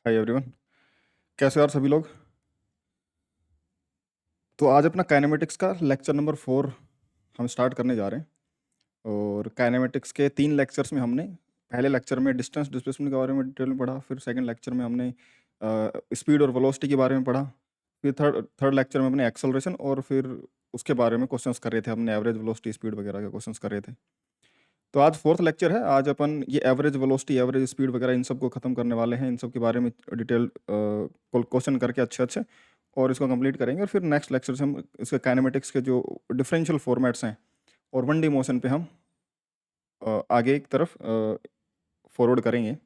Hi everyone. कैसे हो यार सभी लोग। तो आज अपना काइनेमेटिक्स का लेक्चर नंबर 4 हम स्टार्ट करने जा रहे हैं। और काइनेमेटिक्स के 3 लेक्चर्स में हमने पहले लेक्चर में डिस्टेंस डिस्प्लेसमेंट के बारे में डिटेल में पढ़ा, फिर सेकंड लेक्चर में हमने स्पीड और वेलोसिटी के बारे में पढ़ा, फिर थर्ड थर्ड लेक्चर में हमने एक्सेलरेशन और फिर उसके बारे में क्वेश्चंस कर रहे थे, हमने एवरेज वेलोसिटी स्पीड वगैरह के क्वेश्चंस कर रहे थे। तो आज फोर्थ लेक्चर है। आज अपन ये एवरेज वेलोसिटी एवरेज स्पीड वगैरह इन सब को ख़त्म करने वाले हैं, इन सब के बारे में डिटेल क्वेश्चन करके अच्छे अच्छे और इसको कंप्लीट करेंगे। और फिर नेक्स्ट लेक्चर से हम इसके काइनेमेटिक्स के जो डिफरेंशियल फॉर्मेट्स हैं और वन डी मोशन पे हम आगे एक तरफ फॉरवर्ड करेंगे।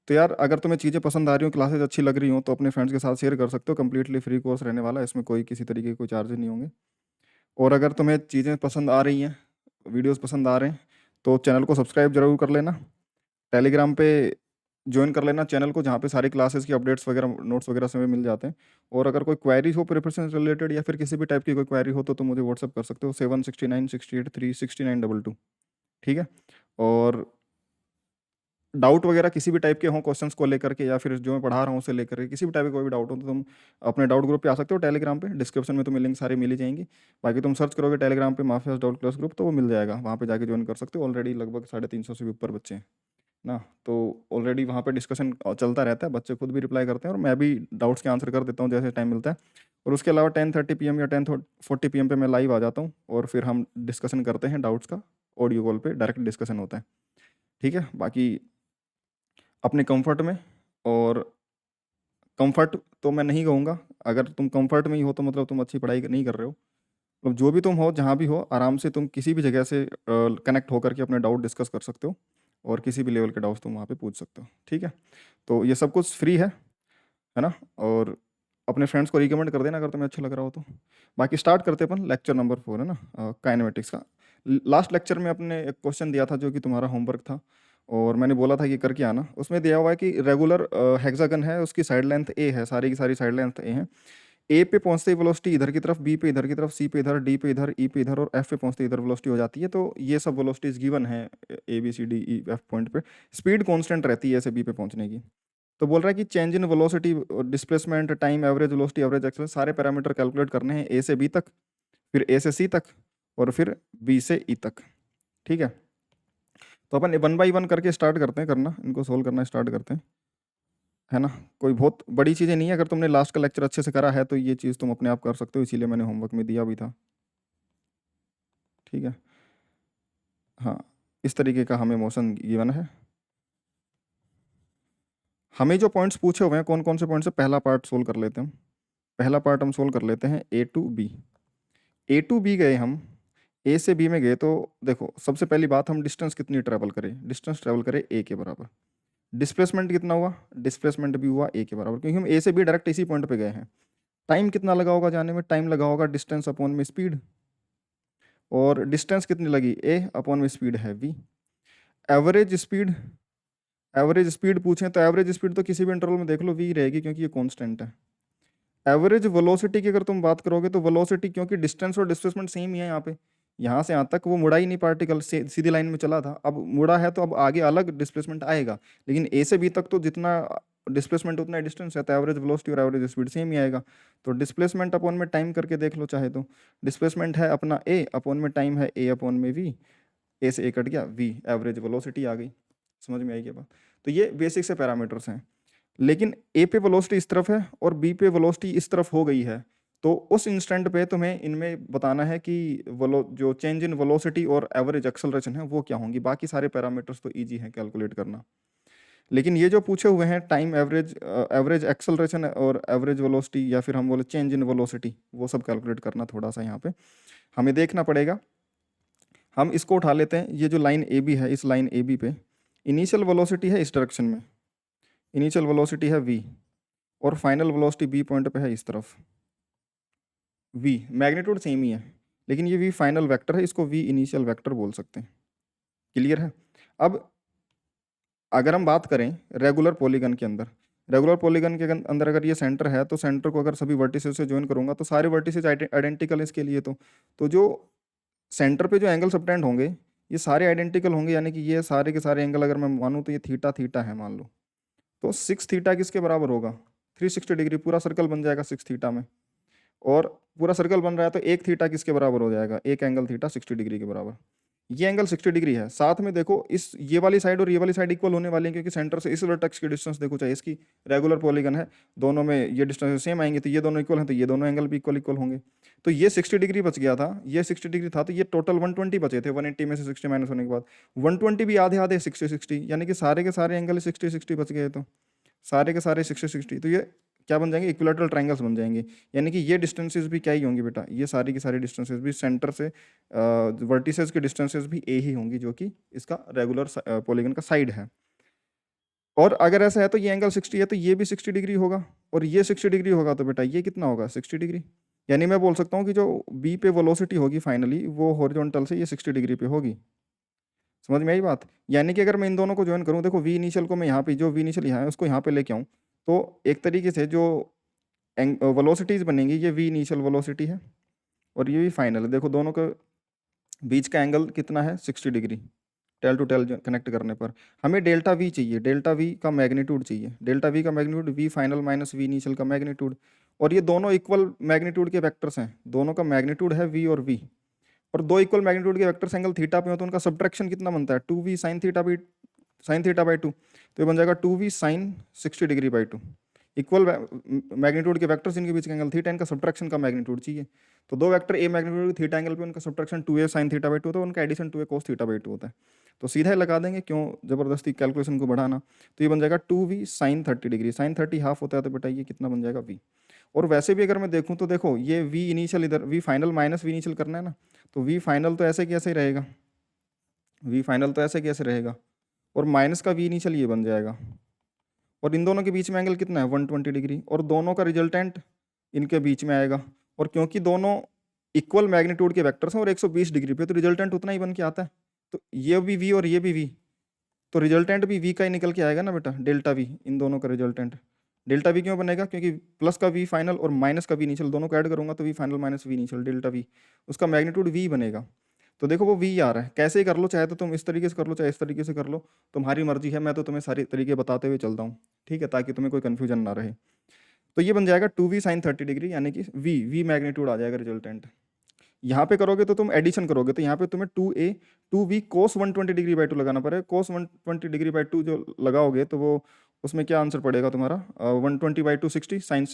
तो यार अगर तुम्हें चीज़ें पसंद आ रही हो, क्लासेज अच्छी लग रही हो, तो अपने फ्रेंड्स के साथ शेयर कर सकते हो। कम्प्लीटली फ्री कोर्स रहने वाला है, इसमें कोई किसी तरीके के कोई चार्जेस नहीं होंगे। और अगर तुम्हें चीज़ें पसंद आ रही हैं, वीडियोस पसंद आ रहे हैं, तो चैनल को सब्सक्राइब जरूर कर लेना। टेलीग्राम पे ज्वाइन कर लेना चैनल को, जहाँ पे सारी क्लासेस की अपडेट्स वगैरह नोट्स वगैरह समय मिल जाते हैं। और अगर कोई क्वेरी हो प्रिपरेशन से रिलेटेड या फिर किसी भी टाइप की कोई क्वेरी हो, तो तुम मुझे व्हाट्सअप कर सकते हो 7696836936922। ठीक है। और डाउट वगैरह किसी भी टाइप के हों क्वेश्चंस को लेकर के, या फिर जो मैं पढ़ा रहा हूँ उसे लेकर के किसी भी टाइप का कोई भी डाउट हो, तो तुम अपने डाउट ग्रुप पे आ सकते हो टेलीग्राम पे। डिस्क्रिप्शन में तुम्हें लिंक सारी मिल ही जाएंगी। बाकी तुम सर्च करोगे टेलीग्राम पे माफियाज डाउट क्लास ग्रुप, तो वो मिल जाएगा, वहाँ पे जाके ज्वाइन कर सकते हो। ऑलरेडी लगभग 350 से भी ऊपर बच्चे हैं ना। तो ऑलरेडी वहाँ पे डिस्कशन चलता रहता है, बच्चे खुद भी रिप्लाई करते हैं और मैं भी डाउट्स के आंसर कर देता हूँ जैसे टाइम मिलता है। और उसके अलावा 10:30 PM या 10:40 PM पे मैं लाइव आ जाता हूँ और फिर हम डिस्कशन करते हैं डाउट्स का। ऑडियो कॉल पे डायरेक्ट डिस्कशन होता है। ठीक है। बाकी अपने कंफर्ट में, और कंफर्ट तो मैं नहीं कहूँगा, अगर तुम कंफर्ट में ही हो तो मतलब तुम अच्छी पढ़ाई नहीं कर रहे हो। मतलब जो भी तुम हो, जहाँ भी हो, आराम से तुम किसी भी जगह से कनेक्ट होकर के अपने डाउट डिस्कस कर सकते हो। और किसी भी लेवल के डाउट्स तुम वहाँ पे पूछ सकते हो। ठीक है। तो ये सब कुछ फ्री है ना। और अपने फ्रेंड्स को रिकमेंड कर देना अगर तुम्हें अच्छा लग रहा हो तो। बाकी स्टार्ट करते अपन लेक्चर नंबर 4 है ना, काइनेमेटिक्स का। लास्ट लेक्चर में अपने एक क्वेश्चन दिया था जो कि तुम्हारा होमवर्क था, और मैंने बोला था कि करके आना। उसमें दिया हुआ है कि रेगुलर हेक्सागन है, उसकी साइड लेंथ ए है, सारी की सारी साइड लेंथ ए है। ए पे पहुंचते ही वेलोसिटी इधर की तरफ, बी पे इधर की तरफ, सी पे इधर, डी पे इधर, ई पे इधर और एफ पे पहुंचते इधर वेलोसिटी हो जाती है। तो ये सब वेलोसिटीज गिवन है A B C D E F point पे। स्पीड कांस्टेंट रहती है ऐसे बी पे पहुंचने की। तो बोल रहा है कि change in velocity, displacement, time, average velocity, average acceleration, सारे पैरामीटर कैलकुलेट करने हैं ए से बी तक, फिर ए से सी तक, और फिर बी से ई तक। ठीक है। तो अपन 1 by 1 करके स्टार्ट करते हैं करना, इनको सोल्व करना स्टार्ट करते हैं, है ना। कोई बहुत बड़ी चीज़ें नहीं है, अगर तुमने लास्ट का लेक्चर अच्छे से करा है तो ये चीज़ तुम अपने आप कर सकते हो, इसीलिए मैंने होमवर्क में दिया भी था। ठीक है। हाँ, इस तरीके का हमें मोशन गिवन है। हमें जो पॉइंट्स पूछे हुए हैं कौन कौन से पॉइंट्स है, पहला पार्ट सोल्व कर लेते हैं हम। पहला पार्ट हम सोल्व कर लेते हैं A to B. A to B गए हम, ए से बी में गए तो देखो सबसे पहली बात, हम डिस्टेंस कितनी ट्रैवल करें, डिस्टेंस ट्रैवल करें ए के बराबर। डिस्प्लेसमेंट कितना हुआ, डिस्प्लेसमेंट भी हुआ ए के बराबर, क्योंकि हम ए से बी डायरेक्ट इसी पॉइंट पे गए हैं। टाइम कितना लगा होगा जाने में, टाइम लगा होगा डिस्टेंस अपॉन में स्पीड। और डिस्टेंस कितनी लगी, ए अपॉन में स्पीड है V. Average speed, average speed पूछें तो एवरेज स्पीड तो किसी भी इंटरवल में देख लो वी रहेगी, क्योंकि ये कांस्टेंट है। एवरेज वेलोसिटी की अगर तुम बात करोगे तो वेलोसिटी, क्योंकि डिस्टेंस और डिस्प्लेसमेंट सेम ही है यहाँ पे, यहाँ से यहाँ तक वो मुड़ा ही नहीं, पार्टिकल से सीधी लाइन में चला था, अब मुड़ा है तो अब आगे अलग डिस्प्लेसमेंट आएगा। लेकिन ए से बी तक तो जितना डिस्प्लेसमेंट उतना डिस्टेंस है, तो एवरेज वेलोसिटी और एवरेज स्पीड सेम ही आएगा। तो डिस्प्लेसमेंट अपॉन में टाइम करके देख लो चाहे तो। डिस्प्लेसमेंट है अपना ए, अपॉन में टाइम है ए अपॉन में वी, ए से ए कट गया वी, एवरेज वेलोसिटी आ गई। समझ में आई क्या बात। तो ये बेसिक से पैरामीटर्स हैं। लेकिन ए पे वेलोसिटी इस तरफ है और बी पे वेलोसिटी इस तरफ हो गई है, तो उस इंस्टेंट पे तुम्हें इनमें बताना है कि जो चेंज इन वेलोसिटी और एवरेज एक्सेलरेशन है वो क्या होंगी। बाकी सारे पैरामीटर्स तो इजी हैं कैलकुलेट करना। लेकिन ये जो पूछे हुए हैं टाइम, एवरेज, एवरेज एक्सेलरेशन और एवरेज वेलोसिटी, या फिर हम बोले चेंज इन वेलोसिटी, वो सब कैलकुलेट करना थोड़ा सा यहाँ पे हमें देखना पड़ेगा। हम इसको उठा लेते हैं, ये जो लाइन ए बी है, इस लाइन ए बी पे इनिशियल वेलोसिटी है इस डायरेक्शन में, इनिशियल वेलोसिटी है v, और फाइनल वेलोसिटी बी पॉइंट पे है इस तरफ। v मैग्नीट्यूड सेम ही है, लेकिन ये v फाइनल वेक्टर है, इसको v इनिशियल वेक्टर बोल सकते हैं। क्लियर है। अब अगर हम बात करें रेगुलर पॉलीगन के अंदर, रेगुलर पॉलीगन के अंदर अगर ये सेंटर है, तो सेंटर को अगर सभी वर्टिसेस से ज्वाइन करूंगा तो सारे वर्टिसेस आइडेंटिकल है इसके लिए। तो जो सेंटर पे जो एंगल सबटेंड होंगे ये सारे आइडेंटिकल होंगे, यानी कि ये सारे के सारे एंगल अगर मैं मानूँ तो ये थीटा थीटा है मान लो, तो 6 थीटा किसके बराबर होगा? 360 डिग्री, पूरा सर्कल बन जाएगा 6 थीटा में। और पूरा सर्कल बन रहा है तो एक थीटा किसके बराबर हो जाएगा? एक एंगल थीटा 60 डिग्री के बराबर। ये एंगल 60 डिग्री है। साथ में देखो इस ये वाली साइड और ये वाली साइड इक्वल होने वाली है, क्योंकि सेंटर से इस वर्टेक्स की डिस्टेंस देखो, चाहे इसकी रेगुलर पॉलीगन है, दोनों में ये डिस्टेंस सेम आएंगे, तो ये दोनों इक्वल हैं, तो ये दोनों एंगल भी इक्वल इक्वल होंगे। तो ये 60 डिग्री बच गया था, ये 60 डिग्री था, तो ये टोटल 120 बचे थे। 180 में से 60 माइनस होने के बाद 120 भी आधे आधे 60 60, यानी कि सारे के सारे एंगल 60 60 बच गए। तो सारे के सारे 60 60, तो ये क्या बन जाएंगे? इक्विलेटरल ट्रायंगल्स बन जाएंगे। यानी कि ये डिस्टेंसेस भी क्या ही होंगी बेटा? ये सारी की सारी डिस्टेंसेस भी सेंटर से वर्टिसेस की डिस्टेंसेस भी ए ही होंगी, जो कि इसका रेगुलर पॉलीगन का साइड है। और अगर ऐसा है तो ये एंगल 60 है, तो ये भी 60 डिग्री होगा, और ये 60 डिग्री होगा, तो बेटा ये कितना होगा? 60 डिग्री। यानी मैं बोल सकता हूँ कि जो बी पे वेलोसिटी होगी फाइनली, वो हॉरिजॉन्टल से ये 60 डिग्री पे होगी। समझ में आई बात? यानी कि अगर मैं इन दोनों को ज्वाइन करूँ, देखो वी इनिशियल को मैं यहाँ पे, जो वी इनिशियल यहाँ है उसको यहाँ पे लेके आऊँ, तो एक तरीके से जो वेलोसिटीज बनेंगी, ये वी इनिशियल वेलोसिटी है और ये वी फाइनल है। देखो दोनों के बीच का एंगल कितना है? 60 degree. Tail to tail connect करने पर हमें डेल्टा वी चाहिए, डेल्टा वी का मैग्नीट्यूड चाहिए। डेल्टा वी का magnitude V final minus V initial का मैग्नीट्यूड, और ये दोनों इक्वल मैग्नीट्यूड के वेक्टर्स हैं, दोनों का मैग्नीट्यूड है वी और वी। और दो इक्वल मैग्नीट्यूड के वेक्टर्स एंगल थीटा पे हो तो उनका सब्ट्रैक्शन कितना बनता है? 2v sine theta by 2। तो ये बन जाएगा 2v sine 60 degree by 2। Equal magnitude के वेक्टर्स, इनके बीच का एंगल थीटा, इनका सब्ट्रैक्शन का मैग्नीट्यूड चाहिए। तो दो vector A magnitude theta angle पे, उनका subtraction 2a sine theta by 2 होता है, उनका addition 2a cos theta by 2 होता है। तो सीधा ही लगा देंगे, क्यों जबरदस्ती कैलकुलेशन को बढ़ाना। तो ये बन जाएगा 2v sign 30 degree. Sign 30 half होता है, तो बेटा ये कितना बन जाएगा? v। और वैसे भी अगर मैं देखूं तो देखो ये v इनिशियल इधर v final minus v initial करना है ना, तो v फाइनल तो ऐसे कैसे ही रहेगा, v फाइनल तो ऐसे कैसे रहेगा, और माइनस का v इनिशियल ये बन जाएगा। और इन दोनों के बीच में एंगल कितना है? 120 डिग्री, और दोनों का रिजल्टेंट इनके बीच में आएगा। और क्योंकि दोनों इक्वल मैग्नीट्यूड के वेक्टर्स हैं और 120 डिग्री पे, तो रिजल्टेंट उतना ही बन के आता है। तो ये भी v और ये भी v, तो रिजल्टेंट भी v का ही निकल के आएगा ना बेटा, डेल्टा v, इन दोनों का रिजल्टेंट। डेल्टा वी क्यों बनेगा? क्योंकि प्लस का वी फाइनल और माइनस का वी इनिशियल दोनों को ऐड करूंगा, तो V final minus V initial delta V, उसका मैग्नीट्यूड वी बनेगा। तो देखो वो वी आ रहा है, कैसे ही कर लो, चाहे तो तुम इस तरीके से कर लो, चाहे इस तरीके से कर लो, तुम्हारी मर्जी है। मैं तो तुम्हें सारी तरीके बताते हुए चलता हूँ, ठीक है, ताकि तुम्हें कोई कन्फ्यूजन ना रहे। तो ये बन जाएगा 2v साइन 30 डिग्री, यानी कि वी मैग्नीट्यूड आ जाएगा रिजल्टेंट। यहाँ पे करोगे तो तुम एडिशन करोगे, तो यहाँ पे तुम्हें 2v कोस 120 डिग्री बाई 2 लगाना पड़ेगा। कोस 120 डिग्री बाई 2 जो लगाओगे, तो वो उसमें क्या आंसर पड़ेगा तुम्हारा? 120 बाई 2 60, साइन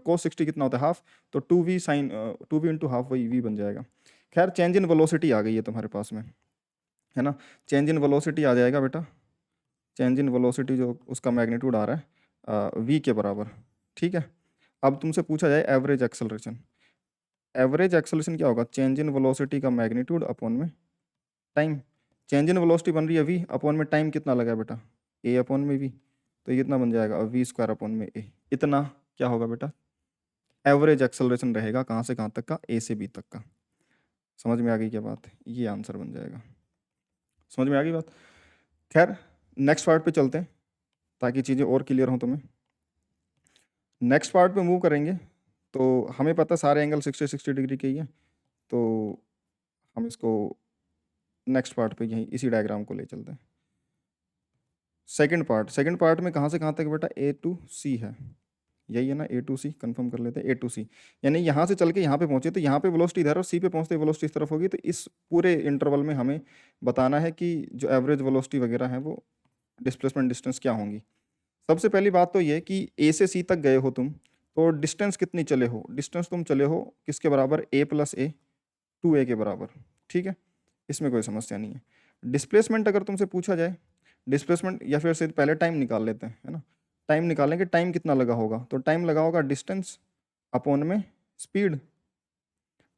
कोस 60 कितना होता है? हाफ। तो 2v sine 2v into half, वही v बन जाएगा। खैर चेंज इन वेलोसिटी आ गई है तुम्हारे पास में, है ना? चेंज इन वेलोसिटी आ जाएगा बेटा, चेंज इन वेलोसिटी जो उसका मैग्नीट्यूड आ रहा है v के बराबर, ठीक है। अब तुमसे पूछा जाए एवरेज एक्सेलरेशन। एवरेज एक्सेलरेशन क्या होगा? चेंज इन वेलोसिटी का मैग्नीट्यूड अपॉन में टाइम। चेंज इन वेलोसिटी बन रही है v, अपॉन में टाइम कितना लगा बेटा? a अपॉन में v। तो ये कितना बन जाएगा? v स्क्वायर अपॉन में a। इतना क्या होगा बेटा? एवरेज एक्सेलरेशन रहेगा, कहाँ से कहाँ तक का? a से b तक का। समझ में आ गई क्या बात? ये आंसर बन जाएगा। समझ में आ गई बात? खैर नेक्स्ट पार्ट पे चलते हैं, ताकि चीज़ें और क्लियर हों तुम्हें। नेक्स्ट पार्ट पे मूव करेंगे, तो हमें पता सारे एंगल 60 डिग्री के ही है, तो हम इसको नेक्स्ट पार्ट पे यहीं इसी डायग्राम को ले चलते हैं। सेकंड पार्ट में कहाँ से कहाँ तक बेटा? ए टू सी है, यही है ना? ए टू सी कन्फर्म कर लेते हैं। ए टू सी यानी यहाँ से चल के यहाँ पे पहुँचे, तो यहाँ पे वेलोसिटी इधर और सी पे पहुँचते वेलोसिटी इस तरफ होगी। तो इस पूरे इंटरवल में हमें बताना है कि जो एवरेज वेलोसिटी वगैरह है वो डिस्प्लेसमेंट डिस्टेंस क्या होंगी। सबसे पहली बात तो ये कि ए से सी तक गए हो तुम, तो डिस्टेंस कितनी चले हो? डिस्टेंस तुम चले हो किसके बराबर? a प्लस ए, 2a के बराबर, ठीक है, इसमें कोई समस्या नहीं है। डिस्प्लेसमेंट अगर तुमसे पूछा जाए, डिस्प्लेसमेंट, या फिर से पहले टाइम निकाल लेते हैं, है ना? टाइम निकालेंगे, टाइम कितना लगा होगा? तो टाइम लगा होगा डिस्टेंस अपॉन में स्पीड।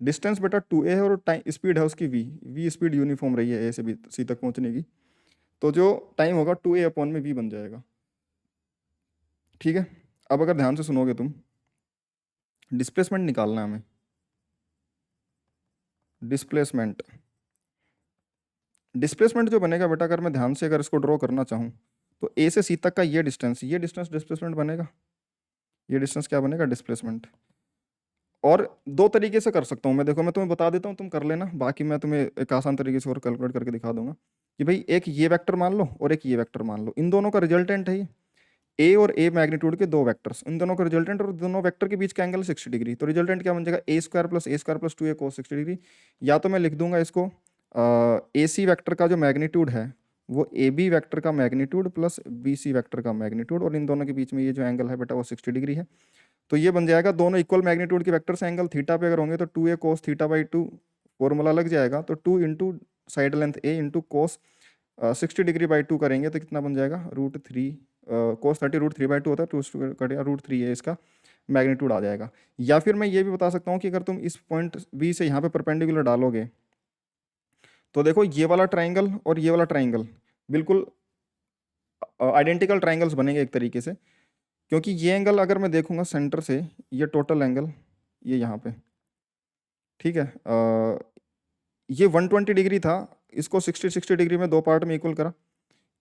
डिस्टेंस बेटा 2a है और टाइम स्पीड है उसकी v स्पीड यूनिफॉर्म रही है a से b c तक पहुंचने की, तो जो टाइम होगा 2a अपॉन में v बन जाएगा, ठीक है। अब अगर ध्यान से सुनोगे तुम, डिस्प्लेसमेंट निकालना है हमें। डिस्प्लेसमेंट जो बनेगा बेटा, अगर मैं ध्यान से अगर इसको ड्रॉ करना चाहूँ, तो ए से सी तक का ये डिस्टेंस डिस्प्लेसमेंट बनेगा। ये डिस्टेंस क्या बनेगा? डिस्प्लेसमेंट। और दो तरीके से कर सकता हूँ मैं, देखो मैं तुम्हें बता देता हूँ, तुम कर लेना, बाकी मैं तुम्हें एक आसान तरीके से और कैलकुलेट करके दिखा दूंगा कि भाई एक ये वेक्टर मान लो और एक ये वेक्टर मान लो, इन दोनों का रिजल्टेंट है ये। ए और ए मैग्नीट्यूड के दो वेक्टर्स, इन दोनों का रिजल्टेंट और दोनों वेक्टर के बीच का एंगल 60 डिग्री। तो रिजल्टेंट क्या बन जाएगा, A square plus 2a cos 60 degree. या तो मैं लिख दूंगा इसको ए सी वैक्टर का जो मैग्नीट्यूड है वो ए बी वैक्टर का magnitude plus B C vector का मैग्नीट्यूड, और इन दोनों के बीच में ये जो एंगल है बेटा वो 60 डिग्री है। तो ये बन जाएगा दोनों इक्वल मैग्नीट्यूड के वेक्टर से एंगल थीटा पे अगर होंगे तो 2a cos theta by 2 formula लग जाएगा। तो 2 into side length a into cos 60 degree by 2 करेंगे तो कितना बन जाएगा, √3 cos 30 √3 बाई 2 होता है, 2 कटेगा √3 है इसका मैग्नीट्यूड आ जाएगा। या फिर मैं ये भी बता सकता हूँ कि अगर तुम इस पॉइंट बी से यहाँ पे परपेंडिकुलर डालोगे तो देखो ये वाला ट्राइंगल और ये वाला ट्राइंगल बिल्कुल आइडेंटिकल ट्राइंगल्स बनेंगे एक तरीके से, क्योंकि ये एंगल अगर मैं देखूंगा सेंटर से, ये टोटल एंगल ये यहाँ पे, ठीक है, ये 120 डिग्री था, इसको 60 डिग्री में दो पार्ट में इक्वल करा,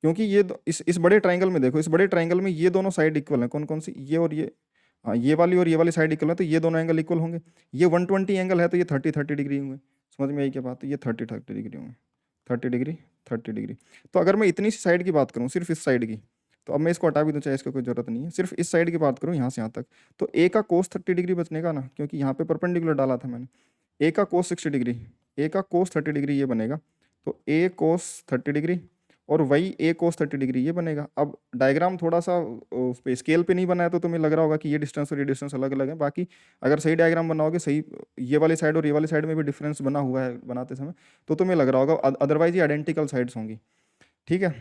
क्योंकि ये इस बड़े ट्राइंगल में देखो, इस बड़े ट्राइंगल में ये दोनों साइड इक्वल हैं, कौन कौन सी, ये और ये, हाँ ये वाली और ये वाली साइड इक्वल है, तो ये दोनों एंगल इक्वल होंगे। ये 120 एंगल है तो ये 30 डिग्री होंगे, समझ में आई क्या बात, तो ये 30 डिग्री होंगे, 30 डिग्री। तो अगर मैं इतनी सी साइड की बात करूँ, सिर्फ इस साइड की, तो अब मैं इसको हटा भी दूँ चाहे, इसका कोई जरूरत नहीं है, सिर्फ इस साइड की बात करूँ यहाँ से यहाँ तक, तो ए का कोस 30 डिग्री बचने का ना, क्योंकि यहाँ पे परपेंडिकुलर डाला था मैंने। ए का कोस 60 डिग्री, ए का कोस 30 डिग्री ये बनेगा, तो ए कोस 30 डिग्री और वही ए कोस 30 डिग्री ये बनेगा। अब डायग्राम थोड़ा सा उस पे स्केल पे नहीं बना है तो तुम्हें लग रहा होगा कि ये डिस्टेंस और ये डिस्टेंस अलग अलग है, बाकी अगर सही डायग्राम बनाओगे, सही ये वाली साइड और ये वाली साइड में भी डिफरेंस बना हुआ है बनाते समय, तो तुम्हें लग रहा होगा, अदरवाइज ये आइडेंटिकल साइड्स होंगी, ठीक है।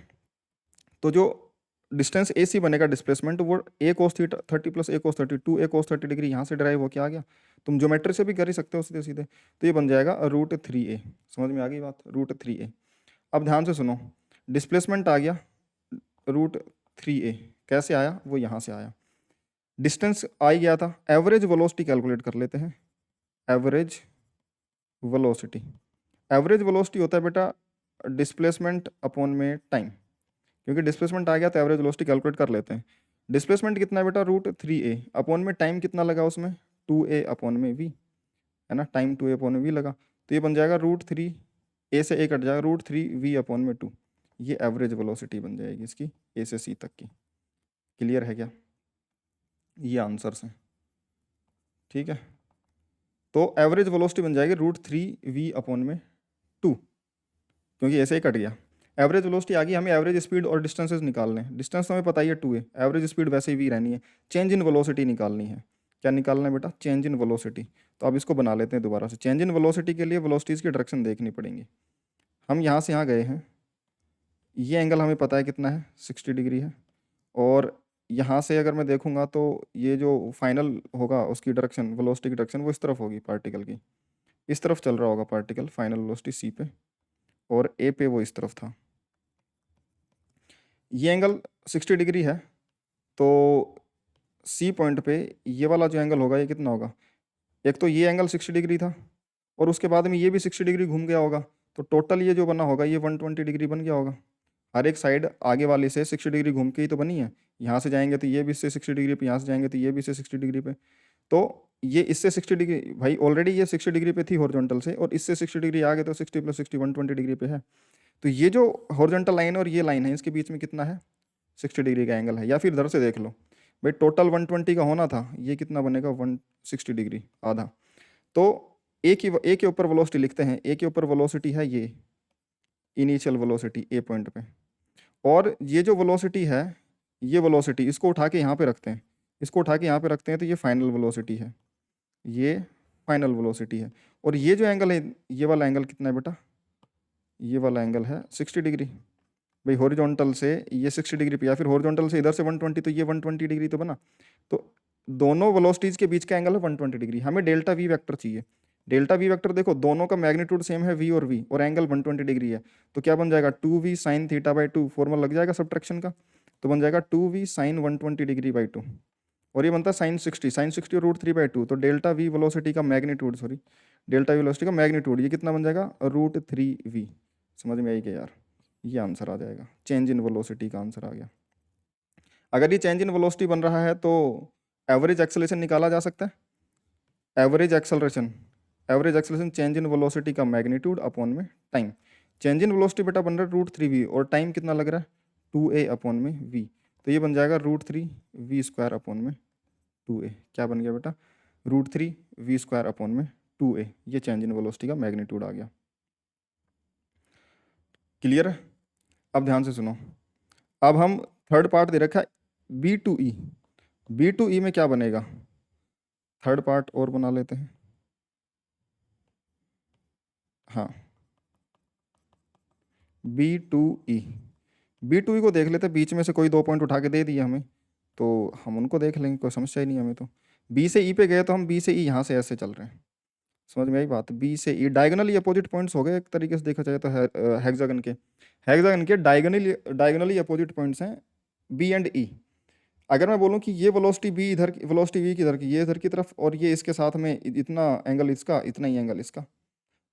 तो जो डिस्टेंस ए सी बनेगा डिस्प्लेसमेंट, वो ए कोस 30 प्लस ए कोस 30, 2a cos 30 डिग्री यहाँ से ड्राइव होके आ गया, तुम ज्योमेट्री से भी कर ही सकते हो सीधे सीधे, तो ये बन जाएगा √3a। समझ में आ गई बात, √3a। अब ध्यान से सुनो, डिस्प्लेसमेंट आ गया √3a, कैसे आया, वो यहाँ से आया, डिस्टेंस आ ही गया था। एवरेज वेलोसिटी कैलकुलेट कर लेते हैं, एवरेज वेलोसिटी, एवरेज वेलोसिटी होता है बेटा डिस्प्लेसमेंट अपॉन में टाइम, क्योंकि डिस्प्लेसमेंट आ गया तो एवरेज वेलोसिटी कैलकुलेट कर लेते हैं। डिस्प्लेसमेंट कितना है बेटा, √3a अपॉन में टाइम कितना लगा उसमें, 2a अपॉन में v, है ना, टाइम 2a अपॉन में v लगा, तो ये बन जाएगा √3a से a कट जाएगा, √3v अपॉन में 2, ये एवरेज वेलोसिटी बन जाएगी इसकी a से c तक की। क्लियर है क्या, ये आंसर्स हैं, ठीक है। तो एवरेज वेलोसिटी बन जाएगी √3v अपॉन में 2, क्योंकि ऐसे ही कट गया। एवरेज वेलोसिटी आ गई, हमें एवरेज स्पीड और डिस्टेंसेस निकालने हैं। डिस्टेंस तो हमें पता ही है 2a, एवरेज स्पीड वैसे ही v रहनी है, चेंज इन वेलोसिटी निकालनी है। क्या निकालना है बेटा, चेंज इन वेलोसिटी। तो अब इसको बना लेते हैं दोबारा से। चेंज इन वेलोसिटी के लिए वेलोसिटीज़ की डायरेक्शन देखनी पड़ेंगी। हम यहाँ से यहाँ गए हैं, ये एंगल हमें पता है कितना है, 60 डिग्री है, और यहाँ से अगर मैं देखूंगा तो ये जो फाइनल होगा उसकी डायरेक्शन, वेलोसिटी की डायरेक्शन वो इस तरफ होगी, पार्टिकल की इस तरफ चल रहा होगा पार्टिकल, फाइनल वेलोसिटी सी पे, और ए पे वो इस तरफ था। ये एंगल 60 डिग्री है, तो सी पॉइंट पे ये वाला जो एंगल होगा ये कितना होगा, एक तो ये एंगल 60 डिग्री था और उसके बाद में ये भी 60 डिग्री घूम गया होगा, तो टोटल ये जो बना होगा ये 120 डिग्री बन गया होगा। हर एक साइड आगे वाली से 60 डिग्री घूम के ही तो बनी है, यहाँ से जाएंगे तो ये भी इससे 60 डिग्री पे, यहाँ से जाएंगे तो ये भी इससे 60 डिग्री पे, तो ये इससे 60 डिग्री, भाई ऑलरेडी ये 60 डिग्री पे थी हॉरिजॉन्टल से, और इससे 60 डिग्री आगे तो 60 + 60 120 डिग्री पे है। तो ये जो हॉरिजॉन्टल लाइन और ये लाइन है इसके बीच में कितना है, 60 डिग्री का एंगल है। या फिर इधर से देख लो भाई, टोटल 120 का होना था, ये कितना बनेगा 160 डिग्री आधा। तो ए के ऊपर वेलोसिटी लिखते हैं, ए के ऊपर वेलोसिटी है ये इनिशियल वेलोसिटी ए पॉइंट पे, और ये जो वेलोसिटी है, ये वेलोसिटी इसको उठा के यहाँ पे रखते हैं, इसको उठा के यहाँ पे रखते हैं, तो ये फाइनल वेलोसिटी है, ये फाइनल वेलोसिटी है। और ये जो एंगल है, ये वाला एंगल कितना है बेटा, ये वाला एंगल है 60 डिग्री। भाई हॉरिजॉन्टल से ये 60 डिग्री पे, या फिर हॉरिजॉन्टल से इधर से 120, तो ये 120 डिग्री तो बना। तो दोनों वेलोसिटीज़ के बीच का एंगल है 120 डिग्री। हमें डेल्टा वी वेक्टर चाहिए। डेल्टा वी वेक्टर देखो, दोनों का मैग्नीट्यूड सेम है v और एंगल 120 डिग्री है, तो क्या बन जाएगा 2v sin θ/2, फॉर्मूला लग जाएगा सब्ट्रैक्शन का, तो बन जाएगा 2v sin 120 डिग्री बाई 2, और ये बनता है sin 60 और √3/2, तो डेल्टा वी वेलोसिटी का magnitude, sorry delta we velocity का मैग्नीट्यूड ये कितना बन जाएगा √3v। समझ में आई क्या यार, ये आंसर आ जाएगा, चेंज इन वेलोसिटी का आंसर आ गया। अगर ये चेंज इन वेलोसिटी बन रहा है तो एवरेज एक्सेलरेशन निकाला जा सकता है। Average acceleration change in velocity का मैग्नीट्यूड अपॉन में टाइम। चेंज इन वेलोसिटी बेटा बन रहा है √3v, और टाइम कितना लग रहा है 2a अपॉन में v, तो ये बन जाएगा √3 v² अपॉन में 2a। क्या बन गया बेटा? √3 v² अपॉन में 2a। ये चेंज इन वेलोसिटी का मैग्नीट्यूड आ गया। क्लियर है? अब ध्यान से सुनो। अब हम थर्ड पार्ट दे रखा है B2E। B2E में क्या बनेगा? थर्ड पार्ट और बना लेते हैं। हाँ, B2E। B2E को देख लेते हैं, बीच में से कोई 2 पॉइंट उठा के दे दिए हमें, तो हम उनको देख लेंगे, कोई समस्या ही नहीं हमें। तो B से E पे गए तो हम B से E यहाँ से ऐसे चल रहे हैं। समझ में आई बात? B से E डायगोनली अपोजिट पॉइंट्स हो गए एक तरीके से देखा जाए तो। हेक्सागन के डायगोनली अपोजिट पॉइंट्स हैं B एंड E। अगर मैं बोलूँ कि ये वेलोसिटी B इधर की, वेलोसिटी V की इधर की, ये इधर की तरफ, और ये इसके साथ में इतना एंगल इसका, इतना ही एंगल इसका,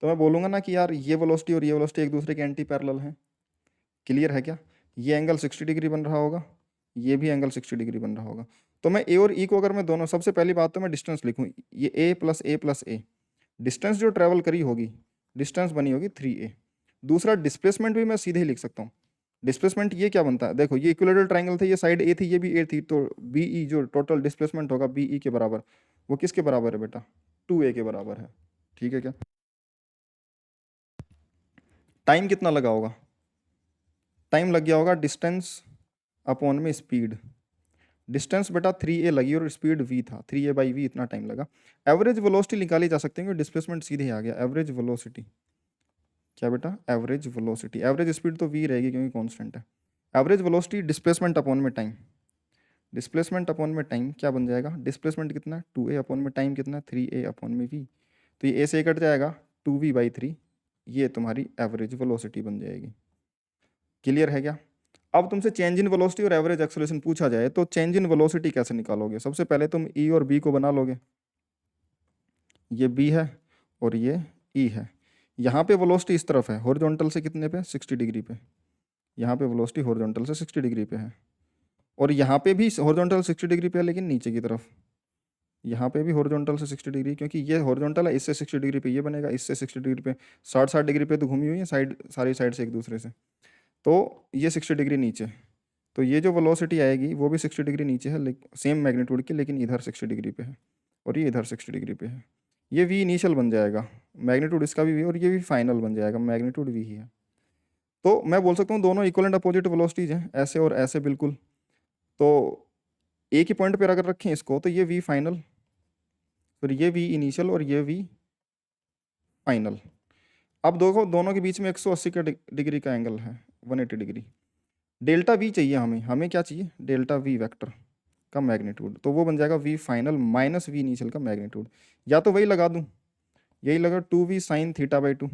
तो मैं बोलूँगा ना कि यार ये वेलोसिटी और ये वेलोसिटी एक दूसरे के एंटी पैरेलल हैं। क्लियर है क्या? ये एंगल 60 डिग्री बन रहा होगा, ये भी एंगल 60 डिग्री बन रहा होगा। तो मैं ए और ई को अगर मैं दोनों, सबसे पहली बात तो मैं डिस्टेंस लिखूँ, ये a+a+a, डिस्टेंस जो ट्रैवल करी होगी, डिस्टेंस बनी होगी 3a। दूसरा डिस्प्लेसमेंट भी मैं सीधे ही लिख सकता हूँ। डिस्प्लेसमेंट ये क्या बनता है? देखो, ये इक्विलेटरल ट्रायंगल थे, ये साइड ए थी, ये भी ए थी, तो बी ई जो टोटल डिस्प्लेसमेंट होगा बी ई के बराबर, वो किसके बराबर है बेटा? 2a के बराबर है। ठीक है क्या? टाइम कितना लगा होगा? टाइम लग गया होगा डिस्टेंस अपॉन में स्पीड। डिस्टेंस बेटा 3a लगी और स्पीड v था, 3a/v इतना टाइम लगा। एवरेज वेलोसिटी निकाली जा सकती है क्योंकि डिस्प्लेसमेंट सीधे ही आ गया। एवरेज वेलोसिटी क्या बेटा? एवरेज वेलोसिटी, एवरेज स्पीड तो v रहेगी क्योंकि कांस्टेंट है। एवरेज वेलोसिटी डिस्प्लेसमेंट अपॉन में टाइम, डिस्प्लेसमेंट अपॉन में टाइम क्या बन जाएगा? डिस्प्लेसमेंट कितना? 2a अपॉन में टाइम कितना? 3a अपॉन में v। तो ये a से कट जाएगा, 2v/3, ये तुम्हारी एवरेज वेलोसिटी बन जाएगी। क्लियर है क्या? अब तुमसे चेंज इन वेलोसिटी और एवरेज एक्सेलरेशन पूछा जाए तो चेंज इन वेलोसिटी कैसे निकालोगे? सबसे पहले तुम ई और बी को बना लोगे। ये बी है और ये ई है। यहाँ पे वेलोसिटी इस तरफ है, हॉरिजॉन्टल से कितने पे? 60 डिग्री पे। यहाँ पे वेलोसिटी हॉरिजॉन्टल से 60 डिग्री पे है, और यहाँ पे भी हॉरिजॉन्टल 60 डिग्री पे है, लेकिन नीचे की तरफ। यहाँ पे भी हॉरिजॉन्टल से 60 डिग्री, क्योंकि ये हॉरिजॉन्टल है, इससे 60 डिग्री पे ये बनेगा, इससे 60 डिग्री पे, 60 डिग्री पे तो घूमी हुई है साइड, सारी साइड से एक दूसरे से, तो ये 60 डिग्री नीचे। तो ये जो वेलोसिटी आएगी वो भी 60 डिग्री नीचे है, लेकिन सेम मैग्नीट्यूड की, लेकिन इधर 60 डिग्री पे है और ये इधर 60 डिग्री पे है। ये वी इनिशियल बन जाएगा, मैग्नीट्यूड इसका भी वी, और ये भी फाइनल बन जाएगा, मैग्नीट्यूड वी ही है। तो मैं बोल सकता हूँ दोनों इक्वल एंड अपोजिट वेलोसिटीज हैं, ऐसे और ऐसे बिल्कुल। तो एक ही पॉइंट पर अगर रखें इसको तो ये वी फाइनल, फिर ये वी इनिशियल और ये वी फाइनल। अब दोनों के बीच में 180 का डिग्री का एंगल है, 180 डिग्री। डेल्टा वी चाहिए हमें, हमें क्या चाहिए? डेल्टा वी वेक्टर का मैग्नीट्यूड, तो वो बन जाएगा V final minus V initial का मैग्नीट्यूड। या तो वही लगा दूं, यही लगा 2v साइन θ/2,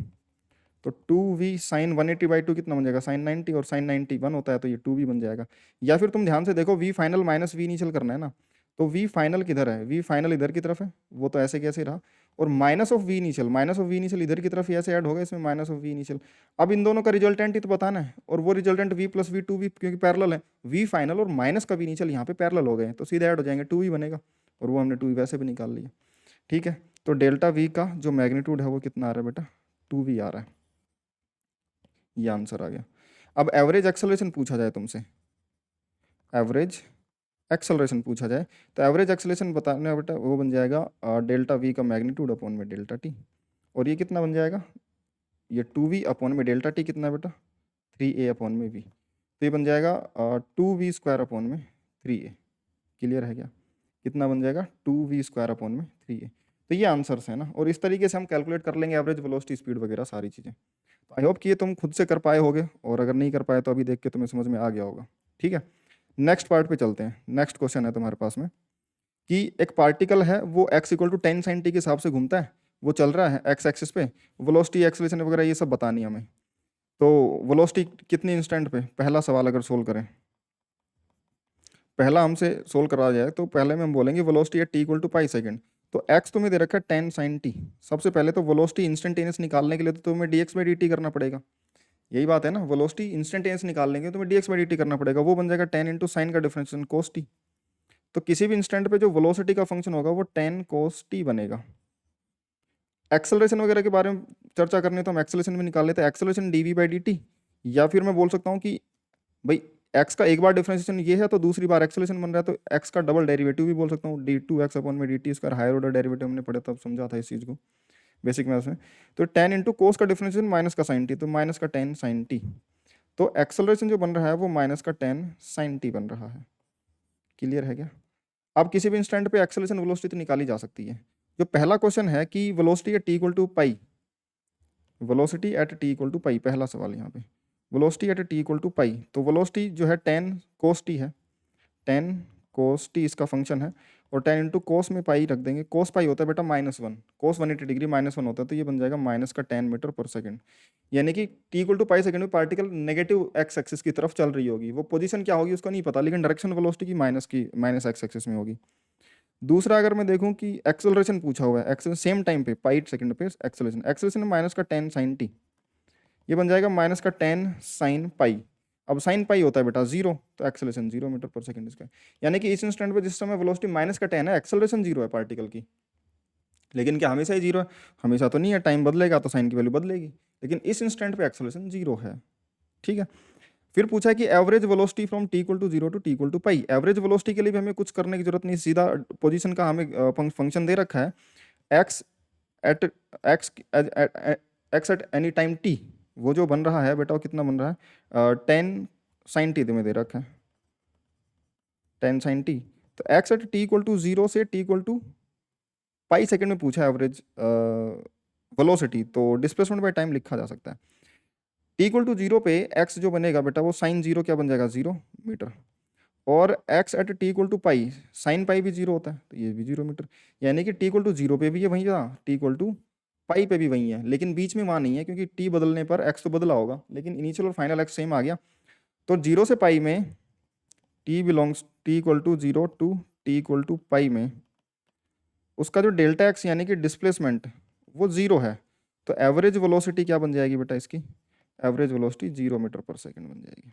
तो 2v साइन 180/2 कितना बन जाएगा? साइन 90, और साइन 90 1 होता है, तो ये 2v बन जाएगा। या फिर तुम ध्यान से देखो, V final minus V initial करना है ना, तो वी फाइनल किधर है? वी फाइनल इधर की तरफ है, वो तो ऐसे कैसे रहा, और minus of V initial, minus of V initial इधर की तरफ ही ऐसे ऐड होगा, इसमें माइनस ऑफ वी इनिशियल। अब इन दोनों का रिजल्टेंट ही तो बताना है, और वो रिजल्टेंट v + v2v, क्योंकि पैरेलल है, वी फाइनल और माइनस का वी इनिशियल यहाँ पे पैरेलल हो गए, तो सीधे ऐड हो जाएंगे, 2v बनेगा, और वो हमने 2v वैसे भी निकाल लिया। ठीक है, तो डेल्टा वी का जो मैग्नीट्यूड है वो कितना आ रहा है बेटा? 2v आ रहा है। ये आंसर आ गया। अब एवरेज एक्सेलरेशन पूछा जाए तुमसे, एवरेज एक्सेलरेशन पूछा जाए तो एवरेज एक्सेलरेशन बताने बेटा वो बन जाएगा डेल्टा वी का मैग्नीट्यूड अपॉन में डेल्टा टी, और ये कितना बन जाएगा? ये 2v अपॉन में डेल्टा टी कितना है बेटा? 3a अपॉन में v, तो ये बन जाएगा 2v² अपॉन में 3a। क्लियर है क्या? कितना बन जाएगा? 2v² अपॉन में 3a। तो ये आंसर्स है ना, और इस तरीके से हम कैलकुलेट कर लेंगे एवरेज वेलोसिटी, स्पीड वगैरह सारी चीज़ें। तो आई होप कि ये तुम खुद से कर पाए होगे, और अगर नहीं कर पाए तो अभी देख के तुम्हें समझ में आ गया होगा। ठीक है, नेक्स्ट पार्ट पे चलते हैं। नेक्स्ट क्वेश्चन है तुम्हारे पास में कि एक पार्टिकल है, वो x = 10 sin t के हिसाब से घूमता है, वो चल रहा है x एक्सिस पे, वेलोसिटी एक्सेलरेशन वगैरह ये सब बतानी है हमें। तो वेलोसिटी कितनी इंस्टेंट पे? पहला सवाल अगर सोल्व करें, पहला हमसे सोल्व करा जाए तो पहले में हम बोलेंगे velocity at t = pi second. तो x तुम्हें दे रखा है 10 sin t। सबसे पहले तो वेलोसिटी इंस्टेंटेनियस निकालने के लिए तो तुम्हें dx/dt करना पड़ेगा, यही बात है ना, वेलोसिटी इंस्टेंटेनियस निकालने के लिए तुम्हें dx/dt करना पड़ेगा, वो बन जाएगा 10 × साइन का डिफरेंशिएशन cos t। तो किसी भी इंस्टेंट पे जो वेलोसिटी का फंक्शन होगा वो 10 cos t बनेगा। एक्सेलरेशन वगैरह के बारे में चर्चा करनी है तो हम एक्सेलरेशन भी निकाल लेते हैं, एक्सेलरेशन dv/dt, या फिर मैं बोल सकता हूँ कि भाई एक्स का एक बार डिफरेंशिएशन ये है तो दूसरी बार एक्सेलरेशन बन रहा है, तो एक्स का डबल डेरिवेटिव भी बोल सकता हूँ, d2x अपॉन में dt square, higher order derivative हमने पढ़ा तब समझा था इस चीज़ को बेसिक मैथ्स में। तो tan इंटू कोस का डिफरेंशिएशन माइनस का साइन टी, तो माइनस का tan साइन टी, तो एक्सेलरेशन जो बन रहा है वो माइनस का tan साइन टी बन रहा है। क्लियर है क्या? अब किसी भी इंस्टेंट पे एक्सेलरेशन वेलोसिटी तो निकाली जा सकती है। जो पहला क्वेश्चन है कि velocity at T equal to pi, velocity at T equal to pi, पहला सवाल यहाँ पे velocity at T equal to pi, तो वेलोसिटी जो है tan कोस टी है, tan कोस टी इसका फंक्शन है, और tan इंटू कोस में पाई रख देंगे, कोस पाई होता है बेटा -1, कोस 180 डिग्री -1 होता है, तो ये बन जाएगा माइनस का 10 मीटर पर सेकंड। यानी कि T equal to pi second में पार्टिकल नेगेटिव एक्स एक्सिस की तरफ चल रही होगी, वो पोजीशन क्या होगी उसका नहीं पता, लेकिन डायरेक्शन वेलोसिटी की माइनस एक्स एक्सिस में होगी। दूसरा अगर मैं देखूं कि एक्सेलरेशन पूछा हुआ है, एक्सेलरेशन सेम टाइम पे पाई सेकंड पे एक्सेलरेशन, एक्सेलरेशन माइनस का 10 साइन टी, ये बन जाएगा माइनस का 10 साइन पाई। अब साइन पाई होता है बेटा 0, तो एक्सेलरेशन 0 मीटर पर सेकंड इसका। यानी कि इस इंस्टेंट पे जिस समय वेलोसिटी माइनस का 10 है, एक्सेलरेशन 0 है पार्टिकल की। लेकिन क्या हमेशा ही 0 है? हमेशा तो नहीं है, टाइम बदलेगा तो साइन की वैल्यू बदलेगी, लेकिन इस इंस्टेंट पे एक्सेलरेशन 0 है। ठीक है, फिर पूछा है कि average velocity from T equal to 0 to T equal to pi. Average velocity के लिए भी हमें कुछ करने की जरूरत नहीं, सीधा पोजीशन का हमें फंक्शन दे रखा है, X at X at any time T, वो जो बन रहा है बेटा वो कितना बन रहा है, 10 साइन टी में दे रखा है, 10 साइन टी। तो X at T equal to 0 से T equal to pi second में पूछा है एवरेज वेलोसिटी, तो डिस्प्लेसमेंट बाय टाइम लिखा जा सकता है। टी इक्वल टू 0 पे एक्स जो बनेगा बेटा वो साइन 0 क्या बन जाएगा, 0 मीटर, और X at T equal to pi, sine pi भी 0 होता है, तो ये भी 0 मीटर। यानी कि टी इक्वल टू 0 पे भी ये वहीं था, टी इक्वल टू पाई पे भी वही है, लेकिन बीच में वहाँ नहीं है, क्योंकि टी बदलने पर एक्स तो बदला होगा, लेकिन इनिशियल और फाइनल एक्स सेम आ गया। तो 0 से पाई में T belongs T equal to 0 to T equal to pi में उसका जो डेल्टा एक्स यानी कि डिस्प्लेसमेंट वो 0 है, तो एवरेज वेलोसिटी क्या बन जाएगी बेटा इसकी, एवरेज वेलोसिटी 0 मीटर पर सेकंड बन जाएगी।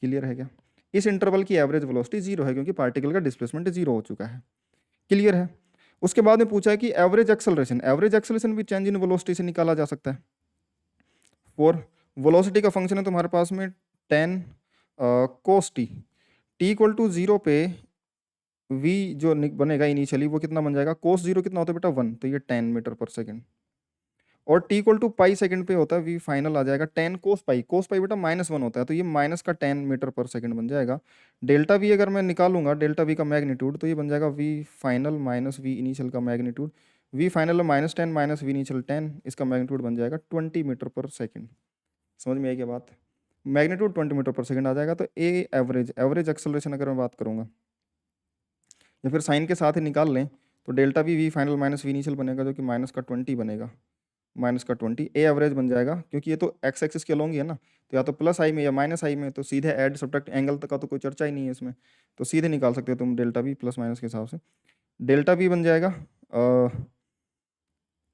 क्लियर है क्या? इस इंटरवल की एवरेज वेलोसिटी 0 है, क्योंकि पार्टिकल का डिस्प्लेसमेंट 0 हो चुका है। क्लियर है? उसके बाद में पूछा है कि एवरेज एक्सेलरेशन भी चेंज इन वेलोसिटी से निकाला जा सकता है। और वेलोसिटी का फंक्शन है तुम्हारे पास में tan cos T, T equal to 0 पे v जो बनेगा इनिशियली वो कितना बन जाएगा, कोस 0 कितना होता है बेटा 1, तो ये 10 मीटर पर सेकंड, और T equal to pi second पे होता है v फाइनल आ जाएगा 10 कोस पाई बेटा -1 होता है, तो ये माइनस का 10 मीटर पर सेकंड बन जाएगा। डेल्टा वी अगर मैं निकालूंगा, डेल्टा वी का मैग्नीट्यूड, तो ये बन जाएगा v final minus v initial का magnitude, v final -10 minus v initial 10, इसका मैग्नीट्यूड बन जाएगा 20 मीटर पर सेकंड। समझ में आई क्या बात? मैग्नीट्यूड 20 मीटर पर सेकंड आ जाएगा। तो ए एवरेज एक्सेलरेशन अगर मैं बात करूंगा, या फिर साइन के साथ ही निकाल लें, तो delta V final minus V initial बनेगा, जो कि माइनस का 20 बनेगा, माइनस का 20 ए एवरेज बन जाएगा, क्योंकि ये तो एक्स एक्सिस के अलोंग ही है ना, तो या तो प्लस आई में या माइनस आई में, तो सीधे ऐड सब्ट्रैक्ट एंगल तक का तो कोई चर्चा ही नहीं है इसमें, तो सीधे निकाल सकते हो तुम डेल्टा वी प्लस माइनस के हिसाब से। डेल्टा वी बन जाएगा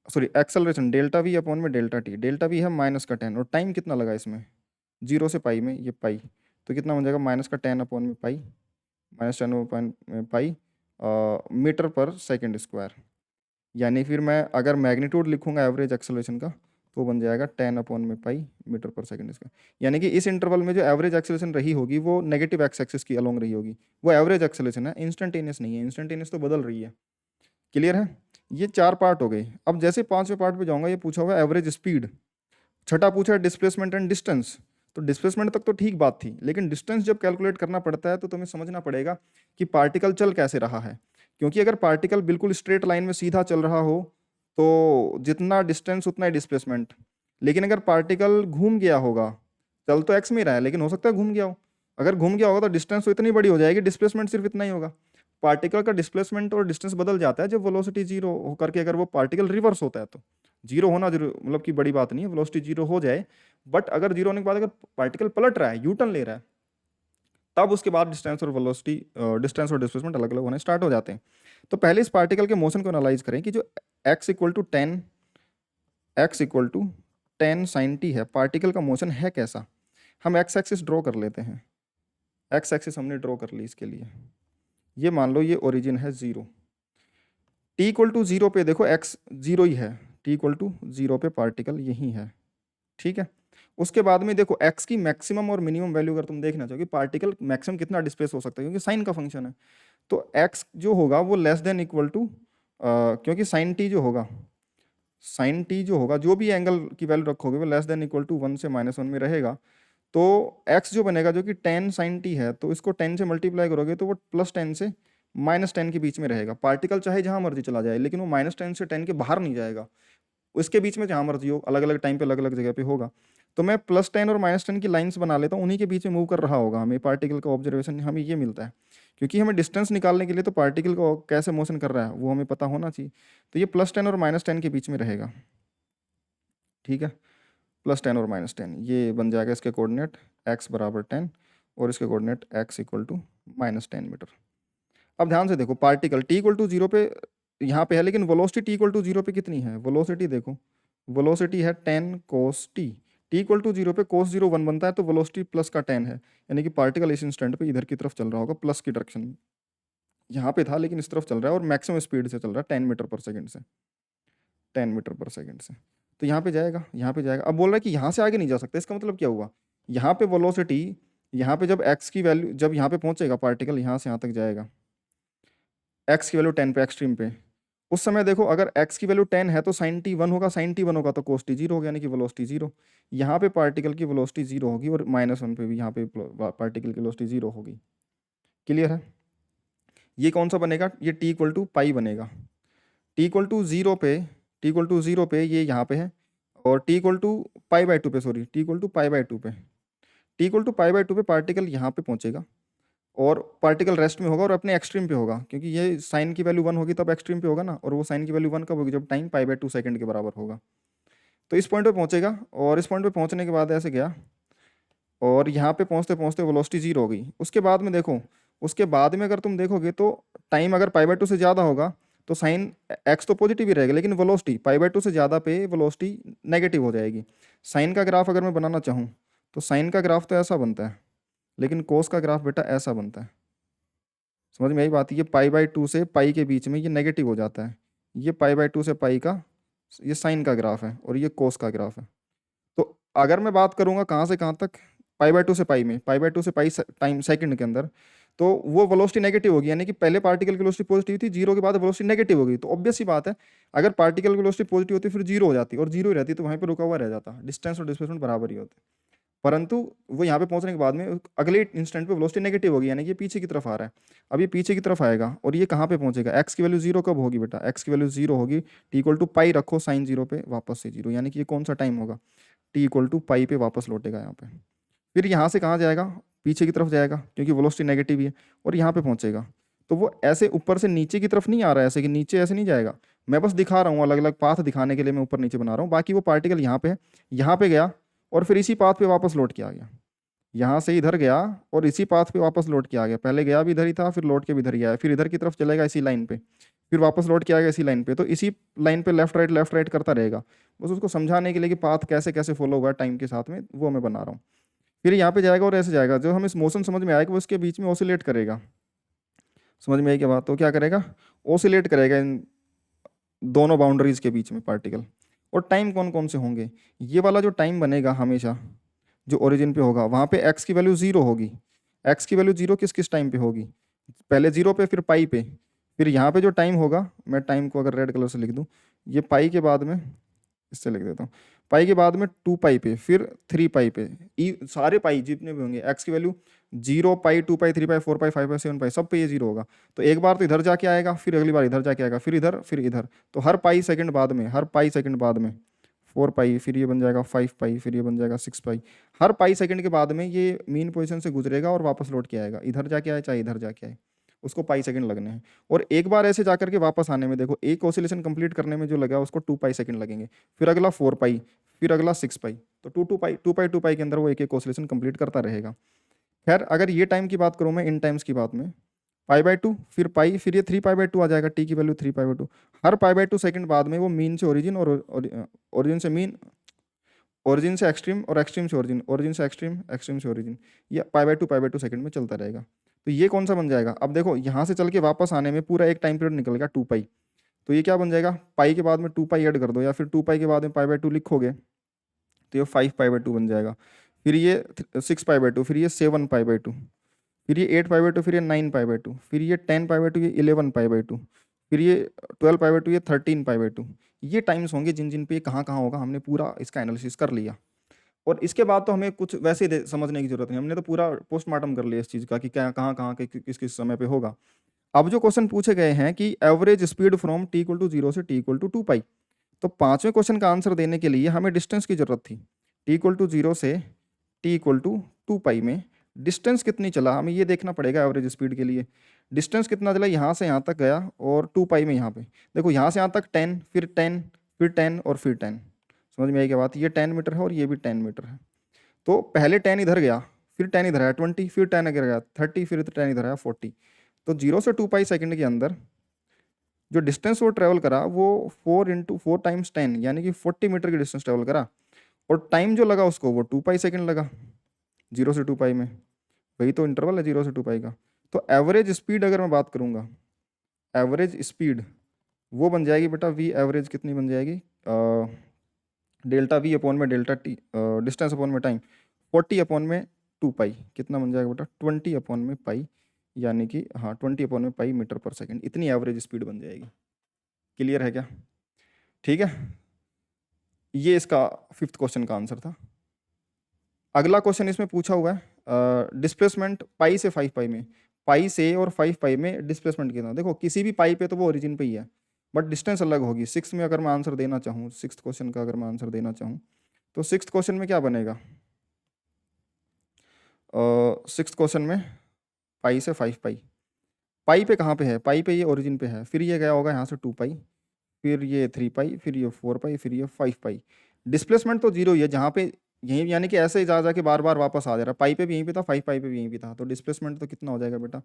sorry acceleration delta we upon में डेल्टा वी है माइनस का 10, और टाइम कितना लगा इसमें 0 से पाई में, ये पाई, तो कितना बन जाएगा माइनस का 10 अपॉन में पाई, -10 अपॉन में पाई मीटर पर सेकंड स्क्वायर। यानी फिर मैं अगर मैग्नीट्यूड लिखूंगा एवरेज एक्सेलरेशन का, तो बन जाएगा 10 अपॉन में पाई मीटर पर सेकंड स्क्वायर। यानी कि इस इंटरवल में जो एवरेज एक्सेलरेशन रही होगी वो नेगेटिव एक्स एक्सिस की अलोंग रही होगी, वो एवरेज एक्सेलरेशन है, इंस्टेंटेनियस नहीं है, इंस्टेंटेनियस तो बदल रही है। क्लियर है? ये 4 पार्ट हो गए। अब जैसे 5वें पार्ट पे जाऊंगा, ये पूछा हुआ एवरेज स्पीड, छठा पूछा है डिस्प्लेसमेंट एंड डिस्टेंस। तो डिस्प्लेसमेंट तक तो ठीक बात थी, लेकिन डिस्टेंस जब कैलकुलेट करना पड़ता है तो तुम्हें समझना पड़ेगा कि पार्टिकल चल कैसे रहा है, क्योंकि अगर पार्टिकल बिल्कुल स्ट्रेट लाइन में सीधा चल रहा हो तो जितना डिस्टेंस उतना ही डिस्प्लेसमेंट, लेकिन अगर पार्टिकल घूम गया होगा, चल तो एक्स में रहा है लेकिन हो सकता है घूम गया हो, अगर घूम गया होगा तो डिस्टेंस तो इतनी बड़ी हो जाएगी, डिस्प्लेसमेंट सिर्फ इतना ही होगा। पार्टिकल का डिस्प्लेसमेंट और डिस्टेंस बदल जाता है जब वेलोसिटी 0 होकर के अगर वो पार्टिकल रिवर्स होता है, तो 0 होना जरूर मतलब कि बड़ी बात नहीं है, वेलोसिटी 0 हो जाए, बट अगर 0 होने के बाद अगर पार्टिकल पलट रहा है, यू टर्न ले रहा है, तब उसके बाद डिस्टेंस और वेलोसिटी डिस्टेंस और डिस्प्लेसमेंट अलग अलग होने स्टार्ट हो जाते हैं। तो पहले इस पार्टिकल के मोशन को एनालाइज करें कि जो x equal to 10 sine T है, पार्टिकल का मोशन है कैसा। हम एक्स एक्सिस ड्रॉ कर लेते हैं, एक्स एक्सिस हमने ड्रॉ कर ली इसके लिए, ये मान लो ये ओरिजिन है 0, टी इक्वल टू 0 पे देखो एक्स 0 ही है, टी इक्वल टू 0 पे पार्टिकल यही है, ठीक है। उसके बाद में देखो एक्स की मैक्सिमम और मिनिमम वैल्यू अगर तुम देखना चाहोगे पार्टिकल मैक्सिमम कितना डिस्प्लेस हो सकता है, क्योंकि साइन का फंक्शन है, तो एक्स जो होगा वो लेस देन इक्वल टू, क्योंकि साइन टी जो होगा, साइन टी जो होगा जो भी एंगल की वैल्यू रखोगे वो लेस देन इक्वल टू 1 से -1 में रहेगा। तो एक्स जो बनेगा जो कि टेन साइन टी है, तो इसको 10 से मल्टीप्लाई करोगे तो वो +10 से -10 के बीच में रहेगा। पार्टिकल चाहे जहां मर्जी चला जाए लेकिन वो -10 से 10 के बाहर नहीं जाएगा, उसके बीच में जहां मर्जी हो, अलग अलग टाइम पे अलग अलग जगह पे होगा। तो मैं +10 और -10 की लाइंस बना लेता हूँ, उन्हीं के बीच में मूव कर रहा होगा। हमें पार्टिकल का ऑब्जर्वेशन हमें ये मिलता है, क्योंकि हमें डिस्टेंस निकालने के लिए तो पार्टिकल को कैसे मोशन कर रहा है वो हमें पता होना चाहिए। तो ये +10 और -10 के बीच में रहेगा, ठीक है। +10 और -10 ये बन जाएगा इसके कोऑर्डिनेट x बराबर 10 और इसके coordinate x equal to -10 metre. अब ध्यान से देखो पार्टिकल t इक्वल टू 0 पे यहाँ पे है, लेकिन वेलोसिटी t इक्वल टू 0 पे कितनी है, वेलोसिटी देखो, वेलोसिटी है 10 cos t, t equal to 0 पे cos 0 1 बनता है, तो वेलोसिटी प्लस का 10 है, यानी कि पार्टिकल इस इंस्टेंट पे इधर की तरफ चल रहा होगा प्लस की डायरेक्शन में। यहाँ पे था लेकिन इस तरफ चल रहा है और मैक्सिमम स्पीड से चल रहा है 10 मीटर पर सेकंड से, 10 मीटर पर सेकंड से। तो यहाँ पे जाएगा, यहाँ पे जाएगा। अब बोल रहा है कि यहाँ से आगे नहीं जा सकता, इसका मतलब क्या हुआ, यहाँ पे वेलोसिटी, यहाँ पे जब x की वैल्यू, जब यहाँ पे पहुंचेगा पार्टिकल, यहाँ से यहाँ तक जाएगा, x की वैल्यू 10 पे एक्सट्रीम पे, उस समय देखो अगर x की वैल्यू 10 है तो साइन टी 1 होगा, साइन टी 1 होगा तो कोस टी 0 होगा, यानी कि वेलोसिटी 0। यहाँ पे पार्टिकल की वेलोसिटी 0 होगी और -1 पे भी यहाँ पे पार्टिकल की वेलोसिटी 0 होगी। क्लियर है। ये कौन सा बनेगा, ये t इक्वल टू पाई बनेगा। t इक्वल टू 0 पे, t इक्वल टू 0 पे ये यहाँ पे है, और t इक्वल टू π/2 पे, सॉरी t इक्वल टू π/2 पे, t इक्वल टू π/2 पे पार्टिकल यहाँ पे पहुँचेगा और पार्टिकल रेस्ट में होगा और अपने एक्सट्रीम पे होगा, क्योंकि ये साइन की वैल्यू 1 होगी तब एक्सट्रीम पे होगा ना, और वो साइन की वैल्यू 1 कब होगी, जब टाइम π/2 सेकंड के बराबर होगा। तो इस पॉइंट पे पहुँचेगा और इस पॉइंट पे पहुँचने के बाद ऐसे गया और यहाँ पे पहुँचते पहुँचते वेलोसिटी 0 हो गई। उसके बाद में देखो, उसके बाद में अगर तुम देखोगे तो टाइम अगर π/2 से ज़्यादा होगा तो साइन एक्स तो पॉजिटिव ही रहेगा, लेकिन वेलोसिटी π/2 से ज़्यादा पे वेलोसिटी नेगेटिव हो जाएगी। साइन का ग्राफ अगर मैं बनाना चाहूँ तो साइन का ग्राफ तो ऐसा बनता है, लेकिन कोस का ग्राफ बेटा ऐसा बनता है। समझ में आई बात, ये π/2 से पाई के बीच में ये नेगेटिव हो जाता है, ये π/2 से पाई का ये साइन का ग्राफ है और ये कोस का ग्राफ है। तो अगर मैं बात करूंगा कहाँ से कहाँ तक, π/2 से पाई में, π/2 से पाई टाइम सेकंड के अंदर, तो वो वेलोसिटी नेगेटिव होगी, यानी कि पहले पार्टिकल की वेलोसिटी पॉजिटिव थी, 0 के बाद वेलोसिटी नेगेटिव होगी। तो ऑब्वियस सी बात है, अगर पार्टिकल की वेलोसिटी पॉजिटिव होती फिर 0 हो जाती, और 0 ही रहती तो वहीं पे रुका हुआ रह जाता, डिस्टेंस और डिस्प्लेसमेंट बराबर ही होते। परंतु वो यहाँ पे पहुंचने के बाद में अगले इंस्टेंट पे वेलोसिटी नेगेटिव होगी, यानी कि ये पीछे की तरफ आ रहा है। अब ये पीछे की तरफ आएगा और ये कहाँ पे पहुंचेगा, एक्स की वैल्यू 0 कब होगी बेटा, एक्स की वैल्यू 0 होगी t इक्वल टू पाई रखो साइन 0 पे वापस से 0, यानी कि ये कौन सा टाइम होगा, t इक्वल टू पाई पे वापस लौटेगा यहाँ पे। फिर यहाँ से कहाँ जाएगा, पीछे की तरफ जाएगा क्योंकि वेलोसिटी नेगेटिव ही है, और यहाँ पे पहुंचेगा। तो वो ऐसे ऊपर से नीचे की तरफ नहीं आ रहा है, ऐसे कि नीचे ऐसे नहीं जाएगा, मैं बस दिखा रहा हूँ, अलग अलग पाथ दिखाने के लिए मैं ऊपर नीचे बना रहा हूँ। बाकी वो पार्टिकल यहाँ पे है, यहाँ पे गया और फिर इसी पाथ पे वापस लौट के आ गया, यहाँ से इधर गया और इसी पाथ पे वापस लौट के आ गया। पहले गया भी इधर ही था, फिर लौट के भी इधर ही आया, फिर इधर की तरफ चलेगा इसी लाइन पे, फिर वापस लौट के आएगा इसी लाइन पे। तो इसी लाइन पे लेफ्ट राइट करता रहेगा। बस उसको समझाने के लिए कि पाथ कैसे कैसे फॉलो होगा टाइम के साथ में, वो मैं बना रहा हूँ। फिर यहाँ पे जाएगा और ऐसे जाएगा, जो हमें मोशन समझ में आएगा वो इसके बीच में ऑसिलेट करेगा। समझ में आई क्या बात, तो क्या करेगा, ऑसिलेट करेगा इन दोनों बाउंड्रीज के बीच में पार्टिकल। और टाइम कौन कौन से होंगे, ये वाला जो टाइम बनेगा हमेशा जो ओरिजिन पे होगा, वहाँ पे x की वैल्यू 0 होगी। x की वैल्यू 0 किस किस टाइम पे होगी, पहले 0 पे, फिर पाई पे, फिर यहाँ पे जो टाइम होगा, मैं टाइम को अगर रेड कलर से लिख दूँ, ये पाई के बाद में इससे लिख देता हूँ, पाई के बाद में 2 पाई पे, फिर 3 पाई पे, सारे पाई जितने भी होंगे, x की वैल्यू 0 पाई 2 पाई 3 पाई 4 पाई 5 पाई 7 पाई, सब पे ये 0 होगा। तो एक बार तो इधर जाके आएगा, फिर अगली बार इधर जाके आएगा, फिर इधर, फिर इधर। तो हर पाई सेकंड बाद में, हर पाई सेकंड बाद में 4 पाई, फिर ये बन जाएगा 5 पाई, फिर ये बन जाएगा 6 पाई। हर पाई सेकंड के बाद में ये मीन पोजीशन से गुजरेगा और वापस लौट के आएगा, इधर जाके आए चाहे इधर जाके आए, उसको पाई सेकंड लगने हैं। और एक बार ऐसे जाकर के वापस आने में देखो, एक ऑसिलेशन कंप्लीट करने में जो लगा उसको 2 पाई सेकंड लगेंगे, फिर अगला 4 पाई, फिर अगला 6 पाई। तो 2 पाई के अंदर वो एक एक ऑसिलेशन कंप्लीट करता रहेगा। खैर अगर ये टाइम की बात करूँ मैं, इन टाइम्स की बात में, π/2 फिर पाई, फिर ये 3π/2 आ जाएगा, t की वैल्यू 3π/2। हर π/2 सेकंड बाद में वो मीन से ओरिजिन और ओरिजिन से मीन, ओरिजिन से एक्सट्रीम और एक्सट्रीम से ओरिजिन, ओरिजिन से एक्सट्रीम, एक्सट्रीम से ओरिजिन, ये π/2 सेकंड में चलता रहेगा। तो ये कौन सा बन जाएगा, अब देखो यहाँ से चल के वापस आने में पूरा एक टाइम पीरियड निकल गया 2 पाई। तो ये क्या बन जाएगा, पाई के बाद में 2 पाई ऐड कर दो, या फिर 2 पाई के बाद में π/2 लिखोगे तो ये 5π/2 बन जाएगा, फिर ये 6π/2, फिर ये 7π/2, फिर ये 8π/2, फिर ये 9π/2, फिर ये 10π/2, ये 11π/2, फिर ये 12π/2, ये 13π/2। ये टाइम्स होंगे जिन जिन पे कहाँ कहाँ होगा, हमने पूरा इसका एनालिसिस कर लिया। और इसके बाद तो हमें कुछ वैसे ही समझने की जरूरत नहीं, हमने तो पूरा पोस्टमार्टम कर लिया इस चीज़ का कि क्या कहाँ कहाँ के किस किस समय पे होगा। अब जो क्वेश्चन पूछे गए हैं कि एवरेज स्पीड फ्रॉम t=0 से t=2π, तो पांचवें क्वेश्चन का आंसर देने के लिए हमें डिस्टेंस की जरूरत थी। t=0 से t=2π में डिस्टेंस कितनी चला, हमें ये देखना पड़ेगा एवरेज स्पीड के लिए। डिस्टेंस कितना चला, यहाँ से यहाँ तक गया और 2π में यहाँ पे देखो, यहाँ से यहाँ तक 10, फिर 10, फिर 10 और फिर 10। समझ में आई क्या बात, ये 10 मीटर है और ये भी 10 मीटर है। तो पहले 10 इधर गया, फिर 10 इधर आया 20, फिर 10 इधर गया 30, फिर 10 इधर आया 40। तो 0 से 2π सेकंड के अंदर जो डिस्टेंस वो ट्रेवल करा वो 4 टाइम्स 10 यानी कि 40 मीटर की डिस्टेंस ट्रेवल करा, और टाइम जो लगा उसको वो 2π सेकंड लगा 0 से 2π में। वही तो इंटरवल है 0 से 2π का। तो एवरेज स्पीड अगर मैं बात करूँगा, एवरेज स्पीड वो बन जाएगी बेटा वी एवरेज कितनी बन जाएगी, डेल्टा वी अपॉन में डेल्टा टी, डिस्टेंस अपॉन में टाइम, 40 अपॉन में 2π कितना बन जाएगा बेटा 20 अपॉन में पाई, यानी कि हाँ 20 अपॉन में पाई मीटर पर सेकंड, इतनी एवरेज स्पीड बन जाएगी। क्लियर है क्या? ठीक है, ये इसका 5th क्वेश्चन का आंसर था। अगला क्वेश्चन इसमें पूछा हुआ है डिस्प्लेसमेंट पाई से 5π में, पाई से और 5π में डिस्प्लेसमेंट कितना। देखो किसी भी पाई पे तो वो ओरिजिन पे ही है, बट डिस्टेंस अलग होगी। 6 में अगर मैं आंसर देना चाहूँ, 6th क्वेश्चन का अगर मैं आंसर देना चाहूँ तो 6th क्वेश्चन में क्या बनेगा, 6th क्वेश्चन में पाई से 5π, पाई पे कहाँ पे है, पाई पे ये ओरिजिन पे है, फिर ये गया होगा यहाँ से 2π, फिर ये 3π, फिर ये 4π, फिर ये 5π। डिस्प्लेसमेंट तो जीरो ही है जहाँ पे यहीं, यानी कि ऐसे ही जा जाके बार बार वापस आ जा रहा है। पाई पे भी यहीं पे था, 5π पे भी यहीं पे था, तो डिस्प्लेसमेंट तो कितना हो जाएगा बेटा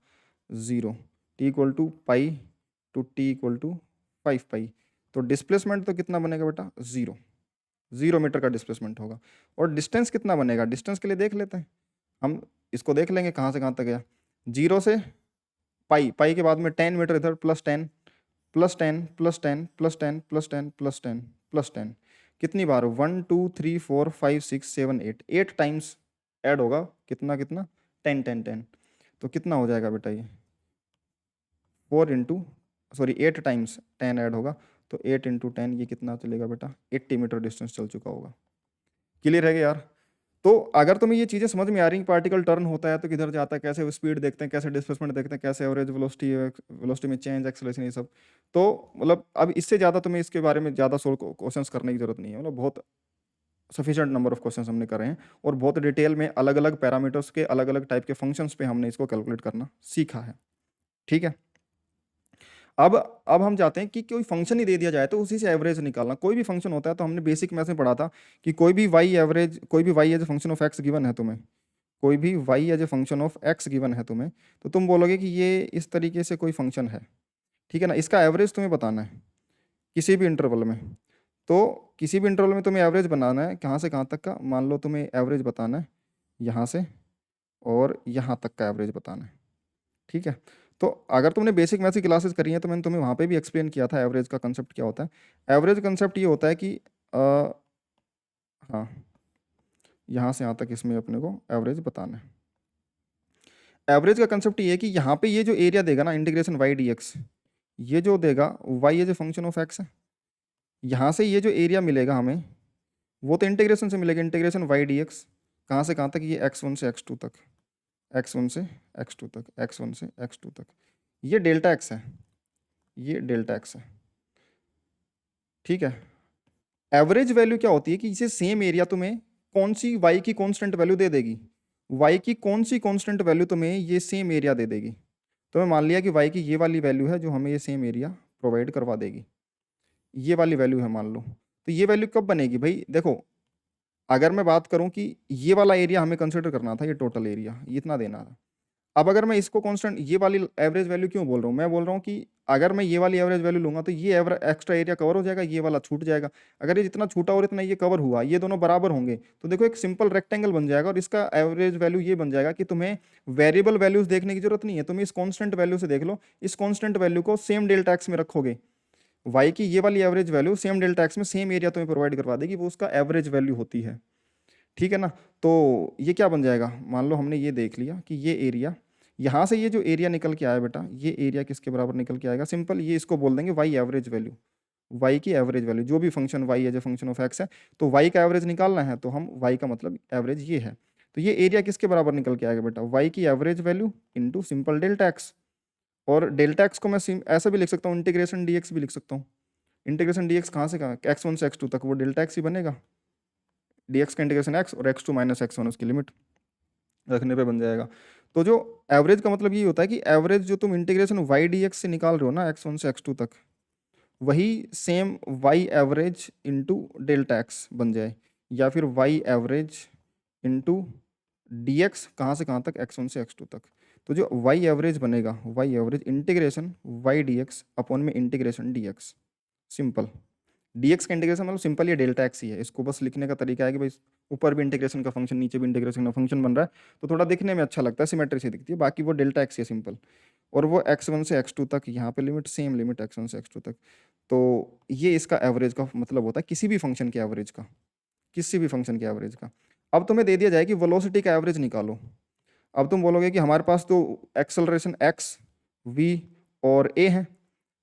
0, t=π टू t=5π। तो डिस्प्लेसमेंट तो कितना बनेगा बेटा 0 मीटर का डिस्प्लेसमेंट होगा। और डिस्टेंस कितना बनेगा, डिस्टेंस के लिए देख लेते हैं, हम इसको देख लेंगे कहाँ से कहाँ तक गया। 0 से पाई, पाई के बाद में 10 मीटर इधर, +10 +10 +10 +10 +10 +10 +10, कितनी बार 1 2 3 4 5 6 7 8, 8 टाइम्स ऐड होगा, कितना कितना 10 10 10। तो कितना हो जाएगा बेटा ये 8 टाइम्स 10 ऐड होगा, तो 8 × 10 ये कितना चलेगा बेटा 80 मीटर डिस्टेंस चल चुका होगा। क्लियर है यार? तो अगर तुम्हें ये चीज़ें समझ में आ रही, पार्टिकल टर्न होता है तो किधर जाता है, कैसे स्पीड देखते हैं, कैसे डिस्प्लेसमेंट देखते हैं, कैसे एवरेज वेलोसिटी में चेंज, एक्सेलरेशन, ये सब, तो मतलब अब इससे ज़्यादा तुम्हें इसके बारे में ज़्यादा क्वेश्चंस करने की जरूरत नहीं है। मतलब बहुत सफिशिएंट नंबर ऑफ क्वेश्चंस हमने करे हैं, और बहुत डिटेल में अलग अलग पैरामीटर्स के अलग अलग टाइप के फंक्शंस पे हमने इसको कैलकुलेट करना सीखा है। ठीक है, अब हम जाते हैं कि कोई फंक्शन ही दे दिया जाए तो उसी से एवरेज निकालना। कोई भी फंक्शन होता है तो हमने बेसिक मैथ्स में पढ़ा था कि कोई भी y as a function of x given है तुम्हें, कोई भी y as a function of x given है तुम्हें, तो तुम बोलोगे कि ये इस तरीके से कोई फंक्शन है, ठीक है ना, इसका एवरेज तुम्हें बताना है किसी भी इंटरवल में। तो किसी भी इंटरवल में तुम्हें एवरेज बनाना है, कहाँ से कहाँ तक का, मान लो तुम्हें एवरेज बताना है यहाँ से और यहाँ तक का एवरेज बताना है। ठीक है, तो अगर तुमने बेसिक मैथ्स की क्लासेस करी हैं तो मैंने तुम्हें वहाँ पे भी एक्सप्लेन किया था एवरेज का कंसेप्ट क्या होता है। एवरेज कंसेप्ट ये होता है कि हाँ यहाँ से यहाँ तक इसमें अपने को एवरेज बताना है। एवरेज का कंसेप्ट ये है कि यहाँ पे ये जो एरिया देगा ना इंटीग्रेशन y dx, ये जो देगा y as a function of x है, यहाँ से ये जो एरिया मिलेगा हमें वो तो इंटीग्रेशन से मिलेगा, इंटीग्रेशन y dx कहाँ से कहाँ तक, ये x1 से x2 तक, x1 से x2 तक, x1 से x2 तक, ये डेल्टा x है, ये डेल्टा x है। ठीक है, एवरेज वैल्यू क्या होती है कि इसे सेम एरिया तुम्हें कौन सी y की कांस्टेंट वैल्यू दे देगी, y की कौन सी कांस्टेंट वैल्यू तुम्हें ये सेम एरिया दे देगी। तो मैं मान लिया कि y की ये वाली वैल्यू है जो हमें ये सेम एरिया प्रोवाइड करवा देगी, ये वाली वैल्यू है मान लो। तो ये वैल्यू कब बनेगी भाई, देखो अगर मैं बात करूं कि ये वाला एरिया हमें कंसिडर करना था, ये टोटल एरिया ये इतना देना था। अब अगर मैं इसको कांस्टेंट ये वाली एवरेज वैल्यू क्यों बोल रहा हूँ, मैं बोल रहा हूँ कि अगर मैं ये वाली एवरेज वैल्यू लूंगा तो ये एक्स्ट्रा एरिया कवर हो जाएगा, ये वाला छूट जाएगा। अगर ये जितना छूटा और इतना ये कवर हुआ, ये दोनों बराबर होंगे तो देखो एक सिंपल रेक्टेंगल बन जाएगा, और इसका एवरेज वैल्यू ये बन जाएगा कि तुम्हें वेरिएबल वैल्यूज देखने की जरूरत नहीं है, तुम इस कॉन्स्टेंट वैल्यू से देख लो, इस कॉन्स्टेंट वैल्यू को सेम डेल्टा एक्स में रखोगे, वाई की ये वाली average value same delta x में सेम एरिया तुम्हें प्रोवाइड करवा देगी, वो उसका एवरेज वैल्यू होती है। ठीक है ना। तो ये क्या बन जाएगा, मान लो हमने ये देख लिया कि ये एरिया, यहाँ से ये जो एरिया निकल के आया बेटा, ये एरिया किसके बराबर निकल के आएगा, सिंपल ये इसको बोल देंगे वाई एवरेज वैल्यू, वाई की एवरेज वैल्यू, जो भी function Y as a function of X है, तो वाई का एवरेज निकालना है तो हम वाई का मतलब एवरेज ये है, तो ये एरिया किसके बराबर निकल के आएगा बेटा, वाई की average value into simple delta x. और डेल्टा एक्स को मैं ऐसा भी लिख सकता हूँ, इंटीग्रेशन डी एक्स भी लिख सकता हूँ। इंटीग्रेशन डी एक्स कहाँ से कहाँ, x1 से x2 तक, वो डेल्टा एक्स ही बनेगा, डी एक्स का इंटीग्रेशन एक्स और x2 माइनस x1 उसकी लिमिट रखने पे बन जाएगा। तो जो एवरेज का मतलब ये होता है कि एवरेज जो तुम इंटीग्रेशन वाई डी एक्स से निकाल रहे हो ना x1 से x2 तक, वही same Y average into delta X बन जाए, या फिर Y average into D X कहाँ से कहाँ तक, x1 से x2 तक। तो जो वाई एवरेज बनेगा, Y average integration Y D X upon में integration D X, simple. D X का इंटीग्रेशन मतलब सिंपल ये डेल्टा एक्स ही है, इसको बस लिखने का तरीका है कि भाई ऊपर भी इंटीग्रेशन का फंक्शन नीचे भी इंटीग्रेशन का फंक्शन बन रहा है, तो थोड़ा दिखने में अच्छा लगता है, सिमेट्री से दिखती है, बाकी वो डेल्टा एक्स है सिंपल। और वो x1 से x2 तक, यहाँ पे लिमिट सेम लिमिट x1 से x2 तक। तो ये इसका एवरेज का मतलब होता है, किसी भी फंक्शन के एवरेज का, किसी भी फंक्शन के एवरेज का। अब तुम्हें दे दिया जाए कि वेलोसिटी का एवरेज निकालो, अब तुम बोलोगे कि हमारे पास तो एक्सेलरेशन x, v और a है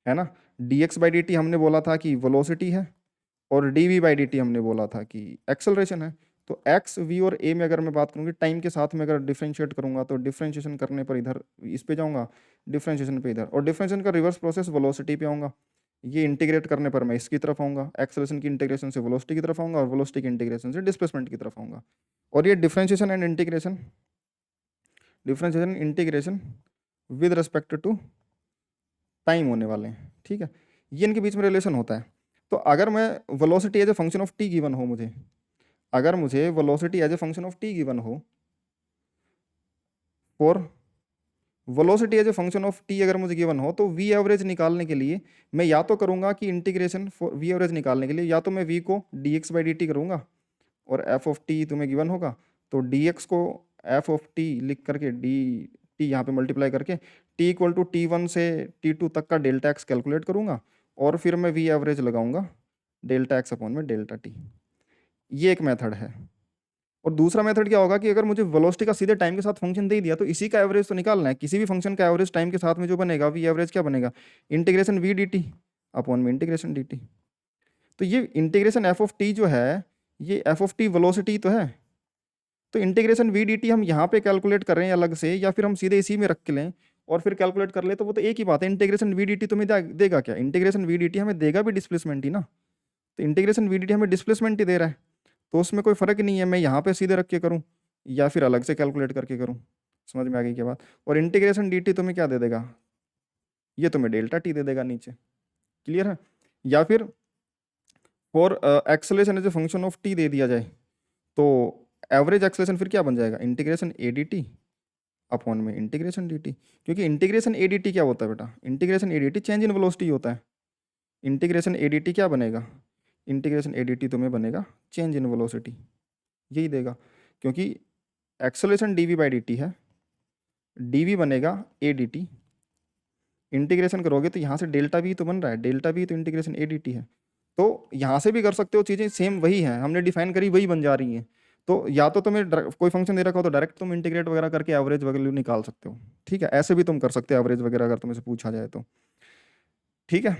ना, dx बाई डी टी हमने बोला था कि वेलोसिटी है, और dv बाई डी टी हमने बोला था कि एक्सेलरेशन है। तो x, v और a में अगर मैं बात करूँगी टाइम के साथ में अगर डिफ्रेंशिएट करूँगा, तो डिफ्रेंशिएशन करने पर इधर इस पे जाऊँगा, डिफ्रेंशिएशन पे इधर, और डिफ्रेंशिएशन का रिवर्स प्रोसेस वेलोसिटी पे आऊँगा, ये इंटीग्रेट करने पर मैं इसकी तरफ आऊँगा, एक्सेलरेशन की इंटीग्रेशन से वेलोसिटी की तरफ आऊँगा, और वेलोसिटी की इंटीग्रेशन से डिस्प्लेसमेंट की तरफ आऊँगा। और ये differentiation and integration, differentiation integration with respect to time होने वाले हैं, ठीक है, ये इनके बीच में रिलेशन होता है। तो अगर मैं velocity as a function of T given हो मुझे, अगर मुझे velocity as a function of T given हो, और velocity as a function of T अगर मुझे गिवन हो, तो वी एवरेज निकालने के लिए मैं या तो करूंगा कि इंटीग्रेशन फॉर वी एवरेज निकालने के लिए या तो मैं वी को D x by D T करूँगा, और एफ ऑफ टी तुम्हें गिवन होगा, तो डी एक्स को एफ ऑफ टी लिख करके डी टी यहाँ पे मल्टीप्लाई करके टी इक्वल टू T1 से T2 तक का डेल्टा एक्स कैलकुलेट करूँगा, और फिर मैं वी एवरेज लगाऊंगा डेल्टा एक्स अपॉन में डेल्टा टी। ये एक मेथड है। और दूसरा मेथड क्या होगा कि अगर मुझे वेलोसिटी का सीधे टाइम के साथ फंक्शन दे दिया, तो इसी का एवरेज तो निकालना है, किसी भी फंक्शन का एवरेज टाइम के साथ में जो बनेगा, वी एवरेज क्या बनेगा, integration V D T upon में इंटीग्रेशन डी टी। तो ये इंटीग्रेशन एफ ऑफ टी जो है, ये एफ ऑफ टी वेलोसिटी तो है, तो इंटीग्रेशन वी डी टी हम यहाँ पे कैलकुलेट कर रहे हैं अलग से, या फिर हम सीधे इसी में रख के लें और फिर कैलकुलेट कर ले, तो वो तो एक ही बात है। इंटीग्रेशन वी डी टी तुम्हें देगा क्या, इंटीग्रेशन वी डी टी हमें देगा भी डिस्प्लेसमेंट ही ना, तो इंटीग्रेशन वी डी टी हमें डिस्प्लेसमेंट ही दे रहा है, तो उसमें कोई फर्क नहीं है मैं यहाँ पे सीधे रख के करूँ या फिर अलग से कैलकुलेट करके करूँ। समझ में आ गई क्या बात। और इंटीग्रेशन डी टी तुम्हें क्या दे देगा, ये तुम्हें डेल्टा टी दे देगा नीचे, क्लियर है। या फिर for acceleration as a function of T दे दिया जाए, तो एवरेज एक्सेलरेशन फिर क्या बन जाएगा, integration A D T upon में इंटीग्रेशन डी टी। क्योंकि इंटीग्रेशन ए डी टी क्या होता है बेटा, integration A D T change in velocity होता है। इंटीग्रेशन ए डी टी क्या बनेगा, इंटीग्रेशन ए डी टी तुम्हें बनेगा चेंज इन वेलोसिटी, यही देगा। क्योंकि acceleration D V by D T है, डी वी बनेगा ए डी टी, इंटीग्रेशन करोगे तो यहाँ से डेल्टा वी तो बन रहा है, डेल्टा वी तो इंटीग्रेशन ए डी टी है। तो यहाँ से भी कर सकते हो, चीज़ें सेम वही है, हमने डिफाइन करी वही बन जा रही हैं। तो या तो तुम्हें कोई फंक्शन दे रखा हो तो डायरेक्ट तुम इंटीग्रेट वगैरह करके एवरेज वैल्यू निकाल सकते हो, ठीक है, ऐसे भी तुम कर सकते हो एवरेज वगैरह अगर तुमसे पूछा जाए तो, ठीक है।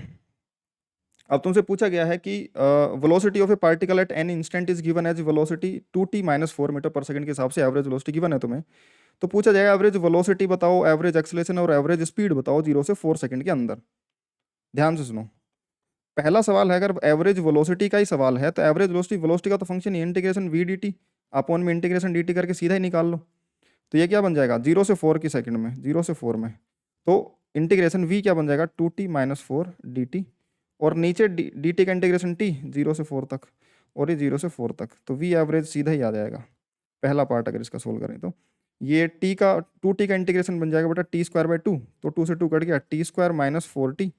अब तुमसे पूछा गया है कि velocity of a particle at any instant is given as velocity 2t minus 4 metre पर सेकंड के हिसाब से एवरेज वेलोसिटी गिवन है तुम्हें। तो पूछा जाएगा एवरेज वेलोसिटी बताओ, एवरेज एक्सेलरेशन और एवरेज स्पीड बताओ 0 से 4 सेकंड के अंदर। ध्यान से सुनो, पहला सवाल है अगर एवरेज वेलोसिटी का ही सवाल है, तो एवरेज वेलोसिटी, वेलोसिटी का तो फंक्शन ही integration V D T upon में इंटीग्रेशन डी टी करके सीधा ही निकाल लो। तो ये क्या बन जाएगा 0 से 4 की सेकंड में, 0 से 4 में, तो इंटीग्रेशन v क्या बन जाएगा 2t माइनस 4 डी टी, और नीचे डी टी का इंटीग्रेशन t 0 से 4 तक, और ये 0 से 4 तक, तो v एवरेज सीधा ही आ जाएगा पहला पार्ट अगर इसका सोल्व करें तो। ये t का 2t का इंटीग्रेशन बन जाएगा बेटा टी स्क्वायर बाई 2, तो 2 से 2 कट गया, T square minus 4t,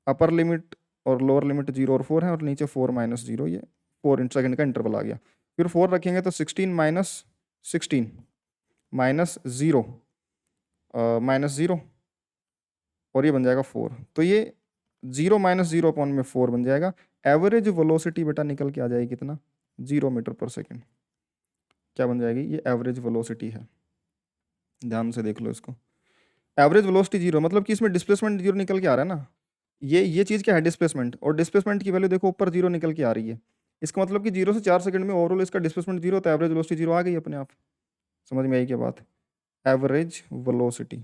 upper limit और लोअर लिमिट 0 और 4 है, और नीचे 4 माइनस 0, ये 4 सेकंड का इंटरवल आ गया। फिर 4 रखेंगे तो 16 माइनस 16 माइनस 0 माइनस 0, और ये बन जाएगा 4। तो ये 0 माइनस 0 अपॉन में 4 बन जाएगा। एवरेज वेलोसिटी बेटा निकल के आ जाएगी कितना, 0 मीटर पर सेकेंड। क्या बन जाएगी, ये एवरेज वेलोसिटी है। ध्यान से देख लो इसको, एवरेज वेलोसिटी जीरो, मतलब कि इसमें डिस्प्लेसमेंट जीरो निकल के आ रहा है ना, ये चीज़ क्या है, डिस्प्लेसमेंट, और डिस्प्लेसमेंट की वैल्यू देखो ऊपर जीरो निकल के आ रही है। इसका मतलब कि 0 से 4 सेकंड में ओवरऑल इसका डिस्प्लेसमेंट जीरो, तो एवरेज वेलोसिटी जीरो आ गई अपने आप। समझ में आई क्या बात, एवरेज वेलोसिटी।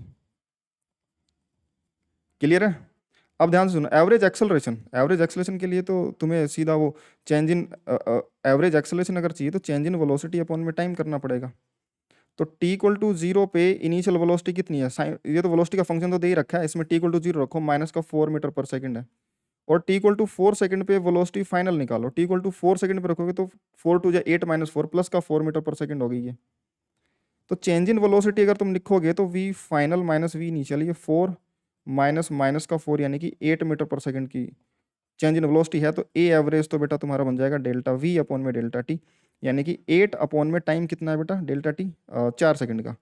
क्लियर है। अब ध्यान से सुनो, एवरेज एक्सेलरेशन, एवरेज एक्सेलरेशन के लिए तो तुम्हें सीधा वो चेंज इन एवरेज एक्सेलरेशन अगर चाहिए तो चेंज इन वेलोसिटी अपॉन में टाइम करना पड़ेगा। तो t इक्वल टू जीरो पे इनिशियल वेलोसिटी कितनी है, ये तो वेलोसिटी का फंक्शन तो दे ही रखा है, इसमें t इक्वल टू जीरो रखो, माइनस का 4 मीटर पर सेकंड है, और t इक्वल टू 4 सेकंड पे वेलोसिटी फाइनल निकालो, t इक्वल टू 4 सेकंड पे रखोगे तो 4 टू जा 8 माइनस 4 प्लस का 4 मीटर पर सेकंड हो गई ये। तो चेंज इन वेलोसिटी अगर तुम लिखोगे तो v final minus v initial, ये 4 माइनस माइनस का 4 यानी कि 8 मीटर पर सेकंड की चेंज इन वेलोसिटी है। तो ए एवरेज तो बेटा तुम्हारा बन जाएगा डेल्टा वी अपॉन में डेल्टा टी, यानी कि 8 अपॉन में टाइम कितना है बेटा, डेल्टा टी 4 सेकंड का,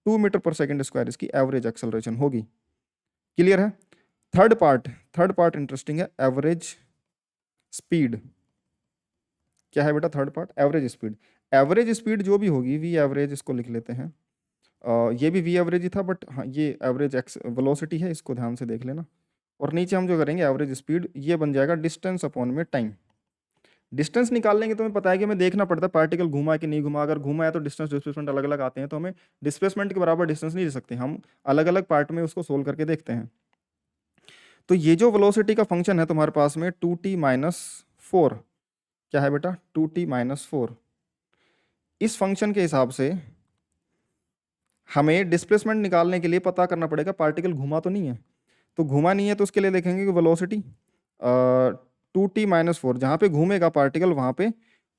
2 मीटर पर सेकंड स्क्वायर इसकी एवरेज एक्सेलरेशन होगी। क्लियर है। थर्ड पार्ट इंटरेस्टिंग है, एवरेज स्पीड। क्या है बेटा third part, average speed. Average speed जो भी होगी, वी एवरेज इसको लिख लेते हैं, ये भी वी एवरेज ही था, बट हाँ ये एवरेज एक्स वेलोसिटी है, इसको ध्यान से देख लेना। और नीचे हम जो करेंगे एवरेज स्पीड, ये बन जाएगा डिस्टेंस अपॉन में टाइम। डिस्टेंस निकालने के तो हमें पता है कि हमें देखना पड़ता है पार्टिकल घूमा है कि नहीं घूमा, अगर घूमा है तो डिस्टेंस डिस्प्लेसमेंट अलग अलग आते हैं, तो हमें डिस्प्लेसमेंट के बराबर डिस्टेंस नहीं दे सकते, हम अलग अलग पार्ट में उसको सोल्व करके देखते हैं। तो ये जो वेलोसिटी का फंक्शन है तुम्हारे पास में 2t माइनस 4, क्या है बेटा 2t माइनस 4, इस फंक्शन के हिसाब से हमें डिस्प्लेसमेंट निकालने के लिए पता करना पड़ेगा पार्टिकल घुमा तो नहीं है, तो घुमा नहीं है तो उसके लिए देखेंगे कि वेलोसिटी 2t माइनस 4, जहाँ पे घूमेगा पार्टिकल वहाँ पे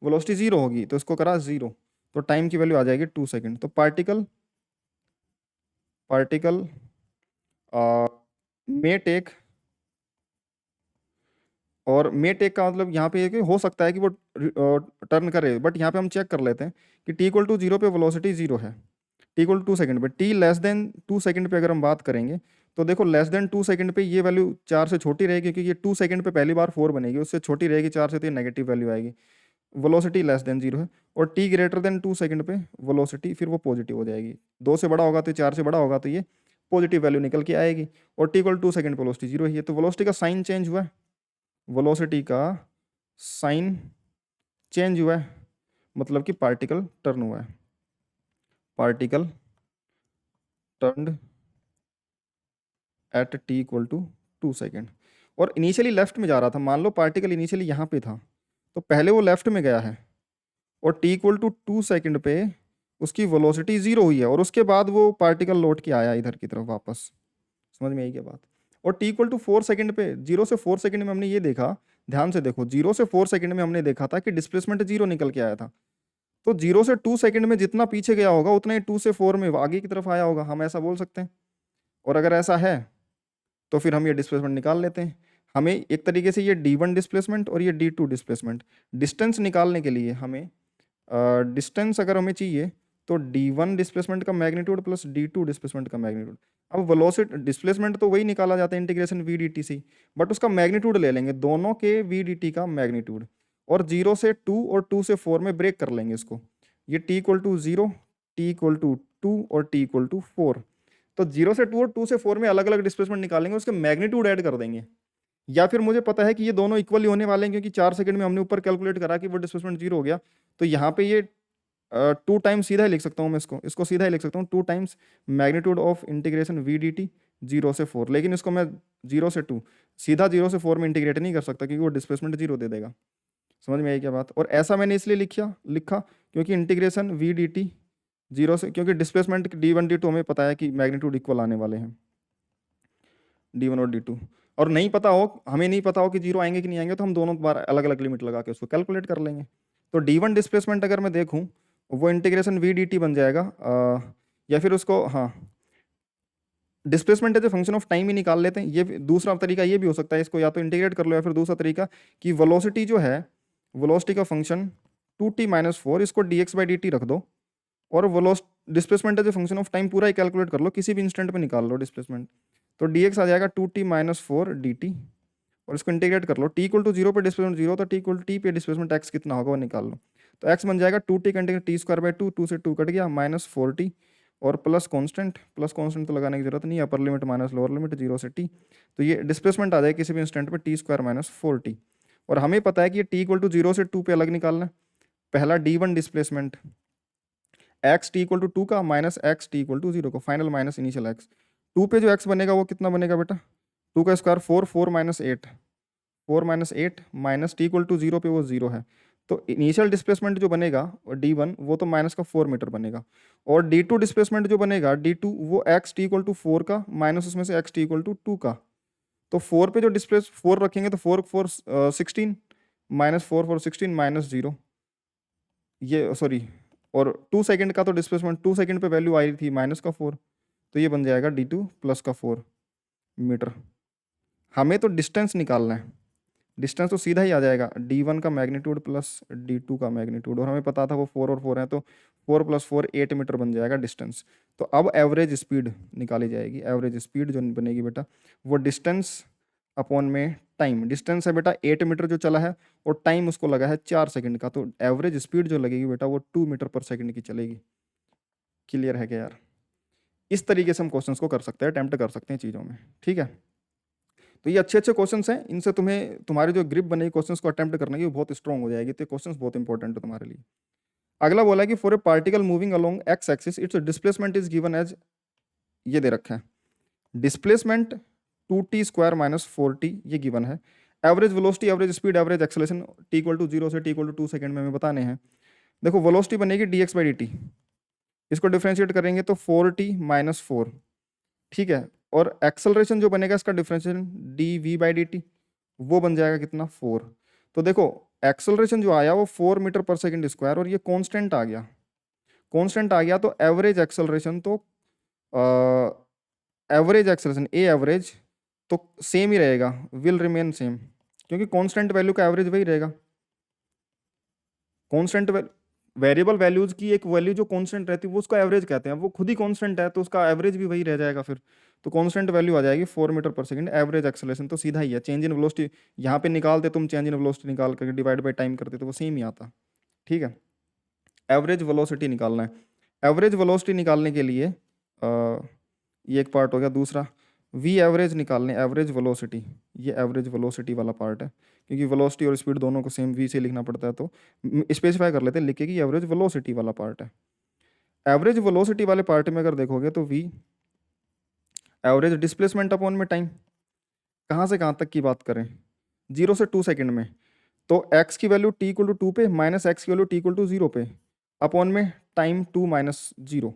वेलोसिटी जीरो होगी, तो इसको करा जीरो, तो टाइम की वैल्यू आ जाएगी 2 सेकंड। तो पार्टिकल मे टेक, और मे टेक का मतलब यहाँ पे ये कि हो सकता है कि वो टर्न करे, बट यहाँ पे हम चेक कर लेते हैं कि t इक्वल टू जीरो पे वेलोसिटी जीरो है, t इक्वल टू 2 सेकंड पे, t लेस देन 2 सेकंड पे अगर हम बात करेंगे तो देखो लेस देन 2 सेकंड पे ये वैल्यू 4 से छोटी रहेगी, क्योंकि ये 2 सेकंड पे पहली बार 4 बनेगी, उससे छोटी रहेगी 4 से, तो ये नेगेटिव वैल्यू आएगी, वेलोसिटी लेस देन जीरो है। और t ग्रेटर देन 2 सेकंड पे वेलोसिटी फिर वो पॉजिटिव हो जाएगी, 2 से बड़ा होगा तो 4 से बड़ा होगा तो ये पॉजिटिव वैल्यू निकल के आएगी, और t इक्वल 2 सेकंड पे वेलोसिटी जीरो है। तो वेलोसिटी का साइन चेंज हुआ है, वेलोसिटी का साइन चेंज हुआ है, मतलब कि पार्टिकल टर्न हुआ है, particle turned at t equal to 2 second. और इनिशियली लेफ्ट में जा रहा था, मान लो पार्टिकल इनिशियली यहाँ पे था, तो पहले वो लेफ्ट में गया है, और t इक्वल टू 2 सेकेंड पे उसकी वेलोसिटी जीरो हुई है, और उसके बाद वो पार्टिकल लौट के आया इधर की तरफ वापस। समझ में आई क्या बात। और t इक्वल टू 4 सेकेंड पे, 0 से 4 सेकेंड में हमने ये देखा, ध्यान से देखो, 0 से 4 सेकेंड में हमने देखा था कि डिस्प्लेसमेंट जीरो निकल के आया था, तो 0 से 2 सेकेंड में जितना पीछे गया होगा उतना ही 2 से 4 में आगे की तरफ आया होगा, हम ऐसा बोल सकते हैं। और अगर ऐसा है तो फिर हम ये डिस्प्लेसमेंट निकाल लेते हैं। हमें एक तरीके से ये d1 डिस्प्लेसमेंट और ये d2 डिस्प्लेसमेंट, डिस्टेंस निकालने के लिए हमें डिस्टेंस अगर हमें चाहिए तो d1 डिस्प्लेसमेंट का मैग्नीट्यूड प्लस d2 डिस्प्लेसमेंट का मैग्नीट्यूड। अब वेलोसिटी डिस्प्लेसमेंट तो वही निकाला जाता है इंटीग्रेशन v dt से, बट उसका मैग्नीट्यूड ले लेंगे, दोनों के v dt का मैग्नीट्यूड, और 0 से 2 और 2 से 4 में ब्रेक कर लेंगे इसको, ये t equal to 0, t equal to 2 और t इक्वल टू 4। तो 0 से 2 और 2 से 4 में अलग अलग डिस्प्लेसमेंट निकालेंगे, उसके मैग्नीट्यूड ऐड कर देंगे, या फिर मुझे पता है कि ये दोनों इक्वली होने वाले हैं, क्योंकि 4 सेकंड में हमने ऊपर कैलकुलेट करा कि वो डिस्प्लेसमेंट जीरो हो गया, तो यहाँ पे ये 2 टाइम्स सीधा ही लिख सकता हूँ मैं, इसको सीधा ही लिख सकता हूँ 2 times magnitude of integration V D T 0 से 4, लेकिन इसको मैं 0 से 2 सीधा 0 से 4 में इंटीग्रेट नहीं कर सकता, क्योंकि वो डिस्प्लेसमेंट जीरो दे देगा। समझ में आई क्या बात। और ऐसा मैंने इसलिए लिखा क्योंकि इंटीग्रेशन वी डी टी 0 से, क्योंकि डिस्प्लेसमेंट d1 d2 हमें पता है कि मैग्नीट्यूड इक्वल आने वाले हैं, d1 और d2, और नहीं पता हो, हमें नहीं पता हो कि जीरो आएंगे कि नहीं आएंगे, तो हम दोनों बार अलग अलग लिमिट लगा के उसको कैलकुलेट कर लेंगे। तो d1 डिस्प्लेसमेंट अगर मैं देखूं वो इंटीग्रेशन वी डी टी बन जाएगा, या फिर उसको हाँ displacement as a function of time ही निकाल लेते हैं। ये दूसरा तरीका ये भी हो सकता है, इसको या तो इंटीग्रेट कर लो, या फिर दूसरा तरीका कि वेलोसिटी जो है, वेलोसिटी का फंक्शन 2t माइनस 4, इसको dx बाई dt रख दो, और displacement as a function of time पूरा ही कैलकुलेट कर लो, किसी भी इंस्टेंट पे निकाल लो डिस्प्लेसमेंट, तो dx आ जाएगा 2t माइनस 4 dt, और इसको इंटीग्रेट कर लो, t इक्वल टू 0 पे डिस्प्लेसमेंट जीरो, तो t इक्वल टू t पे डिस्प्लेसमेंट x कितना होगा वो निकाल लो। तो x बन जाएगा 2t continue T square by 2, 2 से 2 कट गया, माइनस 4t और प्लस कांस्टेंट तो लगाने की जरूरत नहीं है, upper limit minus lower limit 0 से t। तो ये डिस्प्लेसमेंट आ जाएगा किसी भी इंस्टेंट पे टी स्क्वायर माइनस 4t। और हमें पता है कि ये t इक्वल टू 0 से 2 पे अलग निकालना है। पहला d1 displacement x t equal to 2 का minus x t equal to 0 को, फाइनल माइनस इनिशियल x। 2 पे जो x बनेगा वो कितना बनेगा बेटा, 2 का square 4, 4 minus 8, 4 minus 8 minus T equal to 0 पे वो 0 है। तो इनिशियल डिस्प्लेसमेंट जो बनेगा d1 वो तो माइनस का 4 मीटर बनेगा। और d2 डिस्प्लेसमेंट जो बनेगा d2 वो x t इक्वल टू 4 का माइनस उसमें से x t इक्वल टू 2 का। तो 4 पे जो डिस्प्लेस 4 रखेंगे तो 4 4 16 माइनस 4 4 16 माइनस 0, ये सॉरी, और 2 सेकंड का तो डिस्प्लेसमेंट 2 सेकंड पे वैल्यू आई थी माइनस का 4, तो ये बन जाएगा d2 प्लस का 4 मीटर। हमें तो डिस्टेंस निकालना है, डिस्टेंस तो सीधा ही आ जाएगा d1 का मैग्नीट्यूड प्लस d2 का मैग्नीट्यूड, और हमें पता था वो 4 और 4 है, तो 4 प्लस 4 8 मीटर बन जाएगा डिस्टेंस। तो अब एवरेज स्पीड निकाली जाएगी। एवरेज स्पीड जो बनेगी बेटा वो डिस्टेंस अपॉन में टाइम। डिस्टेंस है बेटा 8 मीटर जो चला है और टाइम उसको लगा है 4 सेकंड का, तो एवरेज स्पीड जो लगेगी बेटा वो 2 मीटर पर सेकंड की चलेगी। क्लियर है क्या यार? इस तरीके से हम क्वेश्चंस को कर सकते हैं, अटेम्प्ट कर सकते हैं चीज़ों में। ठीक है, तो ये अच्छे अच्छे क्वेश्चंस हैं, इनसे तुम्हें तुम्हारी जो ग्रिप बनेगी क्वेश्चंस को अटेम्प्ट करने की वो बहुत स्ट्रॉन्ग हो जाएगी। तो क्वेश्चंस बहुत इंपॉर्टेंट है तुम्हारे लिए। अगला बोला कि for a particle moving along X axis its displacement is given as, ये दे रखा है displacement 2t square minus 4t, ये गिवन है। Average velocity, average speed, average acceleration t equal to 0 से t इक्वल टू 2 सेकंड में हमें बताने हैं। देखो वेलोसिटी बनेगी dx बाई dt, इसको डिफरेंशिएट करेंगे तो 4t माइनस 4, ठीक है। और एक्सेलरेशन जो बनेगा इसका डिफरेंशिएशन dv बाई dt, वो बन जाएगा कितना 4। तो देखो एक्सेलरेशन जो आया वो 4 मीटर पर सेकंड स्क्वायर, और ये कांस्टेंट आ गया, कांस्टेंट आ गया, तो एवरेज एक्सेलरेशन तो एवरेज एक्सेलरेशन ए एवरेज तो सेम ही रहेगा, विल रिमेन सेम, क्योंकि कांस्टेंट वैल्यू का एवरेज वही रहेगा। कांस्टेंट वेरिएबल वैल्यूज की एक वैल्यू जो कांस्टेंट रहती है वो उसका एवरेज कहते हैं, वो खुद ही कांस्टेंट है तो उसका एवरेज भी वही रह जाएगा फिर। तो कांस्टेंट वैल्यू आ जाएगी 4 मीटर पर सेकंड। एवरेज एक्सेलरेशन तो सीधा ही है, चेंज इन वेलोसिटी यहाँ पे निकालते तुम, चेंज इन वेलोसिटी निकाल करके डिवाइड बाई टाइम करते तो वो सेम ही आता। ठीक है, एवरेज वेलोसिटी निकालना है। एवरेज वेलोसिटी निकालने के लिए ये एक पार्ट हो गया। दूसरा वी एवरेज निकालने, एवरेज वेलोसिटी, ये एवरेज वेलोसिटी वाला पार्ट है, क्योंकि वेलोसिटी और स्पीड दोनों को सेम वी से लिखना पड़ता है, तो स्पेसिफाई कर लेते हैं लिख के कि एवरेज वेलोसिटी वाला पार्ट है। एवरेज वेलोसिटी वाले पार्ट में अगर देखोगे तो वी एवरेज डिस्प्लेसमेंट अपॉन में टाइम, कहाँ से कहाँ तक की बात करें, 0 से 2 सेकंड में, तो x की वैल्यू t इक्वल टू 2 पे माइनस x की वैल्यू t इक्वल टू 0 पे अपॉन में time 2 minus 0,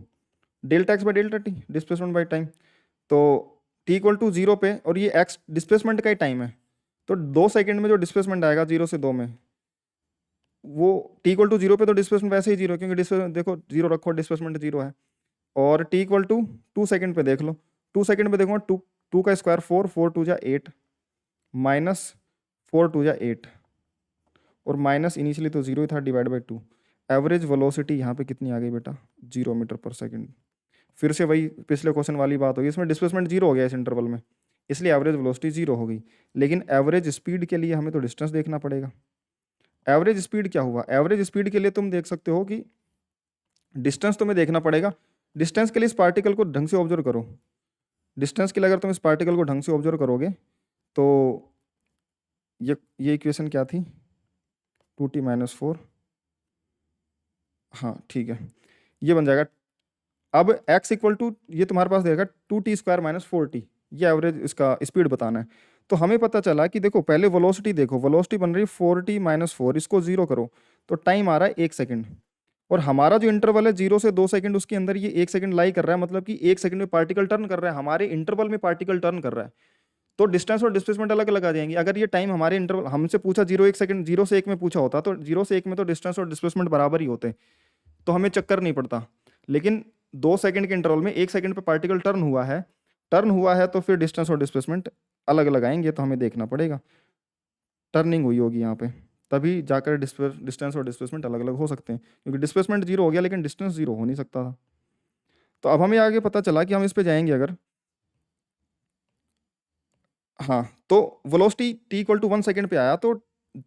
delta x by delta t, displacement by time. तो t इक्वल टू 0 पे, और ये x डिस्प्लेसमेंट का ही टाइम है, तो 2 सेकंड में जो डिस्प्लेसमेंट आएगा 0 से 2 में, वो t इक्वल टू 0 पे तो डिस्प्लेसमेंट वैसे ही 0 है, क्योंकि डिस्प्लेसमेंट देखो 0 रखो डिस्प्लेसमेंट 0 है। और t इक्वल टू 2 सेकंड पे देख लो, 2 सेकंड पे देखो 2 का स्क्वायर 4, 4 2 जा 8 माइनस 4 2 जा 8, और माइनस इनिशियली तो 0 ही था डिवाइड बाई 2। एवरेज वेलोसिटी यहाँ पे कितनी आ गई बेटा 0 मीटर पर सेकंड। फिर से वही पिछले क्वेश्चन वाली बात होगी, इसमें डिस्प्लेसमेंट 0 हो गया इस इंटरवल में, इसलिए एवरेज वेलोसिटी 0 हो गई। लेकिन एवरेज स्पीड के लिए हमें तो डिस्टेंस देखना पड़ेगा। एवरेज स्पीड क्या हुआ, एवरेज स्पीड के लिए तुम देख सकते हो कि डिस्टेंस तुम्हें देखना पड़ेगा। डिस्टेंस के लिए इस पार्टिकल को ढंग से ऑब्जर्व करो। डिस्टेंस के लिए अगर तुम इस पार्टिकल को ढंग से ऑब्जर्व करोगे तो ये इक्वेशन क्या थी, 2t माइनस 4, हाँ ठीक है, ये बन जाएगा। अब x इक्वल टू, ये तुम्हारे पास देगा 2t स्क्वायर माइनस 4t, ये एवरेज इसका स्पीड बताना है। तो हमें पता चला कि देखो पहले वेलोसिटी देखो, वेलोसिटी बन रही है 4t माइनस 4, इसको 0 करो तो टाइम आ रहा है 1 सेकंड, और हमारा जो इंटरवल है 0 से 2 सेकंड, उसके अंदर ये 1 सेकंड लाई कर रहा है, मतलब कि 1 सेकंड में पार्टिकल टर्न कर रहा है, हमारे इंटरवल में पार्टिकल टर्न कर रहा है। तो डिस्टेंस और डिस्प्लेसमेंट अलग अलग आ जाएंगी। अगर ये टाइम हमारे इंटरवल हमसे पूछा 0 1 सेकंड, 0 से 1 में पूछा होता तो 0 से 1 में तो डिस्टेंस और डिस्प्लेसमेंट बराबर ही होते, तो हमें चक्कर नहीं पड़ता। लेकिन 2 सेकंड के इंटरवल में 1 सेकंड पे पार्टिकल टर्न हुआ है तो फिर डिस्टेंस और डिस्प्लेसमेंट अलग अलग आएंगे, तो हमें देखना पड़ेगा टर्निंग हुई होगी यहाँ पे, तभी जाकर डिस्टेंस और डिस्प्लेसमेंट अलग अलग हो सकते हैं, क्योंकि डिस्प्लेसमेंट 0 हो गया लेकिन डिस्टेंस 0 हो नहीं सकता था। तो अब हमें आगे पता चला कि हम इस पे जाएंगे अगर, हाँ, तो velocity t equal to 1 second पे आया, तो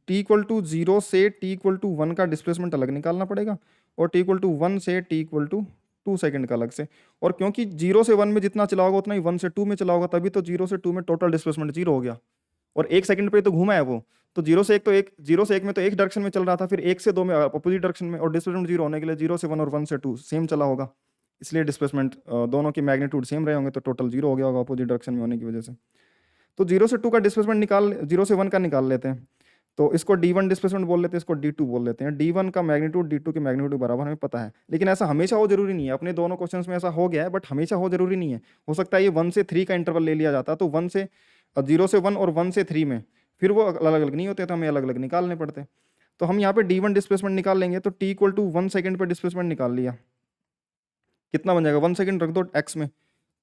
टी इक्वल टू 0 से टी इक्वल टू 1 का डिस्प्लेसमेंट अलग निकालना पड़ेगा और टी इक्वल टू 1 से टी इक्वल टू 2 सेकंड का अलग से। और क्योंकि 0 से 1 में जितना चला होगा उतना ही 1 से 2 में चला होगा, तभी तो 0 से 2 में टोटल डिस्प्लेसमेंट 0 हो गया। और 1 सेकंड पे तो घूमा है वो, तो 0 से 1 में तो एक डायरेक्शन में चल रहा था, फिर 1 से 2 में अपोजिट डायरेक्शन में, और डिस्प्लेसमेंट 0 होने के लिए 0 से 1 और 1 से 2 सेम चला होगा, इसलिए डिस्प्लेसमेंट दोनों की मैग्नीट्यूड सेम रहे होंगे, तो टोटल 0 हो गया होगा अपोजिट डायरेक्शन में होने की वजह से। तो 0 से 2 का डिस्प्लेसमेंट निकाल, 0 से 1 का निकाल लेते हैं। तो इसको D1 डिस्प्लेसमेंट बोल लेते हैं, इसको D2 बोल लेते हैं। D1 का मैग्नीट्यूड D2 के मैग्नीट्यूड बराबर हमें पता है, लेकिन ऐसा हमेशा हो जरूरी नहीं है। अपने दोनों क्वेश्चंस में ऐसा हो गया है, बट हमेशा हो जरूरी नहीं है। हो सकता है ये 1 से 3 का इंटरवल ले लिया जाता, तो 0 से 1 और 1 से 3 में फिर वो अलग अलग नहीं होते, तो हमें अलग अलग निकालने पड़ते। तो हम यहाँ पे D1 डिस्प्लेसमेंट निकाल लेंगे, तो T इक्वल टू 1 सेकेंड पर डिस्प्लेसमेंट निकाल लिया, कितना बन जाएगा, 1 सेकेंड रख दो x में,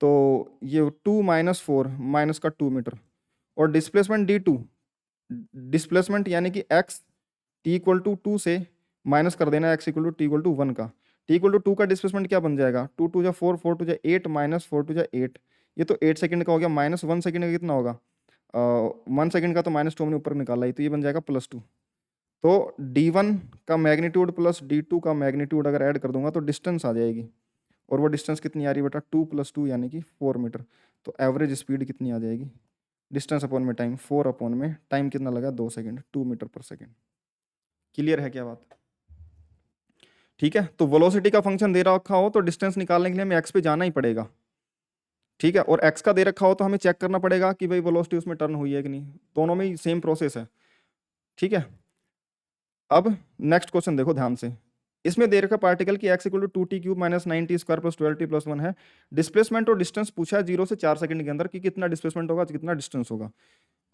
तो ये 2 - 4 माइनस का 2 मीटर। और डिस्प्लेसमेंट D2, डिस्प्लेसमेंट यानी कि x t इक्वल टू 2 से माइनस कर देना x equal to t equal to 1 का। t इक्वल टू 2 का डिस्प्लेसमेंट क्या बन जाएगा, 2 2 जा 4, 4 2 जा 8 माइनस 4 2 जा 8, ये तो 8 सेकंड का हो गया, माइनस 1 सेकंड का कितना होगा, 1 सेकंड का तो -2 हमने ऊपर निकाला ही, तो ये बन जाएगा +2। तो D1 का मैग्नीट्यूड प्लस D2 का मैग्नीट्यूड अगर ऐड कर दूंगा तो डिस्टेंस आ जाएगी, और वो डिस्टेंस कितनी आ रही है बेटा, 2 + 2 यानी कि 4 मीटर। तो एवरेज स्पीड कितनी आ जाएगी, डिस्टेंस अपॉन में टाइम, 4 अपॉन में टाइम कितना लगा, 2 सेकंड, 2 मीटर पर सेकंड। क्लियर है क्या बात, ठीक है। तो वेलोसिटी का फंक्शन दे रखा हो तो डिस्टेंस निकालने के लिए हमें एक्स पे जाना ही पड़ेगा, ठीक है। और एक्स का दे रखा हो तो हमें चेक करना पड़ेगा कि भाई वेलोसिटी उसमें टर्न हुई है कि नहीं, दोनों में ही सेम प्रोसेस है, ठीक है। अब नेक्स्ट क्वेश्चन देखो ध्यान से, इसमें दे रखा पार्टिकल की x equal to 2t³ minus 9t² plus 12t plus 1 है। डिस्प्लेसमेंट और डिस्टेंस पूछा है 0 से 4 सेकंड के अंदर कि कितना डिस्प्लेसमेंट होगा, कितना डिस्टेंस होगा।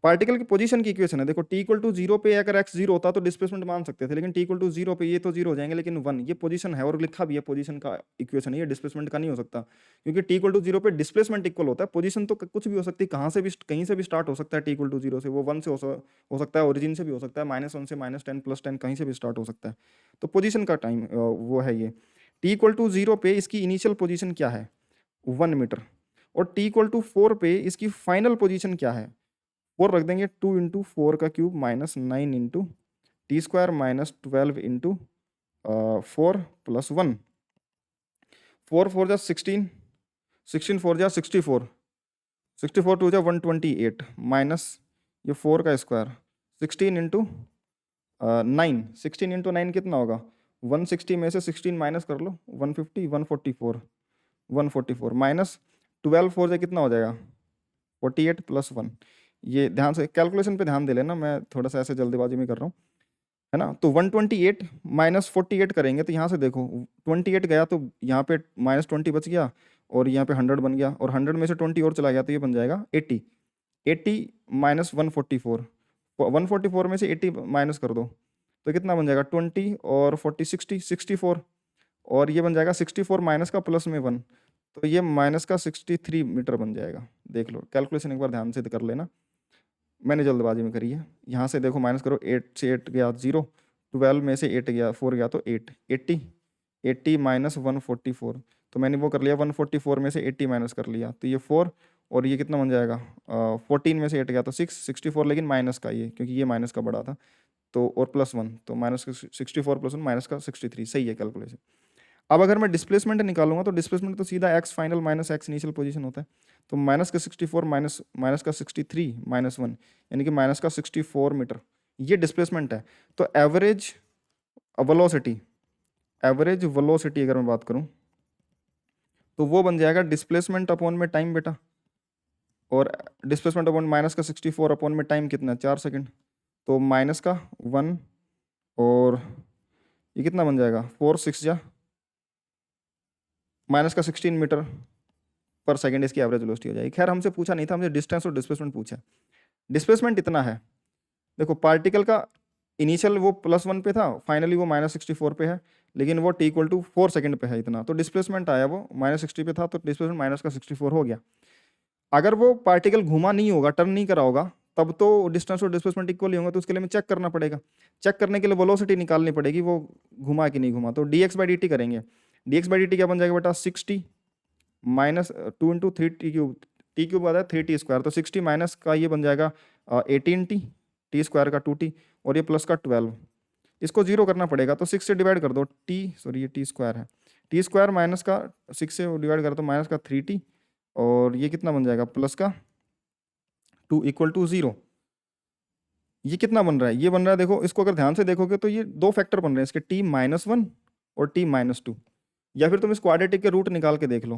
पार्टिकल की पोजीशन की इक्वेशन है, देखो t इक्वल टू 0 पे अगर x 0 होता तो डिस्प्लेसमेंट मान सकते थे, लेकिन t इक्वल टू 0 पे ये तो 0 हो जाएंगे, लेकिन 1 ये पोजीशन है और लिखा भी है पोजीशन का इक्वेशन है, ये डिस्प्लेसमेंट का नहीं हो सकता, क्योंकि t इक्वल टू 0 पे डिस्प्लेसमेंट इक्वल होता है, पोजीशन तो कुछ भी हो सकती है, कहाँ से भी कहीं से भी स्टार्ट हो सकता है, t इक्वल टू 0 से, वो 1 से हो सकता है, ओरिजिन से भी हो सकता है, -1 से -10 +10 कहीं से भी स्टार्ट हो सकता है। तो पोजीशन का टाइम वो है ये। t इक्वल टू 0 पे इसकी इनिशियल पोजीशन क्या है, 1 मीटर, और t इक्वल टू 4 पे इसकी फाइनल पोजीशन क्या है, 4 रख देंगे, 2 × 4 का cube minus 9 × t² minus 12 × 4 plus 1, 4 4 जा 16, 16 4 जा 64, 64 2 जा 128 माइनस ये 4 का स्क्वायर, 16 × 9, 16 × 9 कितना होगा, 160 में से 16 माइनस कर लो, 150, 144, 144 माइनस 12 4 जा कितना हो जाएगा, 48 प्लस 1। ये ध्यान से कैलकुलेशन पे ध्यान दे लेना, मैं थोड़ा सा ऐसे जल्दीबाजी में कर रहा हूँ, है ना। तो 128 माइनस 48 करेंगे, तो यहाँ से देखो 28 गया तो यहाँ पे -20 बच गया, और यहाँ पे 100 बन गया, और 100 में से 20 और चला गया तो ये बन जाएगा 80, 80 माइनस 144, 144 में से 80 माइनस कर दो तो कितना बन जाएगा 20 और 40 60 64, और ये बन जाएगा 64 माइनस का प्लस में 1, तो ये माइनस का 63 मीटर बन जाएगा। देख लो कैलकुलेशन एक बार ध्यान से कर लेना, मैंने जल्दबाजी में करी है। यहाँ से देखो माइनस करो, 8 से 8 गया 0, 12 में से 8 गया 4 गया तो 8, 80, 80 माइनस 144, तो मैंने वो कर लिया 144 में से 80 माइनस कर लिया, तो ये 4, और ये कितना बन जाएगा 14 में से 8 गया तो 6, 64, लेकिन माइनस का ये, क्योंकि ये माइनस का बड़ा था, तो और प्लस 1, तो माइनस का 64 प्लस 1 माइनस का 63, सही है कैलकुलेशन। अब अगर मैं डिस्प्लेसमेंट निकालूंगा तो डिस्प्लेसमेंट तो सीधा x final minus x initial position होता है, तो माइनस का 64 माइनस का 63 माइनस 1 यानी कि माइनस का 64 मीटर, ये डिस्प्लेसमेंट है। तो एवरेज वेलोसिटी अगर मैं बात करूं तो वो बन जाएगा डिस्प्लेसमेंट अपॉन में टाइम बेटा, और डिस्प्लेसमेंट अपॉन माइनस का 64 अपॉन में टाइम कितना है 4 सेकेंड, तो माइनस का 1, और ये कितना बन जाएगा 4 6 जा माइनस का 16 मीटर पर सेकंड इसकी एवरेज वेलोसिटी हो जाएगी। खैर हमसे पूछा नहीं था, हमसे डिस्टेंस और डिस्प्लेसमेंट पूछा। डिस्प्लेसमेंट इतना है, देखो पार्टिकल का इनिशियल वो +1 पे था, फाइनली वो -64 पे है, लेकिन वो t इक्वल टू 4 सेकंड पे है इतना, तो डिस्प्लेसमेंट आया वो -60 पे था, तो डिस्प्लेसमेंट माइनस का 64 हो गया। अगर वो पार्टिकल घुमा नहीं होगा, टर्न नहीं करा होगा, तब तो डिस्टेंस और डिस्प्लेसमेंट इक्वल ही होंगे, तो उसके लिए हमें चेक करना पड़ेगा। चेक करने के लिए वेलोसिटी निकालनी पड़ेगी, वो घुमा कि नहीं घुमा, तो dx/dt करेंगे। dx/dt क्या बन जाएगा बेटा 60 माइनस 2 × 3t³ t³ आता है 3t², तो 60 माइनस का ये बन जाएगा 18t, t² का 2t, और ये प्लस का 12, इसको 0 करना पड़ेगा तो 6 से डिवाइड कर दो, ये टी स्क्वायर है, टी स्क्वायर माइनस का 6 से डिवाइड कर दो माइनस का 3t, और ये कितना बन जाएगा प्लस का 2 इक्वल टू 0। ये कितना बन रहा है, ये बन रहा है, देखो इसको अगर ध्यान से देखोगे तो ये दो फैक्टर बन रहे हैं इसके, t-1 और t-2, या फिर तुम इस क्वाड्रेटिक के रूट निकाल के देख लो,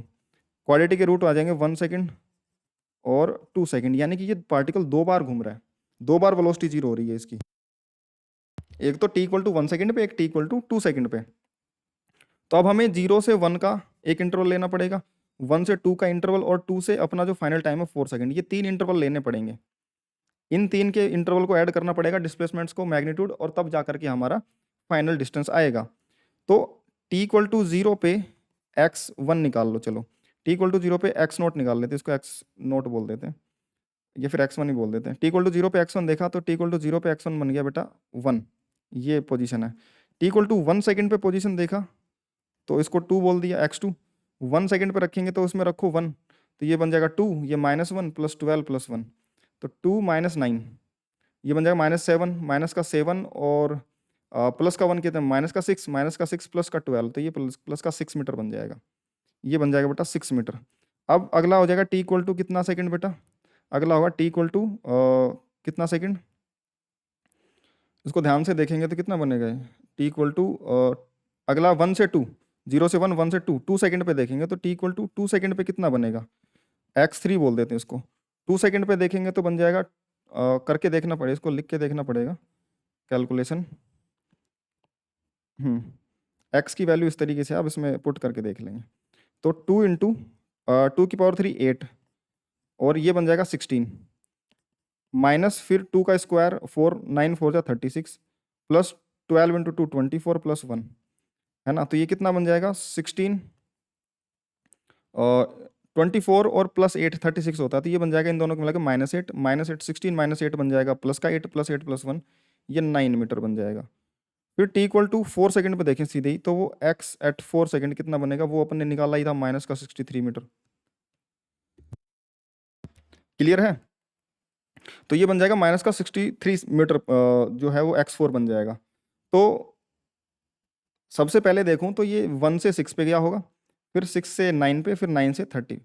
क्वाड्रेटिक के रूट आ जाएंगे 1 सेकंड और 2 सेकंड, यानी कि ये पार्टिकल 2 बार घूम रहा है, 2 बार वेलोसिटी 0 हो रही है इसकी, एक तो t इक्वल टू 1 सेकंड पे, एक t इक्वल टू 2 सेकंड पे। तो अब हमें 0 से 1 का एक इंटरवल लेना पड़ेगा, 1 से 2 का इंटरवल, और 2 से अपना जो फाइनल टाइम है 4 सेकंड, ये 3 इंटरवल लेने पड़ेंगे। इन 3 के इंटरवल को ऐड करना पड़ेगा, डिस्प्लेसमेंट्स को, मैग्नीट्यूड, और तब जा करके हमारा फाइनल डिस्टेंस आएगा। तो t इक्वल टू 0 पे x1 निकाल लो, चलो t इक्वल टू 0 पे x0 निकाल लेते हैं, इसको x0 बोल देते हैं, या फिर x1 ही बोल देते हैं। t इक्वल टू 0 पे x1 देखा तो t इक्वल टू 0 पे x1 बन गया बेटा 1, ये पोजीशन है। t इक्वल टू 1 सेकंड पे पोजीशन देखा तो इसको 2 बोल दिया, x2 1 सेकंड पे रखेंगे तो उसमें रखो 1, तो ये बन जाएगा 2, ये -1 प्लस 12 प्लस 1, तो 2 माइनस 9, ये बन जाएगा -7, माइनस का 7 और प्लस का 1 कितना, माइनस का 6, माइनस का 6 प्लस का 12, तो ये प्लस का 6 मीटर बन जाएगा, ये बन जाएगा बेटा 6 मीटर। अब अगला हो जाएगा t इक्वल टू कितना सेकंड बेटा, अगला होगा t इक्वल टू कितना सेकंड, इसको ध्यान से देखेंगे तो कितना बनेगा, t इक्वल टू अगला 1 से 2, 0 से 1, 1 से 2, 2 सेकंड पे देखेंगे तो t इक्वल टू 2 सेकंड पे कितना बनेगा, x3 बोल देते हैं इसको, 2 सेकंड पे देखेंगे तो बन जाएगा, करके देखना पड़ेगा, इसको लिख के देखना पड़ेगा कैलकुलेशन, x की वैल्यू इस तरीके से आप इसमें पुट करके देख लेंगे, तो 2 इंटू 2 की पावर 3 8, और ये बन जाएगा 16, माइनस फिर 2 का स्क्वायर 4, 9 4 जा 36, प्लस 12 इंटू 2 24 प्लस 1, है ना, तो ये कितना बन जाएगा 16, 24 और प्लस 8 36 होता है, तो ये बन जाएगा इन दोनों को मिला के -8, -8 16 -8 बन जाएगा प्लस का 8 प्लस 8 प्लस 1, ये 9 मीटर बन जाएगा। फिर t इक्वल टू 4 सेकंड पे देखें सीधे ही, तो वो x एट 4 सेकंड कितना बनेगा, वो अपन ने निकाला ही था माइनस का 63 मीटर, क्लियर है। तो ये बन जाएगा माइनस का 63 मीटर, जो है वो x4 बन जाएगा। तो सबसे पहले देखूं तो ये 1 से 6 पे गया होगा, फिर 6 से 9 पे, फिर 9 से 30,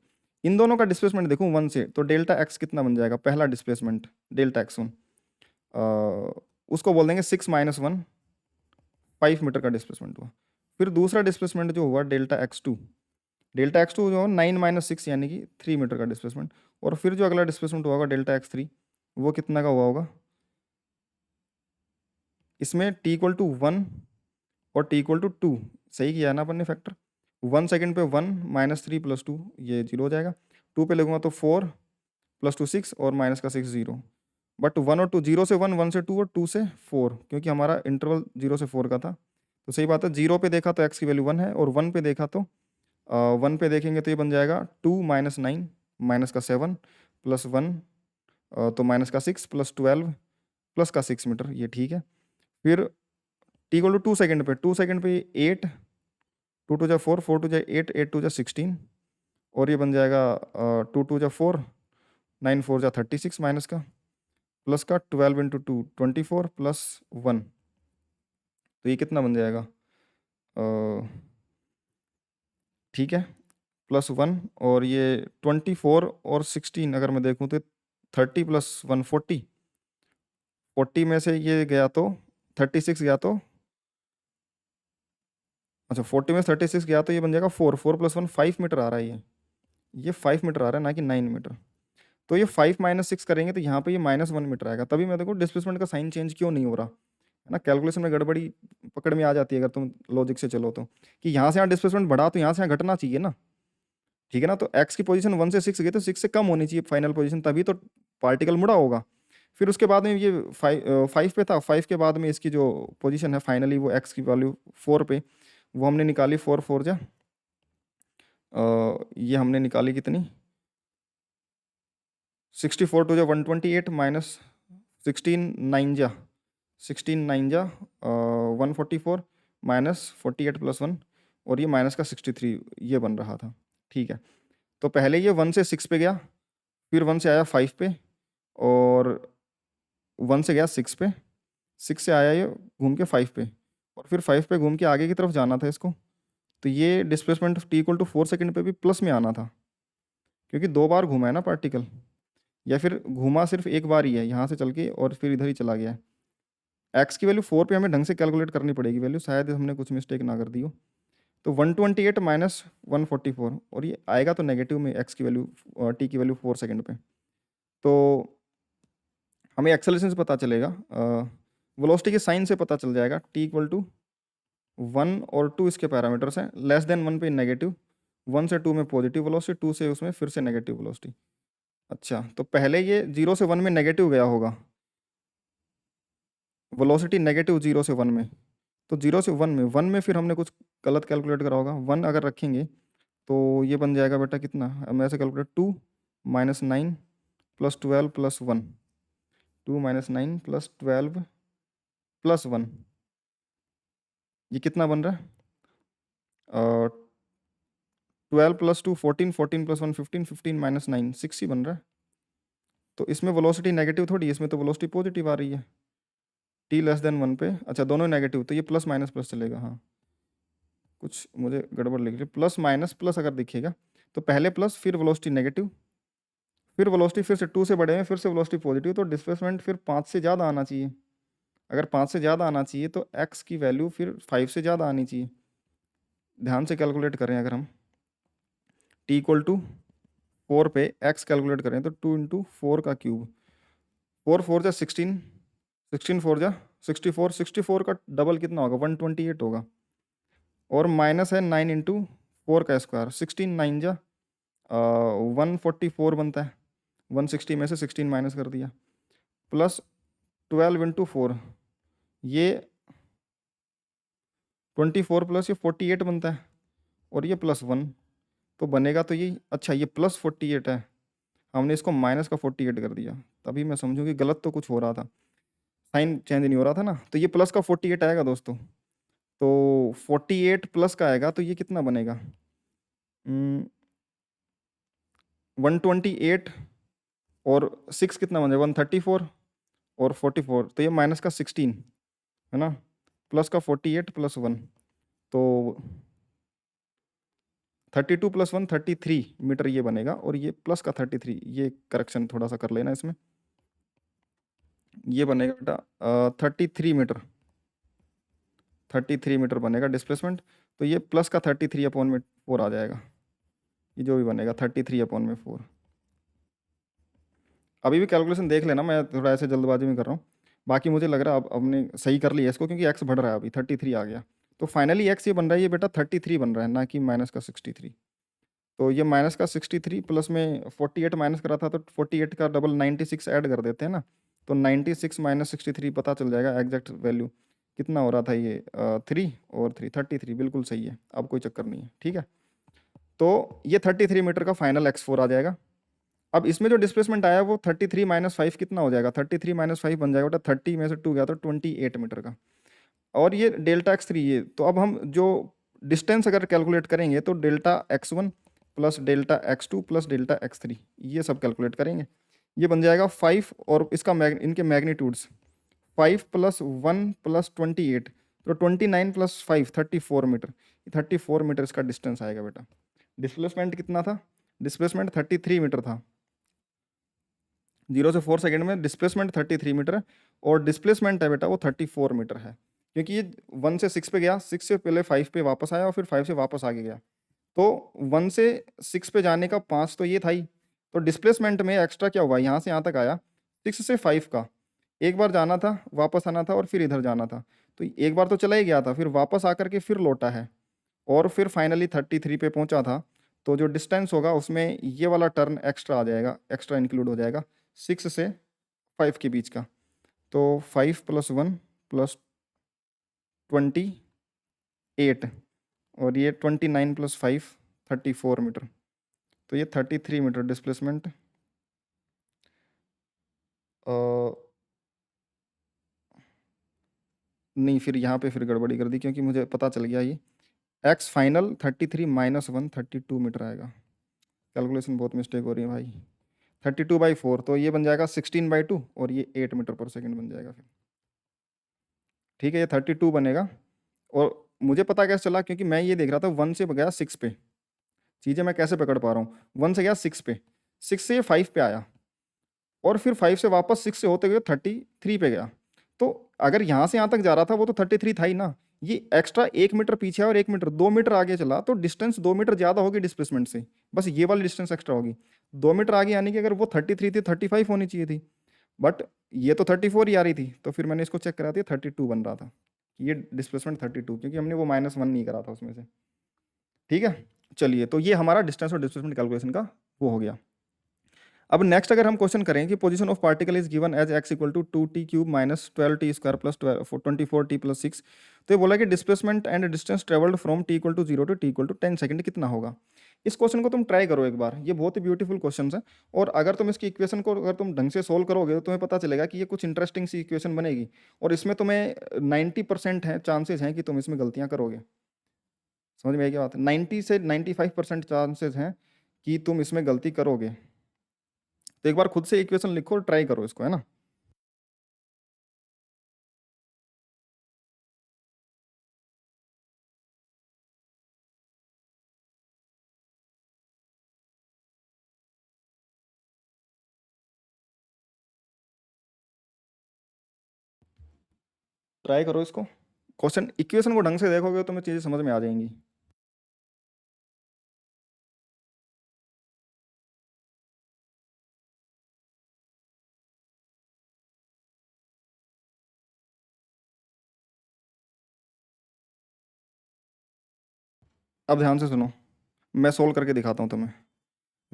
इन दोनों का डिस्प्लेसमेंट देखूं 1 से, तो डेल्टा x कितना बन जाएगा, पहला डिस्प्लेसमेंट डेल्टा x1, उसको बोल देंगे 6 माइनस 1, 5 मीटर का डिस्प्लेसमेंट हुआ। फिर दूसरा डिस्प्लेसमेंट जो हुआ डेल्टा x2, डेल्टा x2 जो 9 माइनस 6 यानी कि 3 मीटर का डिस्प्लेसमेंट, और फिर जो अगला डिस्प्लेसमेंट हुआ होगा डेल्टा x3, वो कितना का हुआ होगा, इसमें t इक्वल टू 1 और t इक्वल टू 2, सही किया है ना अपन ने फैक्टर, 1 सेकंड पे 1 माइनस 3 प्लस 2, ये 0 हो जाएगा, 2 पे लगूंगा तो 4 प्लस 2 6 और माइनस का 6 0, बट 1 और 2, 0 से 1, 1 से 2 और 2 से 4, क्योंकि हमारा इंटरवल 0 से 4 का था, तो सही बात है। 0 पे देखा तो x की वैल्यू 1 है, और 1 पे देखा तो 1 पे देखेंगे तो ये बन जाएगा 2 माइनस 9 माइनस का 7 प्लस 1, तो माइनस का 6 प्लस 12 प्लस का 6 मीटर, ये ठीक है। फिर t इक्वल टू 2 सेकंड पे, 2 सेकंड पे 8, 2 2 जा 4, 4 2 जा 8, 8 2 जा 16, और ये बन जाएगा 2 2 जा 4, 9 4 जा 36 माइनस का, प्लस का 12 इंटू 2 24 प्लस 1, तो ये कितना बन जाएगा, ठीक है, प्लस 1, और ये 24 और 16 अगर मैं देखूँ तो 30 प्लस 1 40, 40 में से ये गया तो 36 गया तो, अच्छा 40 में 36 गया तो ये बन जाएगा 4, 4 प्लस 1 5 मीटर आ रहा है, ये 5 मीटर आ रहा है ना कि 9 मीटर, तो ये 5 माइनस 6 करेंगे तो यहाँ पे ये -1 मीटर आएगा, तभी मैं देखो डिस्प्लेसमेंट का साइन चेंज क्यों नहीं हो रहा है ना, कैलकुलेशन में गड़बड़ी पकड़ में आ जाती है अगर तुम लॉजिक से चलो तो, कि यहाँ से यहाँ डिस्प्लेसमेंट बढ़ा तो यहाँ से यहाँ घटना चाहिए ना, ठीक है ना, तो x की पोजीशन 1 से 6 गई तो 6 से कम होनी चाहिए फाइनल पोजीशन, तभी तो पार्टिकल मुड़ा होगा। फिर उसके बाद में ये 5 पे था, 5 के बाद में इसकी जो पोजीशन है फाइनली वो x की वैल्यू 4 पे, वो हमने निकाली 4 4 जा, ये हमने निकाली कितनी 64 टू जा 128 माइनस 16 9 जा 16 9 जा 144 माइनस 48 प्लस 1, और ये माइनस का 63, ये बन रहा था, ठीक है। तो पहले ये 1 से 6 पे गया, फिर 1 से आया 5 पे, और 1 से गया 6 पे, 6 से आया ये घूम के 5 पे, और फिर 5 पे घूम के आगे की तरफ जाना था इसको, तो ये displacement t equal to 4 second पे भी प्लस में आना था, क्योंकि 2 बार घूमा है ना पार्टिकल, या फिर घूमा सिर्फ एक बार ही है यहाँ से चल के और फिर इधर ही चला गया है। एक्स की वैल्यू 4 पे हमें ढंग से कैलकुलेट करनी पड़ेगी वैल्यू, शायद हमने कुछ मिस्टेक ना कर दी हो। तो 128 माइनस 144, और ये आएगा तो नेगेटिव में एक्स की वैल्यू टी की वैल्यू 4 सेकंड पे। तो हमें एक्सेलरेशन से पता चलेगा, वेलोसिटी के साइन से पता चल जाएगा, टी इक्वल टू 1 और 2 इसके पैरामीटर्स हैं, लेस देन 1 पे नेगेटिव, 1 से 2 में पॉजिटिव वेलोसिटी, 2 से उसमें फिर से नेगेटिव वेलोसिटी। अच्छा, तो पहले ये 0 से 1 में नेगेटिव गया होगा, वेलोसिटी नेगेटिव 0 से 1 में, तो 0 से 1 में फिर हमने कुछ गलत कैलकुलेट करा होगा। 1 अगर रखेंगे तो ये बन जाएगा बेटा कितना, मैं ऐसे calculate 2 minus 9 plus 12 plus 1, 2 minus 9 plus 12 plus 1, ये कितना बन रहा है, 12 प्लस 2 14, 14 प्लस 1 15, 15 माइनस 9 6 ही बन रहा है। तो इसमें वेलोसिटी नेगेटिव थोड़ी है, इसमें तो वेलोसिटी पॉजिटिव आ रही है t लेस देन 1 पे। अच्छा, दोनों नेगेटिव, तो ये प्लस माइनस प्लस चलेगा, हाँ कुछ मुझे गड़बड़ लिख रही, प्लस माइनस प्लस अगर दिखेगा तो पहले प्लस फिर वेलोसिटी नेगेटिव, फिर वेलोसिटी फिर से 2 से बड़े में फिर से वेलोसिटी पॉजिटिव, तो डिस्प्लेसमेंट फिर 5 से ज़्यादा आना चाहिए। अगर 5 से ज़्यादा आना चाहिए तो x की वैल्यू फिर 5 से ज़्यादा आनी चाहिए। ध्यान से कैलकुलेट करें, अगर हम t इक्वल टू 4 पे x कैलकुलेट करें तो 2 इंटू 4 का क्यूब, 4 4 जा 16, 16 4 जा 64, 64 का डबल कितना होगा 128 होगा, और माइनस है 9 इंटू 4 का स्क्वायर, 16 9 जा 144 बनता है, 160 में से 16 माइनस कर दिया, प्लस 12 इंटू 4, ये 24 प्लस ये 48 बनता है, और ये प्लस 1, तो बनेगा तो ये, अच्छा ये प्लस 48 है, हमने इसको माइनस का 48 कर दिया, तभी मैं समझूँ कि गलत तो कुछ हो रहा था, साइन चेंज नहीं हो रहा था ना। तो ये प्लस का 48 आएगा दोस्तों, तो 48 प्लस का आएगा तो ये कितना बनेगा, 128 और 6 कितना बन जाएगा 134 और 44, तो ये माइनस का 16 है ना, प्लस का 48 प्लस 1, तो 32 प्लस 1 33 मीटर ये बनेगा, और ये प्लस का 33, ये करेक्शन थोड़ा सा कर लेना इसमें, ये बनेगा बेटा 33 मीटर बनेगा डिस्प्लेसमेंट, तो ये प्लस का 33 अपॉन में 4 आ जाएगा, ये जो भी बनेगा 33 अपॉन में 4। अभी भी कैलकुलेशन देख लेना, मैं थोड़ा ऐसे जल्दबाजी में कर रहा हूँ, बाकी मुझे लग रहा है अब हमने सही कर लिया इसको, क्योंकि एक्स बढ़ रहा है, अभी 33 आ गया, तो फाइनली एक्स ये बन रहा है, ये बेटा 33 बन रहा है, ना कि माइनस का 63। तो ये माइनस का 63 प्लस में 48 माइनस करा था, तो 48 का डबल 96 ऐड कर देते हैं ना, तो 96 माइनस 63 पता चल जाएगा एग्जैक्ट वैल्यू कितना हो रहा था, ये 3 और 3 33 बिल्कुल सही है, अब कोई चक्कर नहीं है, ठीक है। तो ये 33 मीटर का फाइनल x4 आ जाएगा। अब इसमें जो डिस्प्लेसमेंट आया वो 33 माइनस 5 कितना हो जाएगा, 33 माइनस 5 बन जाएगा बेटा 30 में से 2 गया तो 28 मीटर का, और ये डेल्टा x3 ये, तो अब हम जो डिस्टेंस अगर कैलकुलेट करेंगे तो delta x1 plus delta x2 plus delta x3 ये सब कैलकुलेट करेंगे, ये बन जाएगा 5, और इसका इनके मैग्नीट्यूड्स 5 प्लस 1 प्लस 28, तो 29 प्लस 5 34 मीटर, 34 मीटर इसका डिस्टेंस आएगा बेटा। डिस्प्लेसमेंट कितना था, डिस्प्लेसमेंट 33 मीटर था, 0 से 4 सेकंड में डिस्प्लेसमेंट 33 मीटर है, और डिस्प्लेसमेंट है बेटा वो 34 मीटर है, क्योंकि ये 1 से 6 पे गया, 6 से पहले 5 पे वापस आया और फिर 5 से वापस आगे गया, तो 1 से 6 पे जाने का 5 तो ये था ही, तो डिस्प्लेसमेंट में एक्स्ट्रा क्या हुआ, यहाँ से यहाँ तक आया 6 से 5 का, एक बार जाना था वापस आना था और फिर इधर जाना था, तो एक बार तो चला ही गया था, फिर वापस आकर के फिर लौटा है, और फिर फाइनली 33 पे पहुंचा था, तो जो डिस्टेंस होगा उसमें ये वाला टर्न एक्स्ट्रा आ जाएगा, एक्स्ट्रा इंक्लूड हो जाएगा 6 से 5 के बीच का, तो 5 प्लस 1 प्लस 28, और ये 29 प्लस 5 34 मीटर, तो ये 33 मीटर डिस्प्लेसमेंट नहीं, फिर यहाँ पे फिर गड़बड़ी कर दी, क्योंकि मुझे पता चल गया ये एक्स फाइनल 33 माइनस 1 32 मीटर आएगा, कैलकुलेशन बहुत मिस्टेक हो रही है भाई, 32/4, तो ये बन जाएगा 16/2, और ये 8 मीटर पर सेकंड बन जाएगा फिर। ठीक है, ये 32 बनेगा। और मुझे पता कैसे चला, क्योंकि मैं ये देख रहा था 1 से गया 6 पे। चीज़ें मैं कैसे पकड़ पा रहा हूँ, 1 से गया 6 पे, 6 से ये 5 पे आया, और फिर 5 से वापस 6 से होते हुए 33 पे गया। तो अगर यहाँ से यहाँ तक जा रहा था वो तो 33 था ही ना, ये एक्स्ट्रा 1 मीटर पीछे और 1 मीटर 2 मीटर आगे चला, तो डिस्टेंस 2 मीटर ज़्यादा होगी डिस्प्लेसमेंट से, बस ये वाली डिस्टेंस एक्स्ट्रा होगी 2 मीटर आगे, यानी कि अगर वो 33 थी 35 होनी चाहिए थी, बट ये तो 34 ही आ रही थी, तो फिर मैंने इसको चेक करा दिया 32 बन रहा था, ये डिस्प्लेसमेंट 32, क्योंकि हमने वो -1 नहीं करा था उसमें से। ठीक है, चलिए, तो ये हमारा डिस्टेंस और डिस्प्लेसमेंट कैलकुलेशन का वो हो गया। अब नेक्स्ट अगर हम क्वेश्चन करें कि position of particle is given as x equal to 2t³ minus 12t² plus 24t plus 6, तो ये बोला कि displacement and distance travelled from t equal to 0 to t equal to 10 second कितना होगा। इस क्वेश्चन को तुम ट्राई करो एक बार, ये बहुत ही ब्यूटीफुल क्वेश्चन है, और अगर तुम इसकी इक्वेशन को अगर तुम ढंग से सोल्व करोगे तो तुम्हें पता चलेगा कि ये कुछ इंटरेस्टिंग सी इक्वेशन बनेगी, और इसमें तुम्हें 90% है चांसेस हैं कि तुम इसमें गलतियाँ करोगे। समझ में आई क्या बात, 90 से 95% चांसेस हैं कि तुम इसमें गलती करोगे। तो एक बार खुद से इक्वेशन लिखो और ट्राई करो इसको, है ना। ट्राई करो इसको, क्वेश्चन इक्वेशन को ढंग से देखोगे तो तुम्हें चीज़ें समझ में आ जाएंगी। अब ध्यान से सुनो, मैं सोल्व करके दिखाता हूँ तुम्हें।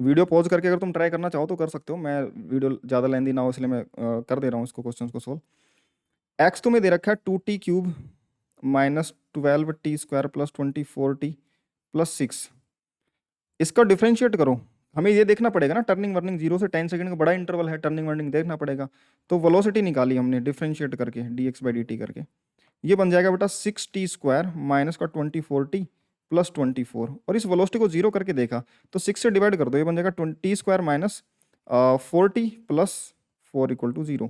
वीडियो पॉज करके अगर तुम ट्राई करना चाहो तो कर सकते हो, मैं वीडियो ज़्यादा लेंदी ना हो इसलिए मैं कर दे रहा हूँ इसको, क्वेश्चन को सोल्व। एक्स तुम्हें दे रखा है 2t³ minus 12t² plus 24t plus 6, इसका डिफ्रेंशिएट करो। हमें ये देखना पड़ेगा ना, टर्निंग वर्निंग 0 से 10 सेकंड का बड़ा इंटरवल है, टर्निंग वर्निंग देखना पड़ेगा। तो वेलोसिटी निकाली हमने डिफ्रेंशिएट करके dx/dt करके, ये बन जाएगा बेटा 6t² माइनस का 24t प्लस 24, और इस वेलोसिटी को 0 करके देखा तो 6 से डिवाइड कर दो, ये बन जाएगा t² minus 4t plus 4 equal to 0।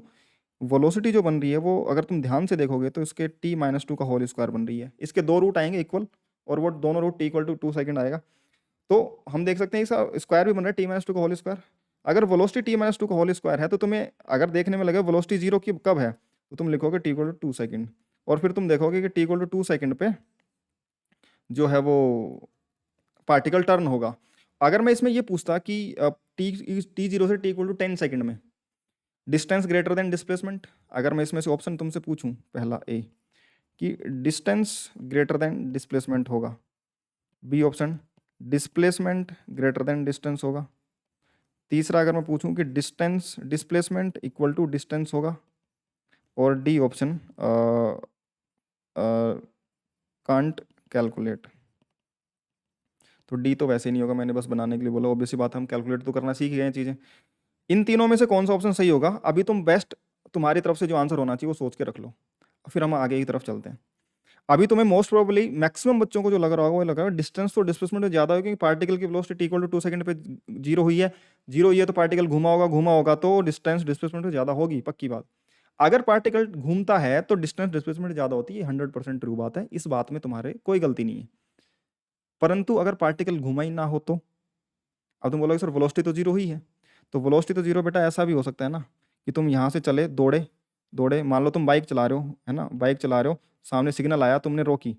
Velocity जो बन रही है वो अगर तुम ध्यान से देखोगे तो इसके t-2 का होल स्क्वायर बन रही है, इसके दो रूट आएंगे इक्वल, और वो दोनों root t equal to 2 second आएगा। तो हम देख सकते हैं इसका स्क्वायर भी बन रहा है t-2 का होल स्क्वायर। अगर वेलोसिटी t-2 का होल स्क्वायर है तो तुम्हें अगर देखने में लगे वेलोसिटी 0 की कब है, तो तुम लिखोगे t इक्वल टू 2 सेकंड, और फिर तुम देखोगे कि t इक्वल टू 2 सेकंड पे जो है वो पार्टिकल टर्न होगा। अगर मैं इसमें ये पूछता कि t0 से t इक्वल टू 10 सेकंड में डिस्टेंस ग्रेटर देन डिस्प्लेसमेंट, अगर मैं इसमें से ऑप्शन तुमसे पूछूं पहला ए कि डिस्टेंस ग्रेटर देन डिस्प्लेसमेंट होगा, B option displacement greater than distance होगा, तीसरा अगर मैं पूछूं कि distance displacement equal to distance होगा, और डी ऑप्शन कांट कैलकुलेट। तो डी तो वैसे ही नहीं होगा, मैंने बस बनाने के लिए बोला, ऑब्वियसली बात है हम कैलकुलेट तो करना सीख गए हैं चीज़ें। इन तीनों में से कौन सा ऑप्शन सही होगा, अभी तुम बेस्ट तुम्हारी तरफ से जो आंसर होना चाहिए वो सोच के रख लो, फिर हम आगे की तरफ चलते हैं। अभी तुम्हें मोस्ट प्रोबेबली मैक्सिमम बच्चों को जो लग रहा होगा वो लग रहा है डिस्टेंस तो डिस्प्लेसमेंट में ज़्यादा होगी, क्योंकि पार्टिकल की वेलोसिटी इक्वल टू 2 सेकंड पे 0 हुई है, 0 हुई है तो पार्टिकल घूमा होगा तो डिस्टेंस डिस्प्लेसमेंट में ज़्यादा होगी, पक्की बात। अगर पार्टिकल घूमता है तो डिस्टेंस डिस्प्लेसमेंट ज़्यादा होती है, 100% ट्रू बात है, इस बात में तुम्हारे कोई गलती नहीं है। परंतु अगर पार्टिकल घूमा ही ना हो तो, अब तुम बोलोगे सर वेलोसिटी तो 0 हुई है, तो वेलोसिटी तो 0 बेटा ऐसा भी हो सकता है ना कि तुम यहाँ से चले दौड़े दौड़े, मान लो तुम बाइक चला रहे हो, है ना, बाइक चला रहे हो, सामने सिग्नल आया, तुमने रोकी,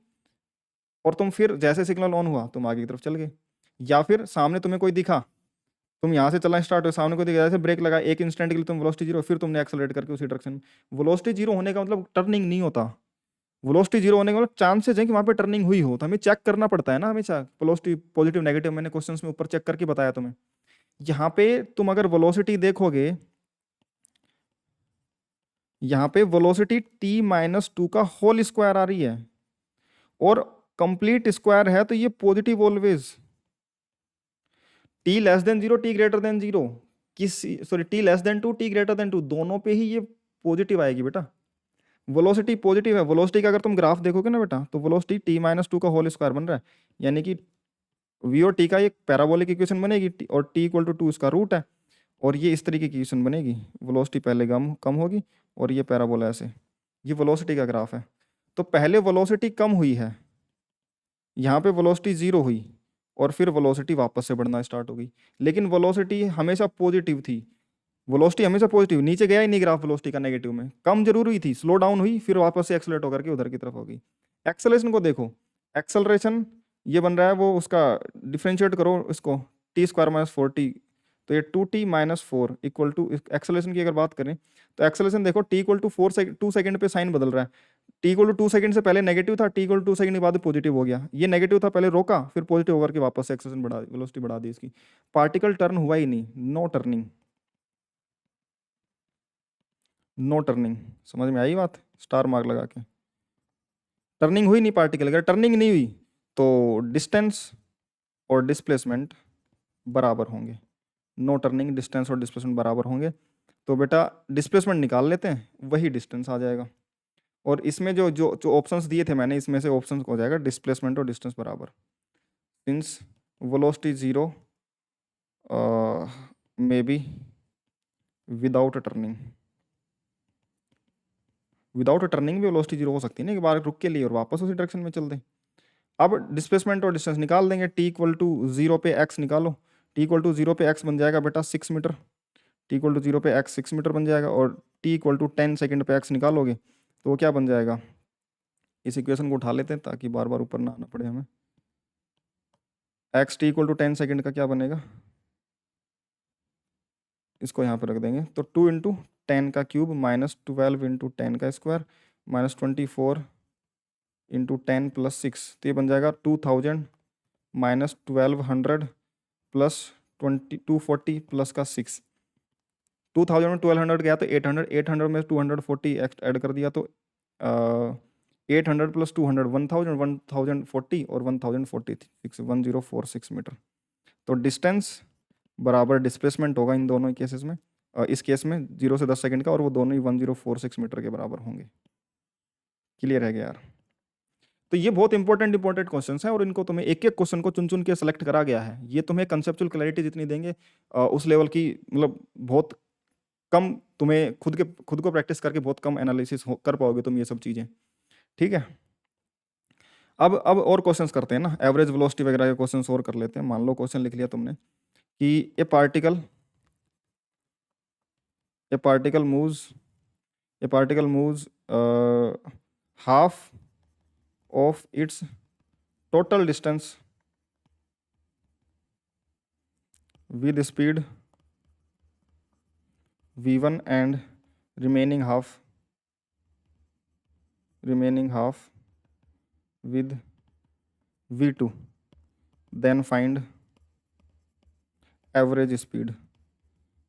और तुम फिर जैसे सिग्नल ऑन हुआ तुम आगे की तरफ चल गए। या फिर सामने तुम्हें कोई दिखा, तुम यहाँ से चलना स्टार्ट हो, सामने कोई दिखा, जैसे ब्रेक लगा, एक इंस्टेंट के लिए तुम वेलोसिटी 0, फिर तुमने एक्सेलरेट करके उसी डायरेक्शन में। वेलोसिटी 0 होने का मतलब टर्निंग नहीं होता, वेलोसिटी 0 होने का मतलब चांसेस है कि वहाँ पे टर्निंग हुई हो, तो हमें चेक करना पड़ता है ना हमेशा, वेलोसिटी पॉजिटिव नेगेटिव मैंने क्वेश्चंस में ऊपर चेक करके बताया तुम्हें। यहाँ पे तुम अगर वेलोसिटी देखोगे, यहाँ पे वेलोसिटी t-2 का होल स्क्वायर आ रही है, और कंप्लीट स्क्वायर है तो ये positive always, t less than 0 t greater than 0, sorry t less than 2 t greater than 2, दोनों पे ही ये पॉजिटिव आएगी बेटा। वेलोसिटी पॉजिटिव है, वेलोसिटी का अगर तुम ग्राफ देखोगे ना बेटा तो वेलोसिटी t-2 का होल स्क्वायर बन रहा है, यानी कि v और t का एक पैराबोलिक इक्वेशन बनेगी, और t इक्वल टू 2 इसका रूट है, और ये इस तरीके की इक्वेशन बनेगी, वेलोसिटी पहले कम कम होगी और ये पैराबोला ऐसे, ये वेलोसिटी का ग्राफ है। तो पहले वेलोसिटी कम हुई है, यहाँ पे वेलोसिटी 0 हुई और फिर वेलोसिटी वापस से बढ़ना स्टार्ट हो गई, लेकिन वेलोसिटी हमेशा पॉजिटिव थी, वेलोसिटी हमेशा पॉजिटिव, नीचे गया ही नहीं ग्राफ वेलोसिटी का नेगेटिव में, कम जरूर हुई थी, स्लो डाउन हुई, फिर वापस से एक्सेलरेट होकर के उधर की तरफ हो गई। एक्सेलरेशन को देखो, एक्सेलरेशन ये बन रहा है वो उसका, डिफ्रेंशिएट करो इसको, टी स्क्वायर माइनस 4t, तो ये 2t minus 4 equal to, acceleration की अगर बात करें तो एक्सेलरेशन देखो t इक्वल टू 2 सेकंड पे साइन बदल रहा है, t इक्वल टू 2 सेकंड से पहले नेगेटिव था, t इक्वल टू 2 सेकंड के बाद पॉजिटिव हो गया, ये नेगेटिव था पहले रोका, फिर पॉजिटिव होकर के वापस से एक्सेलरेशन बढ़ा, वेलोसिटी बढ़ा दी इसकी, पार्टिकल टर्न हुआ ही नहीं, नो टर्निंग, नो टर्निंग, समझ में आई बात, स्टार मार्क लगा के, टर्निंग हुई नहीं पार्टिकल, अगर टर्निंग नहीं हुई तो डिस्टेंस और डिस्प्लेसमेंट बराबर होंगे, नो टर्निंग, डिस्टेंस और डिस्प्लेसमेंट बराबर होंगे, तो बेटा डिस्प्लेसमेंट निकाल लेते हैं, वही डिस्टेंस आ जाएगा, और इसमें जो जो जो ऑप्शंस दिए थे मैंने, इसमें से ऑप्शंस हो जाएगा डिस्प्लेसमेंट और डिस्टेंस बराबर, since velocity 0 may be without turning, without turning भी वेलोसिटी 0 हो सकती है ना, एक बार रुक के लिए और वापस उसी डायरेक्शन में चल दें। अब डिस्प्लेसमेंट और डिस्टेंस निकाल देंगे, t इक्वल टू 0 पे x निकालो, t इक्वल टू 0 पे x बन जाएगा बेटा 6 मीटर, t इक्वल टू 0 पे x 6 मीटर बन जाएगा, और t इक्वल टू 10 सेकंड पे x निकालोगे तो वो क्या बन जाएगा, इस इक्वेशन को उठा लेते हैं ताकि बार बार ऊपर ना आना पड़े हमें, x t equal to 10 second का क्या बनेगा, इसको यहाँ पर रख देंगे, तो 2 इंटू 10 का क्यूब माइनस 12 इंटू 10 का स्क्वायर माइनस 24 इंटू 10 प्लस 6, तो ये बन जाएगा 2000 माइनस 1200 प्लस 240 प्लस का 6, 2000 में 1200 गया तो 800, 800 में 240 ऐड कर दिया तो 800 प्लस 200 1000, 1040 और 1046 1046 मीटर, तो डिस्टेंस बराबर डिस्प्लेसमेंट होगा इन दोनों केसेस में, इस केस में 0 से 10 सेकंड का, और वो दोनों ही 1046 मीटर के बराबर होंगे। क्लियर है क्या यार? तो ये बहुत इंपॉर्टेंट क्वेश्चंस हैं, और इनको तुम्हें एक एक क्वेश्चन को चुन चुन के सेलेक्ट करा गया है, ये तुम्हें कंसेप्चुअल क्लैरिटी जितनी देंगे उस लेवल की, मतलब बहुत कम तुम्हें खुद को प्रैक्टिस करके बहुत कम एनालिसिस कर पाओगे तुम ये सब चीज़ें, ठीक है। अब और क्वेश्चंस करते हैं ना, एवरेज वेलोसिटी वगैरह के क्वेश्चंस और कर लेते हैं। मान लो क्वेश्चन लिख लिया तुमने कि ए particle moves half of its total distance with speed v1 and remaining half with v2, then find average speed.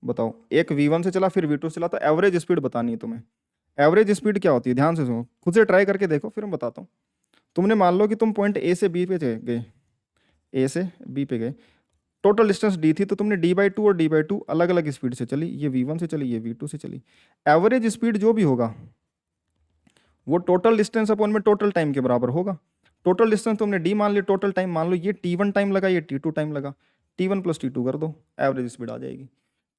बताओ, एक v1 से चला फिर v2 से चला, तो एवरेज स्पीड बतानी है तुम्हें। एवरेज स्पीड क्या होती है, ध्यान से सुनो, खुद से ट्राई करके देखो फिर मैं बताता हूँ। तुमने मान लो कि तुम पॉइंट ए से बी पे गए, ए से बी पे गए, टोटल डिस्टेंस डी थी, तो तुमने d/2 और d/2 अलग अलग स्पीड से चली, ये v1 से चली, ये v2 से चली। एवरेज स्पीड जो भी होगा वो टोटल डिस्टेंस अपॉन में टोटल टाइम के बराबर होगा। टोटल डिस्टेंस तुमने d मान ली, टोटल टाइम मान लो ये t1 टाइम लगा, ये t2 टाइम लगा, t1 प्लस t2 कर दो, एवरेज स्पीड आ जाएगी।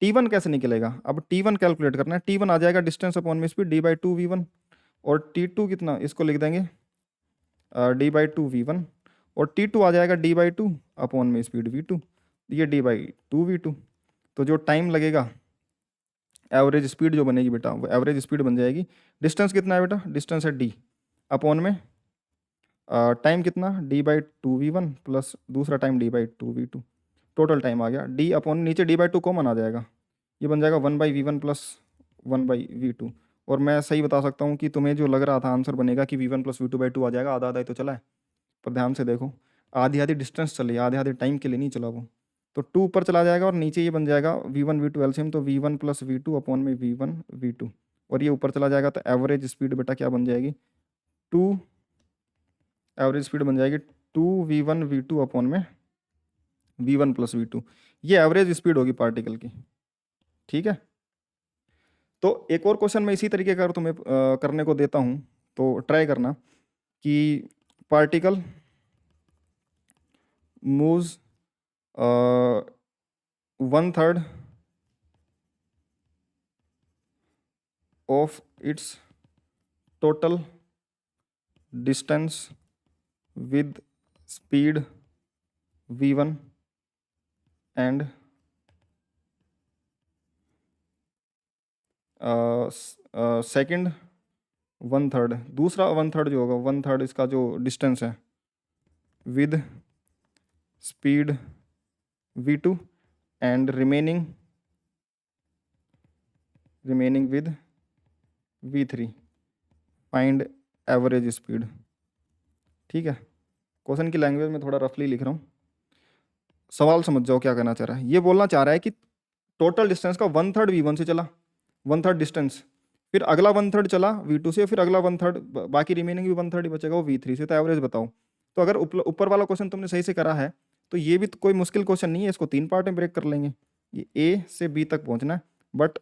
t1 कैसे निकलेगा, अब t1 कैलकुलेट करना है, t1 आ जाएगा डिस्टेंस अपॉन में स्पीड d/2 v1, और t2 कितना, इसको लिख देंगे d/2 v1, और t2 आ जाएगा d/2 अपॉन में स्पीड v2, ये d/2 v2। तो जो टाइम लगेगा, एवरेज स्पीड जो बनेगी बेटा, वो एवरेज स्पीड बन जाएगी। डिस्टेंस कितना है बेटा, डिस्टेंस है d अपॉन में टाइम कितना d/2 v1 प्लस दूसरा time d/2 v2, total time आ गया d अपॉन, नीचे d/2 कॉमन आ जाएगा, ये बन जाएगा 1/v1 प्लस 1/v2। और मैं सही बता सकता हूँ कि तुम्हें जो लग रहा था आंसर बनेगा कि v1 प्लस v2/2 आ जाएगा, आधा आधा ही तो चला है, पर ध्यान से देखो आधी आधी डिस्टेंस चली, आधे आधे टाइम के लिए नहीं चला वो, तो 2 ऊपर चला जाएगा और नीचे ये बन जाएगा v1 v2 एलसीएम, तो v1 प्लस v2 अपॉन में v1 v2, और ये ऊपर चला जाएगा, तो एवरेज स्पीड बेटा क्या बन जाएगी, 2, एवरेज स्पीड बन जाएगी 2v1 v2 अपॉन में v1 प्लस v2, ये एवरेज स्पीड होगी पार्टिकल की, ठीक है। तो एक और क्वेश्चन मैं इसी तरीके का तुम्हें करने को देता हूँ, तो ट्राई करना कि particle moves 1/3 of its total distance with speed v1 and second 1/3, दूसरा 1/3 जो होगा 1/3 इसका जो डिस्टेंस है with speed v2 and remaining with v3, find average speed. ठीक है, क्वेश्चन की लैंग्वेज में थोड़ा रफली लिख रहा हूँ, सवाल समझ जाओ क्या कहना चाह रहा है। ये बोलना चाह रहा है कि टोटल डिस्टेंस का 1/3 v1 से चला, 1/3 डिस्टेंस, फिर अगला 1/3 चला v2 से, फिर अगला 1/3 बाकी रिमेनिंग भी 1/3 ही बचेगा वो v3 से, तो एवरेज बताओ। तो अगर ऊपर वाला क्वेश्चन तुमने सही से करा है तो ये भी तो कोई मुश्किल क्वेश्चन नहीं है, इसको 3 पार्ट में ब्रेक कर लेंगे। ये ए से बी तक पहुंचना है, बट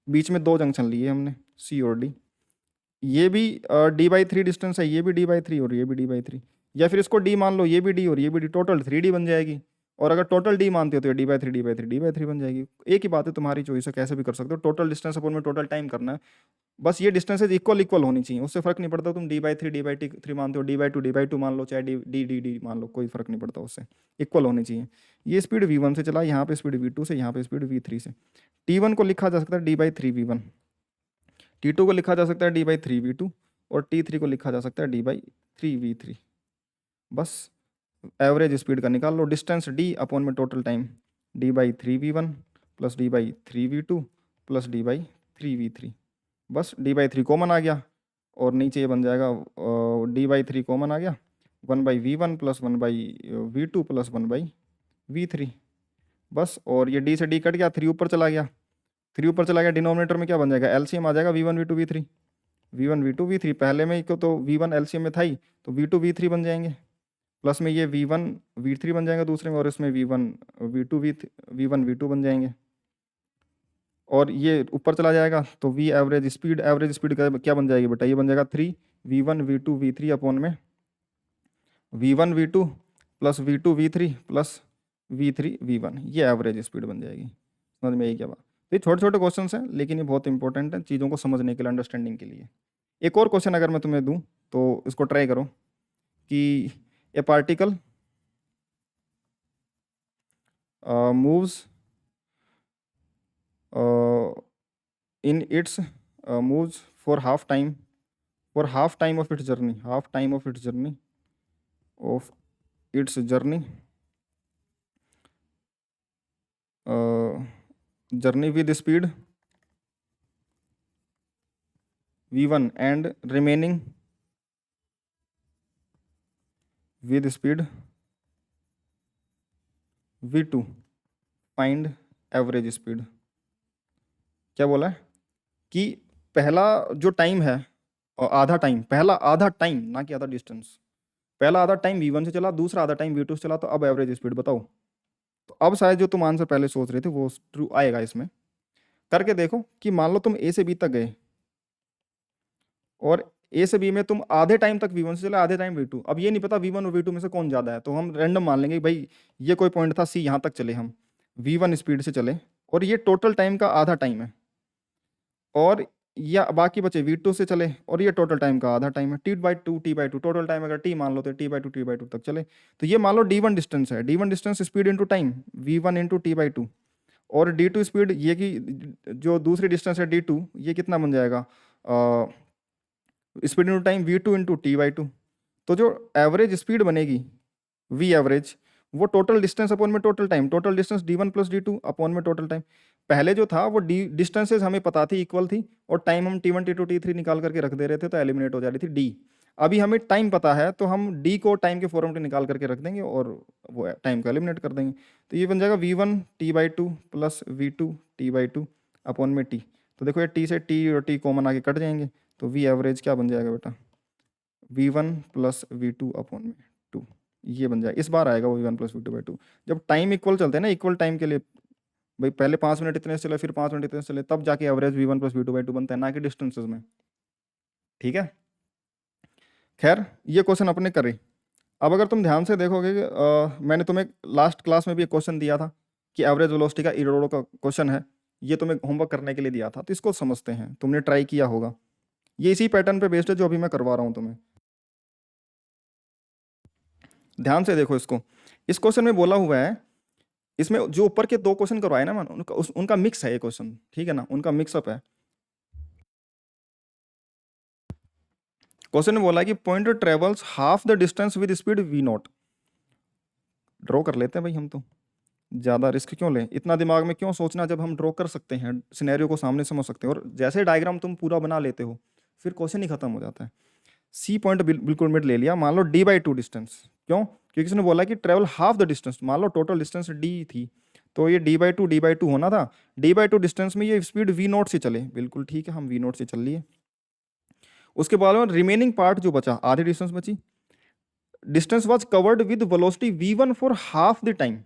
बीच में 2 जंक्शन लिए हमने सी और डी। ये भी d/3 डिस्टेंस है, ये भी d/3 और ये भी d/3, या फिर इसको d मान लो, ये भी d और ये भी d, टोटल 3d बन जाएगी। और अगर टोटल d मानते हो तो ये d/3 बन जाएगी। एक ही बात है, तुम्हारी चॉइस है, कैसे भी कर सकते हो। टोटल डिस्टेंस अपन में टोटल टाइम करना है, बस ये डिस्टेंसेज इक्वल होनी चाहिए, उससे फर्क नहीं पड़ता तुम d/3 मानते हो, d/2 मान लो, चाहे d मान लो, कोई फर्क नहीं पड़ता, उससे इक्वल होनी चाहिए। ये स्पीड v1 से चला, यहाँ पे स्पीड v2 से, यहाँ पे स्पीड v3 से। t1 को लिखा जा सकता है d/3 v1, t2 को लिखा जा सकता है d/3 v2 और t3 को लिखा जा सकता है d/3 v3। बस एवरेज स्पीड का निकाल लो, डिस्टेंस d अपॉन में total time, d/3 v1 plus d/3 v2 plus d/3 v3। बस d/3 कॉमन आ गया और नीचे ये बन जाएगा d/3 कॉमन आ गया, 1/v1 plus 1/v2 plus 1/v3। बस, और ये d से d कट गया, 3 ऊपर चला गया, 3 ऊपर चला गया, डिनोमिनेटर में क्या बन जाएगा, एलसीएम आ जाएगा v1 v2 v3, v1 v2 v3, पहले में को तो v1 एलसीएम में था ही, तो v2 v3 बन जाएंगे, प्लस में ये v1 v3 बन जाएगा दूसरे में, और इसमें v1 v2 बन जाएंगे, और ये ऊपर चला जाएगा तो v एवरेज स्पीड का क्या बन जाएगी बेटा, ये बन जाएगा 3 v1 v2 v3 अपॉन में v1 v2 plus v2 v3 plus v3 v1, ये एवरेज स्पीड बन जाएगी। समझ में आई क्या बात। तो ये छोटे छोटे क्वेश्चन हैं, लेकिन ये बहुत इंपॉर्टेंट है चीज़ों को समझने के लिए, अंडरस्टैंडिंग के लिए। एक और क्वेश्चन अगर मैं तुम्हें दूं तो इसको ट्राई करो कि ए particle moves in its moves for half time of its journey, journey with speed v1 and remaining with speed v2, find average speed। क्या बोला है कि पहला जो टाइम है, पहला आधा टाइम, ना कि आधा डिस्टेंस, पहला आधा टाइम v1 से चला, दूसरा आधा टाइम v2 से चला, तो अब एवरेज स्पीड बताओ। तो अब शायद जो तुम आंसर पहले सोच रहे थे वो ट्रू आएगा इसमें। करके देखो कि मान लो तुम ए से बी तक गए और ए से बी में तुम आधे टाइम तक v1 से चले, आधे टाइम v2। अब ये नहीं पता v1 और v2 में से कौन ज़्यादा है, तो हम रैंडम मान लेंगे भाई ये कोई पॉइंट था सी, यहाँ तक चले हम, v1 स्पीड से चले और ये टोटल टाइम का आधा टाइम है, और या बाकी बचे v2 से चले और ये टोटल टाइम का आधा टाइम है, t/2 टोटल टाइम अगर t मान लो तो t/2 तक चले। तो ये मान लो d1 डिस्टेंस है, d1 distance speed into time v1 into t/2, और d2 स्पीड ये की जो दूसरी डिस्टेंस है d2, ये कितना बन जाएगा speed into time v2 into t/2। तो जो एवरेज स्पीड बनेगी v एवरेज, वो टोटल डिस्टेंस अपॉन में total time, total distance d1 plus d2 upon में टोटल टाइम। पहले जो था वो डिस्टेंसेस हमें पता थी, इक्वल थी, और टाइम हम t1 t2 t3 निकाल करके रख दे रहे थे, तो एलिमिनेट हो जा रही थी d। अभी हमें टाइम पता है तो हम d को टाइम के फॉर्म में निकाल करके रख देंगे और वो टाइम को एलिमिनेट कर देंगे। तो ये बन जाएगा v1 t/2 plus v2 t/2 upon में t। तो देखो ये t से t और t कॉमन आके कट जाएंगे, तो v एवरेज क्या बन जाएगा बेटा, v1 प्लस v2 अपॉन में 2, ये बन जाएगा। इस बार आएगा वो v1 प्लस v2/2। जब टाइम इक्वल चलते हैं ना, इक्वल टाइम के लिए भाई, पहले 5 मिनट इतने से चले, फिर 5 मिनट इतने से चले, तब जाके एवरेज v1 प्लस v2/2 बनता है, ना कि डिस्टेंसेस में। ठीक है, खैर ये क्वेश्चन अपने करे। अब अगर तुम ध्यान से देखोगे मैंने तुम्हें लास्ट क्लास में भी एक क्वेश्चन दिया था कि एवरेज वेलोसिटी का इरोडो का क्वेश्चन है, ये तुम्हें होमवर्क करने के लिए दिया था, तो इसको समझते हैं, तुमने ट्राई किया होगा। ये इसी पैटर्न पे बेस्ड है जो अभी मैं करवा रहा हूँ तुम्हें। ध्यान से देखो इसको। इस क्वेश्चन में बोला हुआ है, इसमें जो ऊपर के 2 क्वेश्चन करवाए ना, उनका मिक्स है ये क्वेश्चन, ठीक है ना, उनका मिक्सअप है। क्वेश्चन में बोला है कि pointer travels half the distance with speed V naught. Draw कर लेते हैं भाई हम तो, ज़्यादा रिस्क क्यों लें, इतना दिमाग में क्यों सोचना जब हम ड्रॉ कर सकते हैं, सिनेरियो को सामने समझ सकते हैं, और जैसे डायग्राम तुम पूरा बना लेते हो फिर क्वेश्चन ही खत्म हो जाता है। सी पॉइंट बिल्कुल मिड ले लिया, मान लो d/2 डिस्टेंस, क्यों, क्योंकि इसने बोला कि ट्रेवल हाफ द डिस्टेंस, मान लो टोटल डिस्टेंस d थी, तो ये d/2 होना था, d/2 डिस्टेंस में ये स्पीड v0 से चले, बिल्कुल ठीक है, हम v0 से चल लिए। उसके बाद में रिमेनिंग पार्ट जो बचा, आधी डिस्टेंस बची, distance was covered with velocity v1 for half the time.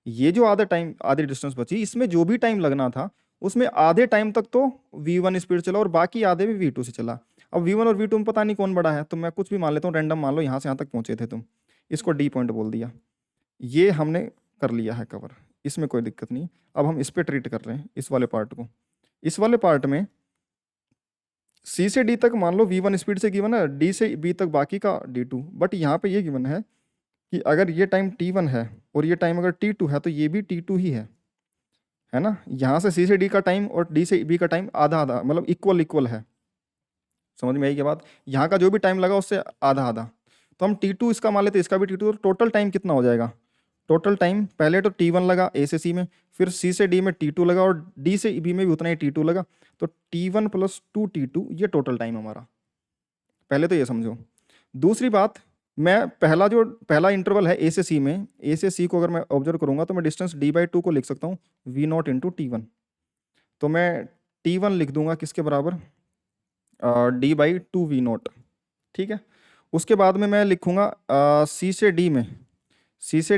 ये जो आधी डिस्टेंस बची, इसमें जो भी टाइम लगना था उसमें आधे टाइम तक तो v1 स्पीड चला और बाकी आधे भी v2 से चला। अब v1 और v2 में पता नहीं कौन बड़ा है, तो मैं कुछ भी मान लेता हूँ रैंडम, मान लो यहाँ से यहाँ तक पहुंचे थे तुम, इसको d पॉइंट बोल दिया, ये हमने कर लिया है कवर, इसमें कोई दिक्कत नहीं। अब हम इस पे ट्रीट कर रहे हैं इस वाले पार्ट को। इस वाले पार्ट में C से D तक मान लो v1 स्पीड से गिवन है, D से B तक बाकी का d2, बट यहाँ पे ये गिवन है कि अगर ये टाइम t1 है और ये टाइम अगर t2 है तो ये भी t2 ही है ना। यहाँ से C से D का टाइम और D से B का टाइम आधा आधा, मतलब इक्वल इक्वल है, समझ में आई क्या बात। यहाँ का जो भी टाइम लगा उससे आधा आधा, तो हम t2 इसका मान लेते हैं, इसका भी t2, तो टोटल टाइम कितना हो जाएगा, टोटल टाइम पहले तो t1 लगा A से C में, फिर C से D में t2 लगा और D से B में भी उतना ही t2 लगा, तो t1 + 2t2 ये टोटल टाइम हमारा। पहले तो ये समझो। दूसरी बात, मैं पहला इंटरवल है A से C में, A से C को अगर मैं ऑब्जर्व करूंगा तो मैं डिस्टेंस d/2 को लिख सकता हूँ v0 × t1, तो मैं t1 लिख दूंगा किसके बराबर, d/2 v0, ठीक है। उसके बाद में मैं लिखूंगा C से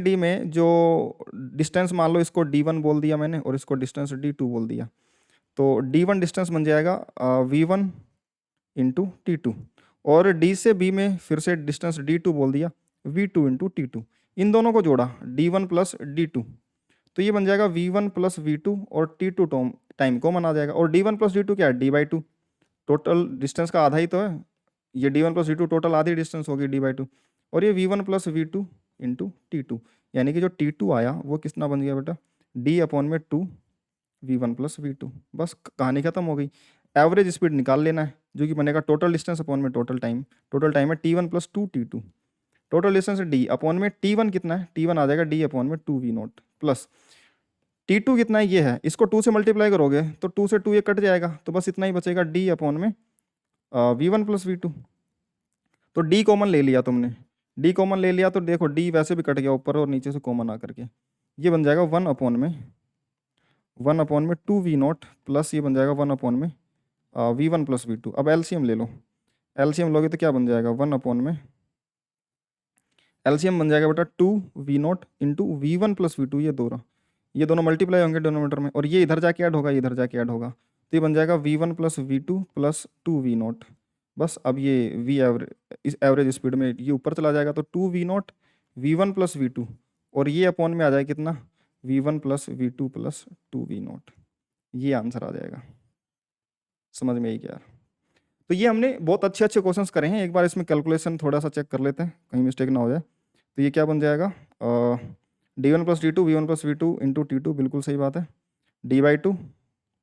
D में जो डिस्टेंस, मान लो इसको d1 बोल दिया मैंने और इसको डिस्टेंस d2 बोल दिया, तो d1 डिस्टेंस बन जाएगा v1 × t2, और D से B में फिर से डिस्टेंस d2 बोल दिया, v2 × t2, इन दोनों को जोड़ा d1 + d2, तो ये बन जाएगा v1 + v2 और t2 टाइम कॉमन आ जाएगा, और d1 + d2 क्या है, d/2, टोटल डिस्टेंस का आधा ही तो है, ये d1 + d2 टोटल आधी डिस्टेंस होगी d/2, और ये v1 + v2 × t2, यानी कि जो t2 आया वो कितना बन गया बेटा, d/2 v1 + v2, बस कहानी खत्म हो गई। एवरेज स्पीड निकाल लेना है जो कि बनेगा टोटल डिस्टेंस अपॉन में टोटल टाइम है t1 + 2t2, total distance d upon में t1 कितना है, t1 आ जाएगा d/2v0 प्लस t2 कितना है, ये है, इसको 2 से मल्टीप्लाई करोगे तो 2 से 2 ये कट जाएगा, तो बस इतना ही बचेगा d/v1 + v2, तो d कॉमन ले लिया तुमने, d कॉमन ले लिया तो देखो d वैसे भी कट गया ऊपर और नीचे से कॉमन आकर के, ये बन जाएगा 1/में 2v0 प्लस ये बन जाएगा 1/में v1 + v2। अब एलसीएम ले लो, एलसीएम लोगे तो क्या बन जाएगा, 1/में एलसीएम बन जाएगा बेटा 2v0 × v1 + v2, ये दोनों मल्टीप्लाई होंगे डिनोमिनेटर में, और ये इधर जाके ऐड होगा, ये इधर जाके ऐड होगा, तो ये बन जाएगा v1 + v2 + 2v0। बस अब ये v एवरेज, इस एवरेज स्पीड में ये ऊपर चला जाएगा, तो 2v0 v1 + v2, और ये अपॉन में आ जाएगा कितना, v1 + v2 + 2v0, ये आंसर आ जाएगा। समझ में आई क्या यार। तो ये हमने बहुत अच्छे अच्छे क्वेश्चंस करे हैं, एक बार इसमें कैलकुलेशन थोड़ा सा चेक कर लेते हैं कहीं मिस्टेक ना हो जाए। तो ये क्या बन जाएगा, d1 + d2 v1 + v2 × t2, बिल्कुल सही बात है, d/2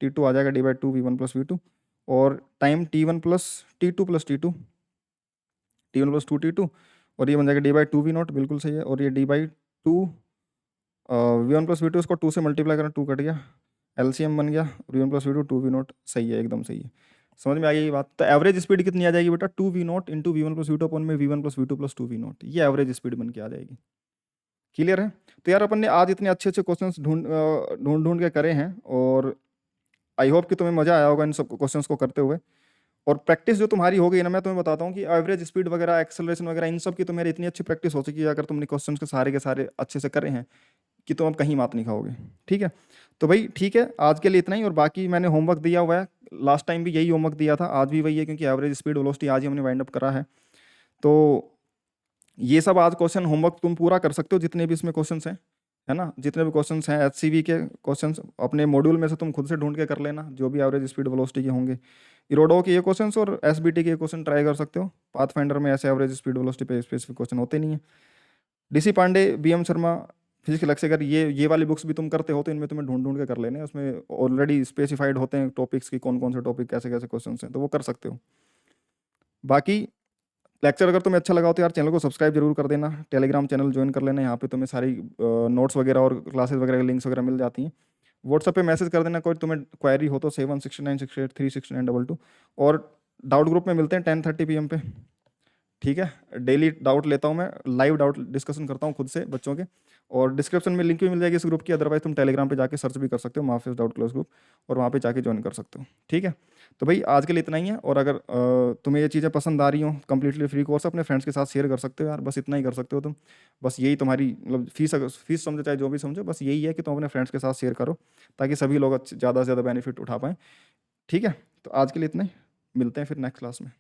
t2 आ जाएगा d/2 v1 + v2, और time t1 + t2 + t2, t1 + 2t2, और ये बन जाएगा d/2 v0, बिल्कुल सही है, और ये d/2 v1 + v2, इसको 2 से मल्टीप्लाई करना, 2 कट गया, एलसीएम बन गया, v1 + v2 2v0, सही है, एकदम सही है। समझ में आ गई ये बात। तो एवरेज स्पीड कितनी आ जाएगी बेटा, 2v0 × v1 + v2 अपॉन में v1 + v2 + 2v0, ये एवरेज स्पीड बन के आ जाएगी। क्लियर है। तो यार अपन ने आज इतने अच्छे अच्छे क्वेश्चंस ढूंढ के करे हैं, और आई होप कि तुम्हें मजा आया होगा इन सब क्वेश्चंस को करते हुए, और प्रैक्टिस जो तुम्हारी हो गई ना, मैं तुम्हें बताता हूँ कि एवरेज स्पीड वगैरह, एक्सेलरेशन वगैरह, इन सब की तो मेरी इतनी अच्छी प्रैक्टिस हो चुकी है, अगर तुमने क्वेश्चन के सारे अच्छे से करे हैं कि तुम अब कहीं मात नहीं खाओगे। ठीक है, तो भाई ठीक है, आज के लिए इतना ही, और बाकी मैंने होमवर्क दिया हुआ है, लास्ट टाइम भी यही होमवर्क दिया था, आज भी वही है, क्योंकि एवरेज स्पीड वेलोसिटी आज ही हमने वाइंड अप करा है। तो ये सब आज क्वेश्चन होमवर्क तुम पूरा कर सकते हो, जितने भी इसमें क्वेश्चंस हैं, है ना, जितने भी क्वेश्चंस हैं एचसीवी के क्वेश्चंस अपने मॉड्यूल में से तुम खुद से ढूंढ के कर लेना, जो भी एवरेज स्पीड वेलोसिटी के होंगे। इरोडो के ये क्वेश्चंस और एसबीटी के क्वेश्चन ट्राई कर सकते हो, पाथफाइंडर में ऐसे एवरेज स्पीड वेलोसिटी पे स्पेसिफिक क्वेश्चन होते नहीं है। DC Pandey, BM Sharma, physics lecture, ये वाली बुक्स भी तुम करते हो तो इनमें तुम्हें ढूंढ ढूंढ के कर लेने हैं, उसमें ऑलरेडी स्पेसिफाइड होते हैं टॉपिक्स की, कौन कौन से टॉपिक कैसे कैसे क्वेश्चन हैं, तो वो कर सकते हो। बाकी लेक्चर अगर तुम्हें अच्छा लगा हो तो यार चैनल को सब्सक्राइब जरूर कर देना, टेलीग्राम चैनल ज्वाइन कर लेना, यहाँ पे तुम्हें सारी नोट्स वगैरह और क्लासेस वगैरह लिंक्स वगैरह मिल जाती हैं। व्हाट्सएप पे मैसेज कर देना कोई तुम्हें क्वेरी हो तो 769683692, और डाउट ग्रुप में मिलते हैं 10:30 PM पे। ठीक है, डेली डाउट लेता हूँ मैं, लाइव डाउट डिस्कशन करता हूँ खुद से बच्चों के, और डिस्क्रिप्शन में लिंक भी मिल जाएगी इस ग्रुप की, अदरवाइज तुम टेलीग्राम पे जाके सर्च भी कर सकते हो माफिस डाउट क्लास ग्रुप, और वहाँ पे जाके ज्वाइन कर सकते हो। ठीक है, तो भाई आज के लिए इतना ही है, और अगर तुम्हें ये चीज़ें पसंद आ रही हो, कंप्लीटली फ्री कोर्स अपने फ्रेंड्स के साथ शेयर कर सकते हो यार, बस इतना ही कर सकते हो तुम। बस यही तुम्हारी मतलब फीस समझो चाहे जो भी समझो, बस यही है कि तुम अपने फ्रेंड्स के साथ शेयर करो ताकि सभी लोग ज़्यादा से ज़्यादा बेनिफिट उठा पाएँ। ठीक है, तो आज के लिए इतना ही, मिलते हैं फिर नेक्स्ट क्लास में।